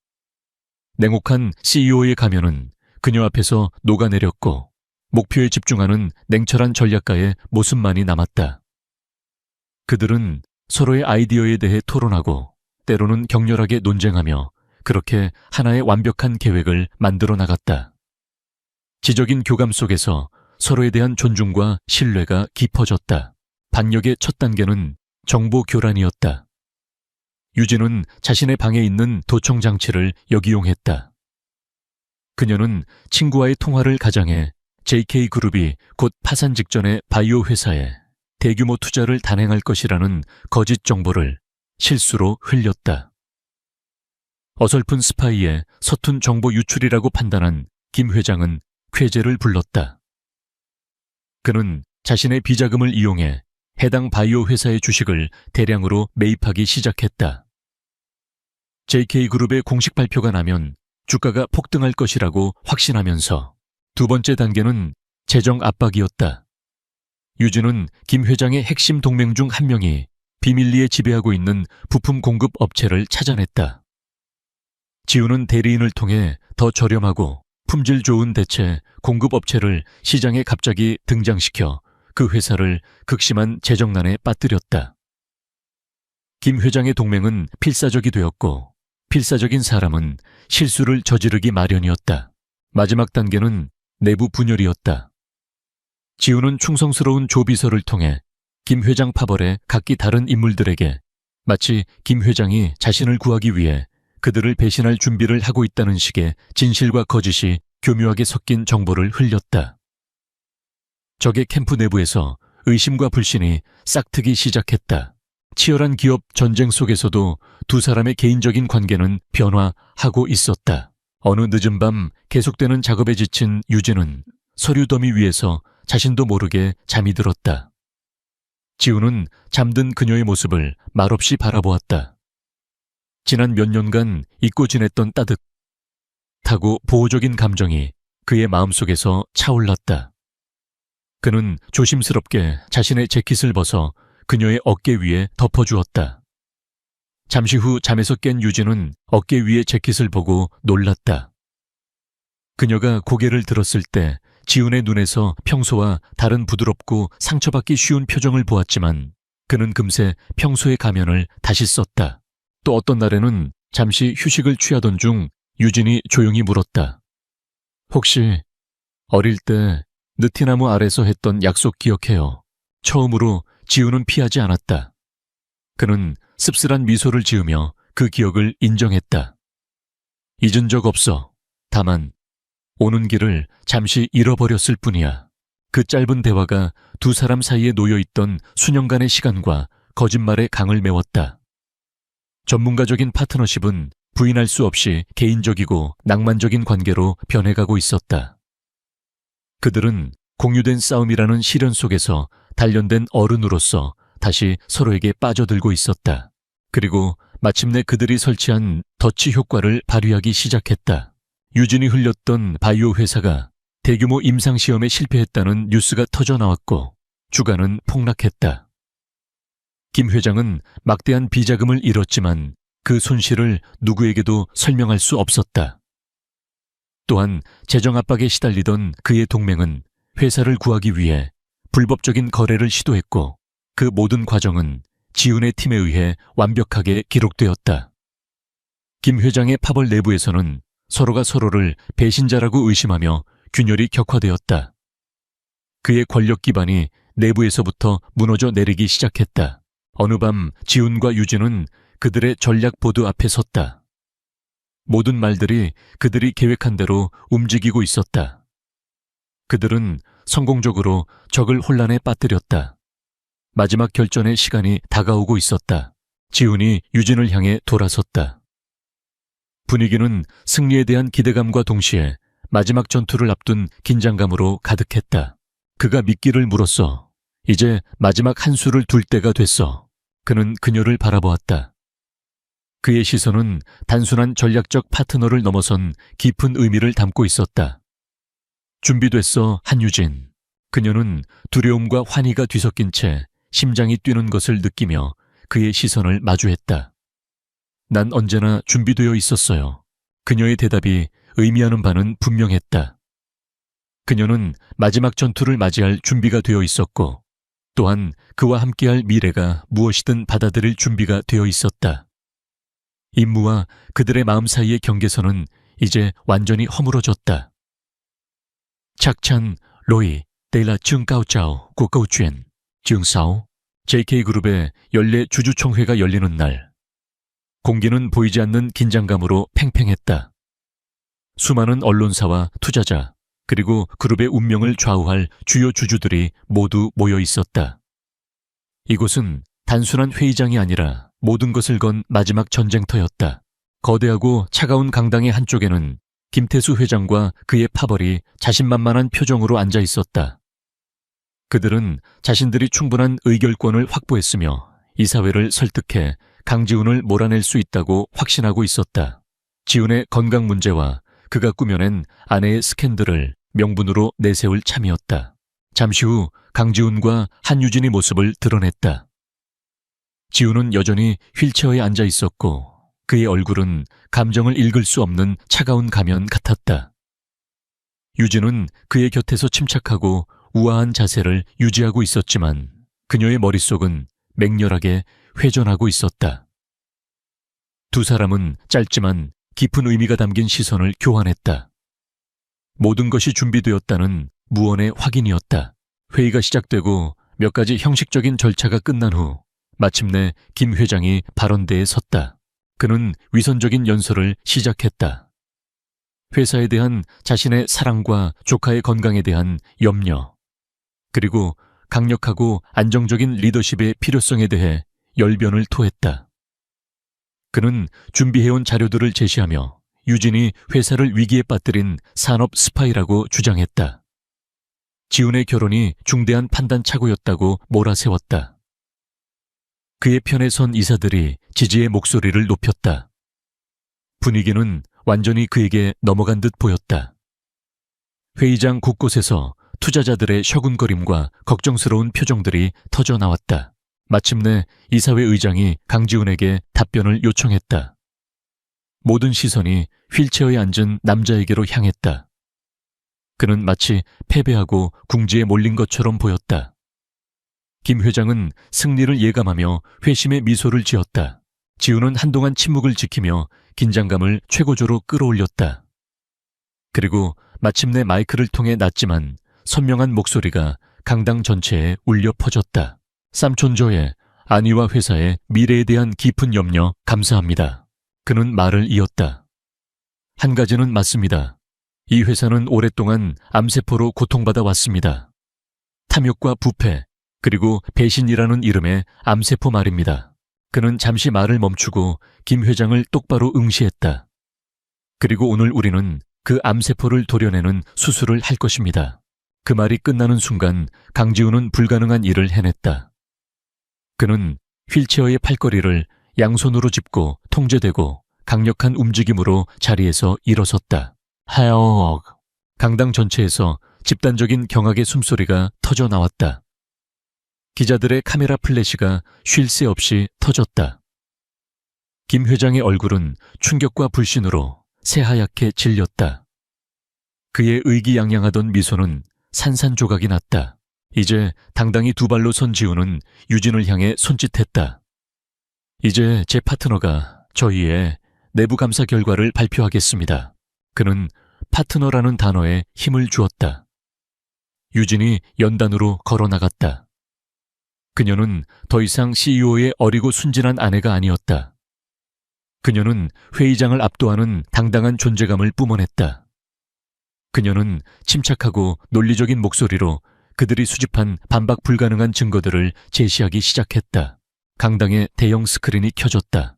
냉혹한 CEO의 가면은 그녀 앞에서 녹아내렸고 목표에 집중하는 냉철한 전략가의 모습만이 남았다. 그들은 서로의 아이디어에 대해 토론하고 때로는 격렬하게 논쟁하며 그렇게 하나의 완벽한 계획을 만들어 나갔다. 지적인 교감 속에서 서로에 대한 존중과 신뢰가 깊어졌다. 반역의 첫 단계는 정보 교란이었다. 유진은 자신의 방에 있는 도청 장치를 역이용했다. 그녀는 친구와의 통화를 가장해 JK그룹이 곧 파산 직전의 바이오 회사에 대규모 투자를 단행할 것이라는 거짓 정보를 실수로 흘렸다. 어설픈 스파이의 서툰 정보 유출이라고 판단한 김 회장은 쾌재를 불렀다. 그는 자신의 비자금을 이용해 해당 바이오 회사의 주식을 대량으로 매입하기 시작했다. JK그룹의 공식 발표가 나면 주가가 폭등할 것이라고 확신하면서 두 번째 단계는 재정 압박이었다. 유진은 김 회장의 핵심 동맹 중 한 명이 비밀리에 지배하고 있는 부품 공급 업체를 찾아냈다. 지우는 대리인을 통해 더 저렴하고 품질 좋은 대체 공급 업체를 시장에 갑자기 등장시켜 그 회사를 극심한 재정난에 빠뜨렸다. 김 회장의 동맹은 필사적이 되었고 필사적인 사람은 실수를 저지르기 마련이었다. 마지막 단계는 내부 분열이었다. 지우는 충성스러운 조비서를 통해 김 회장 파벌의 각기 다른 인물들에게 마치 김 회장이 자신을 구하기 위해 그들을 배신할 준비를 하고 있다는 식의 진실과 거짓이 교묘하게 섞인 정보를 흘렸다. 적의 캠프 내부에서 의심과 불신이 싹트기 시작했다. 치열한 기업 전쟁 속에서도 두 사람의 개인적인 관계는 변화하고 있었다. 어느 늦은 밤 계속되는 작업에 지친 유진은 서류 더미 위에서 자신도 모르게 잠이 들었다. 지우는 잠든 그녀의 모습을 말없이 바라보았다. 지난 몇 년간 잊고 지냈던 따뜻하고 보호적인 감정이 그의 마음속에서 차올랐다. 그는 조심스럽게 자신의 재킷을 벗어 그녀의 어깨 위에 덮어주었다. 잠시 후 잠에서 깬 유진은 어깨 위의 재킷을 보고 놀랐다. 그녀가 고개를 들었을 때 지훈의 눈에서 평소와 다른 부드럽고 상처받기 쉬운 표정을 보았지만 그는 금세 평소의 가면을 다시 썼다. 또 어떤 날에는 잠시 휴식을 취하던 중 유진이 조용히 물었다. 혹시 어릴 때 느티나무 아래서 했던 약속 기억해요? 처음으로 지우는 피하지 않았다. 그는 씁쓸한 미소를 지으며 그 기억을 인정했다. 잊은 적 없어. 다만 오는 길을 잠시 잃어버렸을 뿐이야. 그 짧은 대화가 두 사람 사이에 놓여있던 수년간의 시간과 거짓말의 강을 메웠다. 전문가적인 파트너십은 부인할 수 없이 개인적이고 낭만적인 관계로 변해가고 있었다. 그들은 공유된 싸움이라는 시련 속에서 단련된 어른으로서 다시 서로에게 빠져들고 있었다. 그리고 마침내 그들이 설치한 덫이 효과를 발휘하기 시작했다. 유진이 흘렸던 바이오 회사가 대규모 임상시험에 실패했다는 뉴스가 터져나왔고 주가는 폭락했다. 김 회장은 막대한 비자금을 잃었지만 그 손실을 누구에게도 설명할 수 없었다. 또한 재정 압박에 시달리던 그의 동맹은 회사를 구하기 위해 불법적인 거래를 시도했고 그 모든 과정은 지훈의 팀에 의해 완벽하게 기록되었다. 김 회장의 파벌 내부에서는 서로가 서로를 배신자라고 의심하며 균열이 격화되었다. 그의 권력 기반이 내부에서부터 무너져 내리기 시작했다. 어느 밤 지훈과 유진은 그들의 전략 보드 앞에 섰다. 모든 말들이 그들이 계획한 대로 움직이고 있었다. 그들은 성공적으로 적을 혼란에 빠뜨렸다. 마지막 결전의 시간이 다가오고 있었다. 지훈이 유진을 향해 돌아섰다. 분위기는 승리에 대한 기대감과 동시에 마지막 전투를 앞둔 긴장감으로 가득했다. 그가 미끼를 물었어. 이제 마지막 한 수를 둘 때가 됐어. 그는 그녀를 바라보았다. 그의 시선은 단순한 전략적 파트너를 넘어선 깊은 의미를 담고 있었다. 준비됐어, 한유진. 그녀는 두려움과 환희가 뒤섞인 채 심장이 뛰는 것을 느끼며 그의 시선을 마주했다. 난 언제나 준비되어 있었어요. 그녀의 대답이 의미하는 바는 분명했다. 그녀는 마지막 전투를 맞이할 준비가 되어 있었고 또한 그와 함께할 미래가 무엇이든 받아들일 준비가 되어 있었다. 임무와 그들의 마음 사이의 경계선은 이제 완전히 허물어졌다. 착찬 로이 데일라 증가오짜오 고거주엔 chương 6 JK그룹의 연례 주주총회가 열리는 날, 공기는 보이지 않는 긴장감으로 팽팽했다. 수많은 언론사와 투자자, 그리고 그룹의 운명을 좌우할 주요 주주들이 모두 모여 있었다. 이곳은 단순한 회의장이 아니라 모든 것을 건 마지막 전쟁터였다. 거대하고 차가운 강당의 한쪽에는 김태수 회장과 그의 파벌이 자신만만한 표정으로 앉아 있었다. 그들은 자신들이 충분한 의결권을 확보했으며 이사회를 설득해 강지훈을 몰아낼 수 있다고 확신하고 있었다. 지훈의 건강 문제와 그가 꾸며낸 아내의 스캔들을 명분으로 내세울 참이었다. 잠시 후 강지훈과 한유진의 모습을 드러냈다. 지훈은 여전히 휠체어에 앉아 있었고 그의 얼굴은 감정을 읽을 수 없는 차가운 가면 같았다. 유진은 그의 곁에서 침착하고 우아한 자세를 유지하고 있었지만 그녀의 머릿속은 맹렬하게 회전하고 있었다. 두 사람은 짧지만 깊은 의미가 담긴 시선을 교환했다. 모든 것이 준비되었다는 무언의 확인이었다. 회의가 시작되고 몇 가지 형식적인 절차가 끝난 후 마침내 김 회장이 발언대에 섰다. 그는 위선적인 연설을 시작했다. 회사에 대한 자신의 사랑과 조카의 건강에 대한 염려, 그리고 강력하고 안정적인 리더십의 필요성에 대해 열변을 토했다. 그는 준비해온 자료들을 제시하며 유진이 회사를 위기에 빠뜨린 산업 스파이라고 주장했다. 지훈의 결혼이 중대한 판단착오였다고 몰아세웠다. 그의 편에 선 이사들이 지지의 목소리를 높였다. 분위기는 완전히 그에게 넘어간 듯 보였다. 회의장 곳곳에서 투자자들의 श군거림과 걱정스러운 표정들이 터져 나왔다. 마침내 이사회 의장이 강지훈에게 답변을 요청했다. 모든 시선이 휠체어에 앉은 남자에게로 향했다. 그는 마치 패배하고 궁지에 몰린 것처럼 보였다. 김 회장은 승리를 예감하며 회심의 미소를 지었다. 지훈은 한동안 침묵을 지키며 긴장감을 최고조로 끌어올렸다. 그리고 마침내 마이크를 통해 낮지만 선명한 목소리가 강당 전체에 울려 퍼졌다. 삼촌저의 아니와 회사의 미래에 대한 깊은 염려 감사합니다. 그는 말을 이었다. 한 가지는 맞습니다. 이 회사는 오랫동안 암세포로 고통받아 왔습니다. 탐욕과 부패, 그리고 배신이라는 이름의 암세포 말입니다. 그는 잠시 말을 멈추고 김 회장을 똑바로 응시했다. 그리고 오늘 우리는 그 암세포를 도려내는 수술을 할 것입니다. 그 말이 끝나는 순간 강지훈은 불가능한 일을 해냈다. 그는 휠체어의 팔걸이를 양손으로 짚고 통제되고 강력한 움직임으로 자리에서 일어섰다. 하여억. 강당 전체에서 집단적인 경악의 숨소리가 터져 나왔다. 기자들의 카메라 플래시가 쉴 새 없이 터졌다. 김 회장의 얼굴은 충격과 불신으로 새하얗게 질렸다. 그의 의기양양하던 미소는 산산조각이 났다. 이제 당당히 두 발로 선 지훈은 유진을 향해 손짓했다. 이제 제 파트너가 저희의 내부 감사 결과를 발표하겠습니다. 그는 파트너라는 단어에 힘을 주었다. 유진이 연단으로 걸어나갔다. 그녀는 더 이상 CEO의 어리고 순진한 아내가 아니었다. 그녀는 회의장을 압도하는 당당한 존재감을 뿜어냈다. 그녀는 침착하고 논리적인 목소리로 그들이 수집한 반박 불가능한 증거들을 제시하기 시작했다. 강당의 대형 스크린이 켜졌다.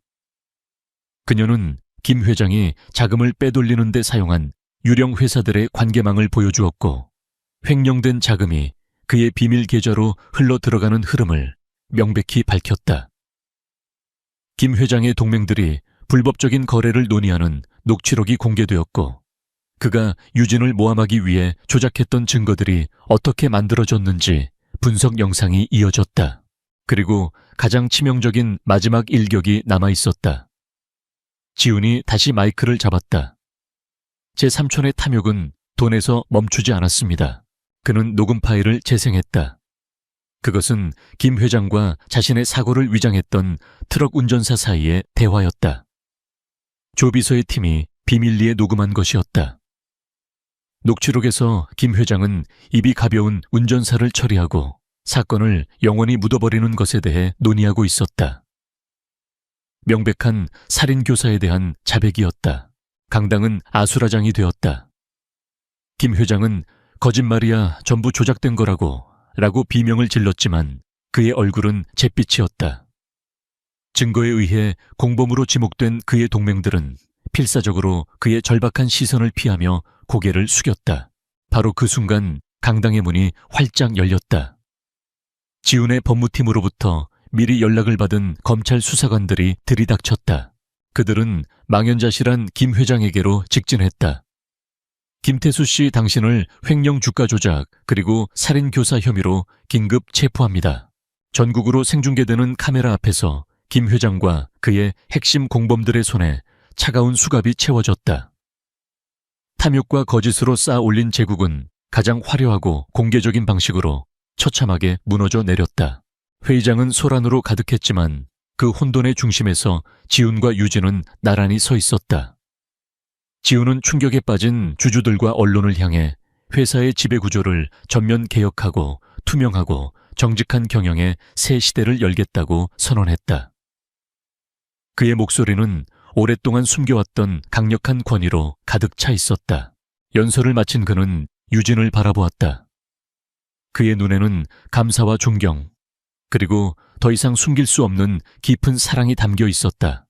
그녀는 김 회장이 자금을 빼돌리는 데 사용한 유령 회사들의 관계망을 보여주었고 횡령된 자금이 그의 비밀 계좌로 흘러 들어가는 흐름을 명백히 밝혔다. 김 회장의 동맹들이 불법적인 거래를 논의하는 녹취록이 공개되었고 그가 유진을 모함하기 위해 조작했던 증거들이 어떻게 만들어졌는지 분석 영상이 이어졌다. 그리고 가장 치명적인 마지막 일격이 남아있었다. 지훈이 다시 마이크를 잡았다. 제 삼촌의 탐욕은 돈에서 멈추지 않았습니다. 그는 녹음 파일을 재생했다. 그것은 김 회장과 자신의 사고를 위장했던 트럭 운전사 사이의 대화였다. 조비서의 팀이 비밀리에 녹음한 것이었다. 녹취록에서 김 회장은 입이 가벼운 운전사를 처리하고 사건을 영원히 묻어버리는 것에 대해 논의하고 있었다. 명백한 살인교사에 대한 자백이었다. 강당은 아수라장이 되었다. 김 회장은 거짓말이야, 전부 조작된 거라고 라고 비명을 질렀지만 그의 얼굴은 잿빛이었다. 증거에 의해 공범으로 지목된 그의 동맹들은 필사적으로 그의 절박한 시선을 피하며 고개를 숙였다. 바로 그 순간 강당의 문이 활짝 열렸다. 지훈의 법무팀으로부터 미리 연락을 받은 검찰 수사관들이 들이닥쳤다. 그들은 망연자실한 김 회장에게로 직진했다. 김태수 씨 당신을 횡령 주가 조작 그리고 살인교사 혐의로 긴급 체포합니다. 전국으로 생중계되는 카메라 앞에서 김 회장과 그의 핵심 공범들의 손에 차가운 수갑이 채워졌다. 탐욕과 거짓으로 쌓아 올린 제국은 가장 화려하고 공개적인 방식으로 처참하게 무너져 내렸다. 회의장은 소란으로 가득했지만 그 혼돈의 중심에서 지훈과 유진은 나란히 서 있었다. 지훈은 충격에 빠진 주주들과 언론을 향해 회사의 지배구조를 전면 개혁하고 투명하고 정직한 경영의 새 시대를 열겠다고 선언했다. 그의 목소리는 오랫동안 숨겨왔던 강력한 권위로 가득 차 있었다. 연설을 마친 그는 유진을 바라보았다. 그의 눈에는 감사와 존경, 그리고 더 이상 숨길 수 없는 깊은 사랑이 담겨 있었다.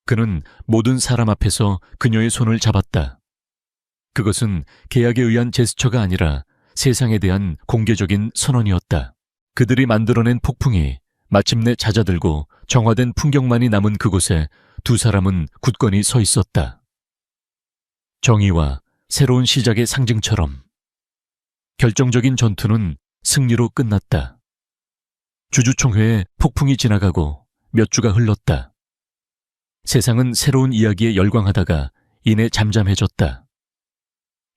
그는 모든 사람 앞에서 그녀의 손을 잡았다. 그것은 계약에 의한 제스처가 아니라 세상에 대한 공개적인 선언이었다. 그들이 만들어낸 폭풍이 마침내 잦아들고 정화된 풍경만이 남은 그곳에 두 사람은 굳건히 서 있었다. 정의와 새로운 시작의 상징처럼. 결정적인 전투는 승리로 끝났다. 주주총회에 폭풍이 지나가고 몇 주가 흘렀다. 세상은 새로운 이야기에 열광하다가 이내 잠잠해졌다.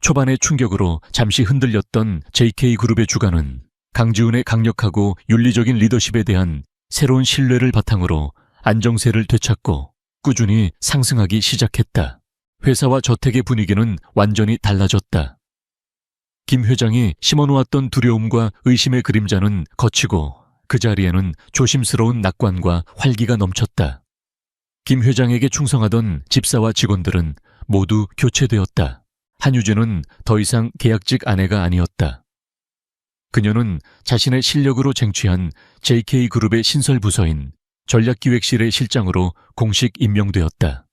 초반의 충격으로 잠시 흔들렸던 JK그룹의 주가는 강지훈의 강력하고 윤리적인 리더십에 대한 새로운 신뢰를 바탕으로 안정세를 되찾고 꾸준히 상승하기 시작했다. 회사와 저택의 분위기는 완전히 달라졌다. 김 회장이 심어놓았던 두려움과 의심의 그림자는 거치고 그 자리에는 조심스러운 낙관과 활기가 넘쳤다. 김 회장에게 충성하던 집사와 직원들은 모두 교체되었다. 한유진은 더 이상 계약직 아내가 아니었다. 그녀는 자신의 실력으로 쟁취한 JK그룹의 신설부서인 전략기획실의 실장으로 공식 임명되었다.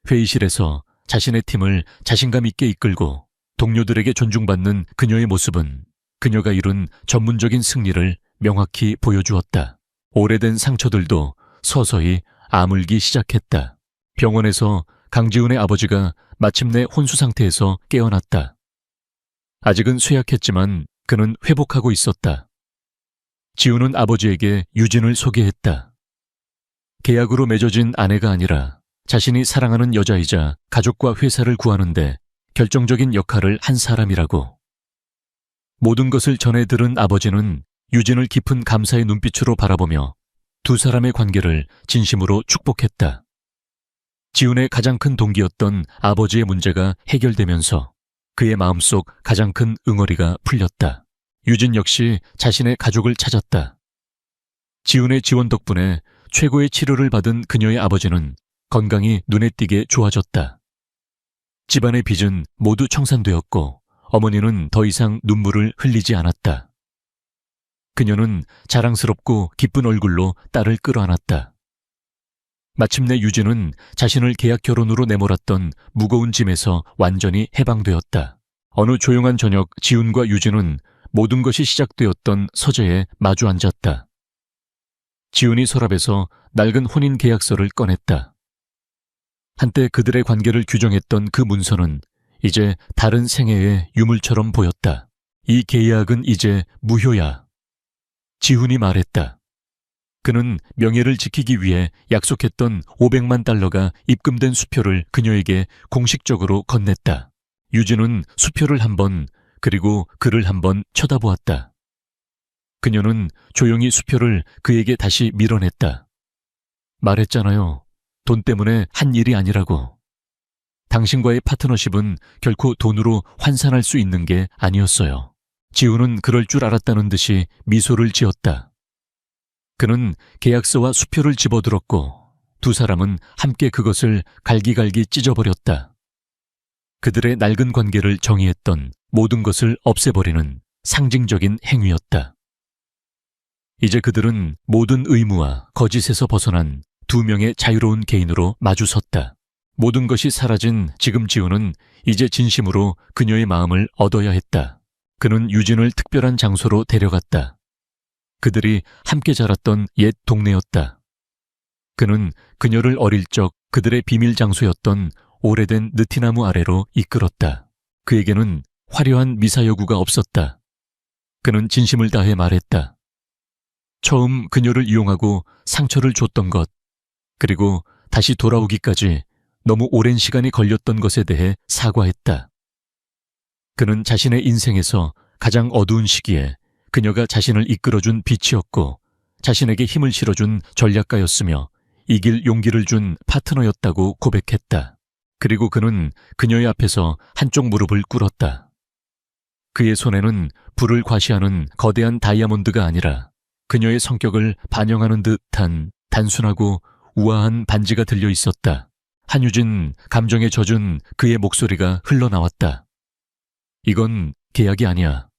회의실에서 자신의 팀을 자신감 있게 이끌고 동료들에게 존중받는 그녀의 모습은 그녀가 이룬 전문적인 승리를 명확히 보여주었다. 오래된 상처들도 서서히 아물기 시작했다. 병원에서 강지훈의 아버지가 마침내 혼수 상태에서 깨어났다. 아직은 쇠약했지만 그는 회복하고 있었다. 지훈은 아버지에게 유진을 소개했다. 계약으로 맺어진 아내가 아니라 자신이 사랑하는 여자이자 가족과 회사를 구하는데 결정적인 역할을 한 사람이라고. 모든 것을 전해 들은 아버지는 유진을 깊은 감사의 눈빛으로 바라보며 두 사람의 관계를 진심으로 축복했다. 지훈의 가장 큰 동기였던 아버지의 문제가 해결되면서 그의 마음속 가장 큰 응어리가 풀렸다. 유진 역시 자신의 가족을 찾았다. 지훈의 지원 덕분에 최고의 치료를 받은 그녀의 아버지는 건강이 눈에 띄게 좋아졌다. 집안의 빚은 모두 청산되었고 어머니는 더 이상 눈물을 흘리지 않았다. 그녀는 자랑스럽고 기쁜 얼굴로 딸을 끌어안았다. 마침내 유진은 자신을 계약 결혼으로 내몰았던 무거운 짐에서 완전히 해방되었다. 어느 조용한 저녁 지훈과 유진은 모든 것이 시작되었던 서재에 마주 앉았다. 지훈이 서랍에서 낡은 혼인 계약서를 꺼냈다. 한때 그들의 관계를 규정했던 그 문서는 이제 다른 생애의 유물처럼 보였다. 이 계약은 이제 무효야. 지훈이 말했다. 그는 명예를 지키기 위해 약속했던 500만 달러가 입금된 수표를 그녀에게 공식적으로 건넸다. 유진은 수표를 한 번, 그리고 그를 한 번 쳐다보았다. 그녀는 조용히 수표를 그에게 다시 밀어냈다. 말했잖아요. 돈 때문에 한 일이 아니라고. 당신과의 파트너십은 결코 돈으로 환산할 수 있는 게 아니었어요. 지우는 그럴 줄 알았다는 듯이 미소를 지었다. 그는 계약서와 수표를 집어들었고 두 사람은 함께 그것을 갈기갈기 찢어버렸다. 그들의 낡은 관계를 정의했던 모든 것을 없애버리는 상징적인 행위였다. 이제 그들은 모든 의무와 거짓에서 벗어난 두 명의 자유로운 개인으로 마주섰다. 모든 것이 사라진 지금 지우는 이제 진심으로 그녀의 마음을 얻어야 했다. 그는 유진을 특별한 장소로 데려갔다. 그들이 함께 자랐던 옛 동네였다. 그는 그녀를 어릴 적 그들의 비밀 장소였던 오래된 느티나무 아래로 이끌었다. 그에게는 화려한 미사여구가 없었다. 그는 진심을 다해 말했다. 처음 그녀를 이용하고 상처를 줬던 것, 그리고 다시 돌아오기까지 너무 오랜 시간이 걸렸던 것에 대해 사과했다. 그는 자신의 인생에서 가장 어두운 시기에 그녀가 자신을 이끌어준 빛이었고 자신에게 힘을 실어준 전략가였으며 이길 용기를 준 파트너였다고 고백했다. 그리고 그는 그녀의 앞에서 한쪽 무릎을 꿇었다. 그의 손에는 불을 과시하는 거대한 다이아몬드가 아니라 그녀의 성격을 반영하는 듯한 단순하고 우아한 반지가 들려 있었다. 한유진 감정에 젖은 그의 목소리가 흘러나왔다. 이건 계약이 아니야.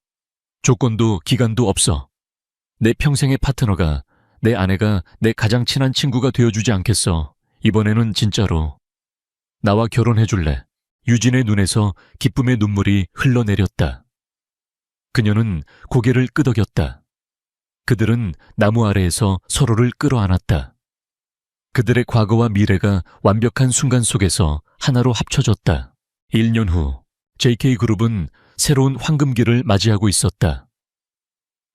조건도 기간도 없어. 내 평생의 파트너가, 내 아내가 내 가장 친한 친구가 되어주지 않겠어. 이번에는 진짜로. 나와 결혼해줄래? 유진의 눈에서 기쁨의 눈물이 흘러내렸다. 그녀는 고개를 끄덕였다. 그들은 나무 아래에서 서로를 끌어안았다. 그들의 과거와 미래가 완벽한 순간 속에서 하나로 합쳐졌다. 1년 후 JK그룹은 새로운 황금기를 맞이하고 있었다.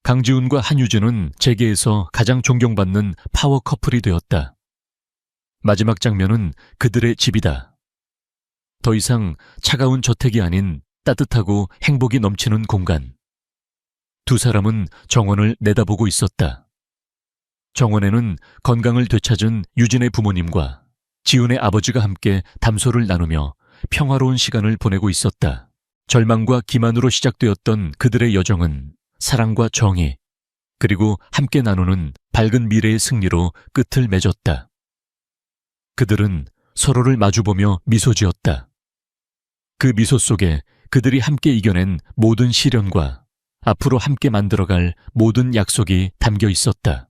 강지훈과 한유진은 재계에서 가장 존경받는 파워 커플이 되었다. 마지막 장면은 그들의 집이다. 더 이상 차가운 저택이 아닌 따뜻하고 행복이 넘치는 공간. 두 사람은 정원을 내다보고 있었다. 정원에는 건강을 되찾은 유진의 부모님과 지훈의 아버지가 함께 담소를 나누며 평화로운 시간을 보내고 있었다. 절망과 기만으로 시작되었던 그들의 여정은 사랑과 정의, 그리고 함께 나누는 밝은 미래의 승리로 끝을 맺었다. 그들은 서로를 마주보며 미소 지었다. 그 미소 속에 그들이 함께 이겨낸 모든 시련과 앞으로 함께 만들어갈 모든 약속이 담겨 있었다.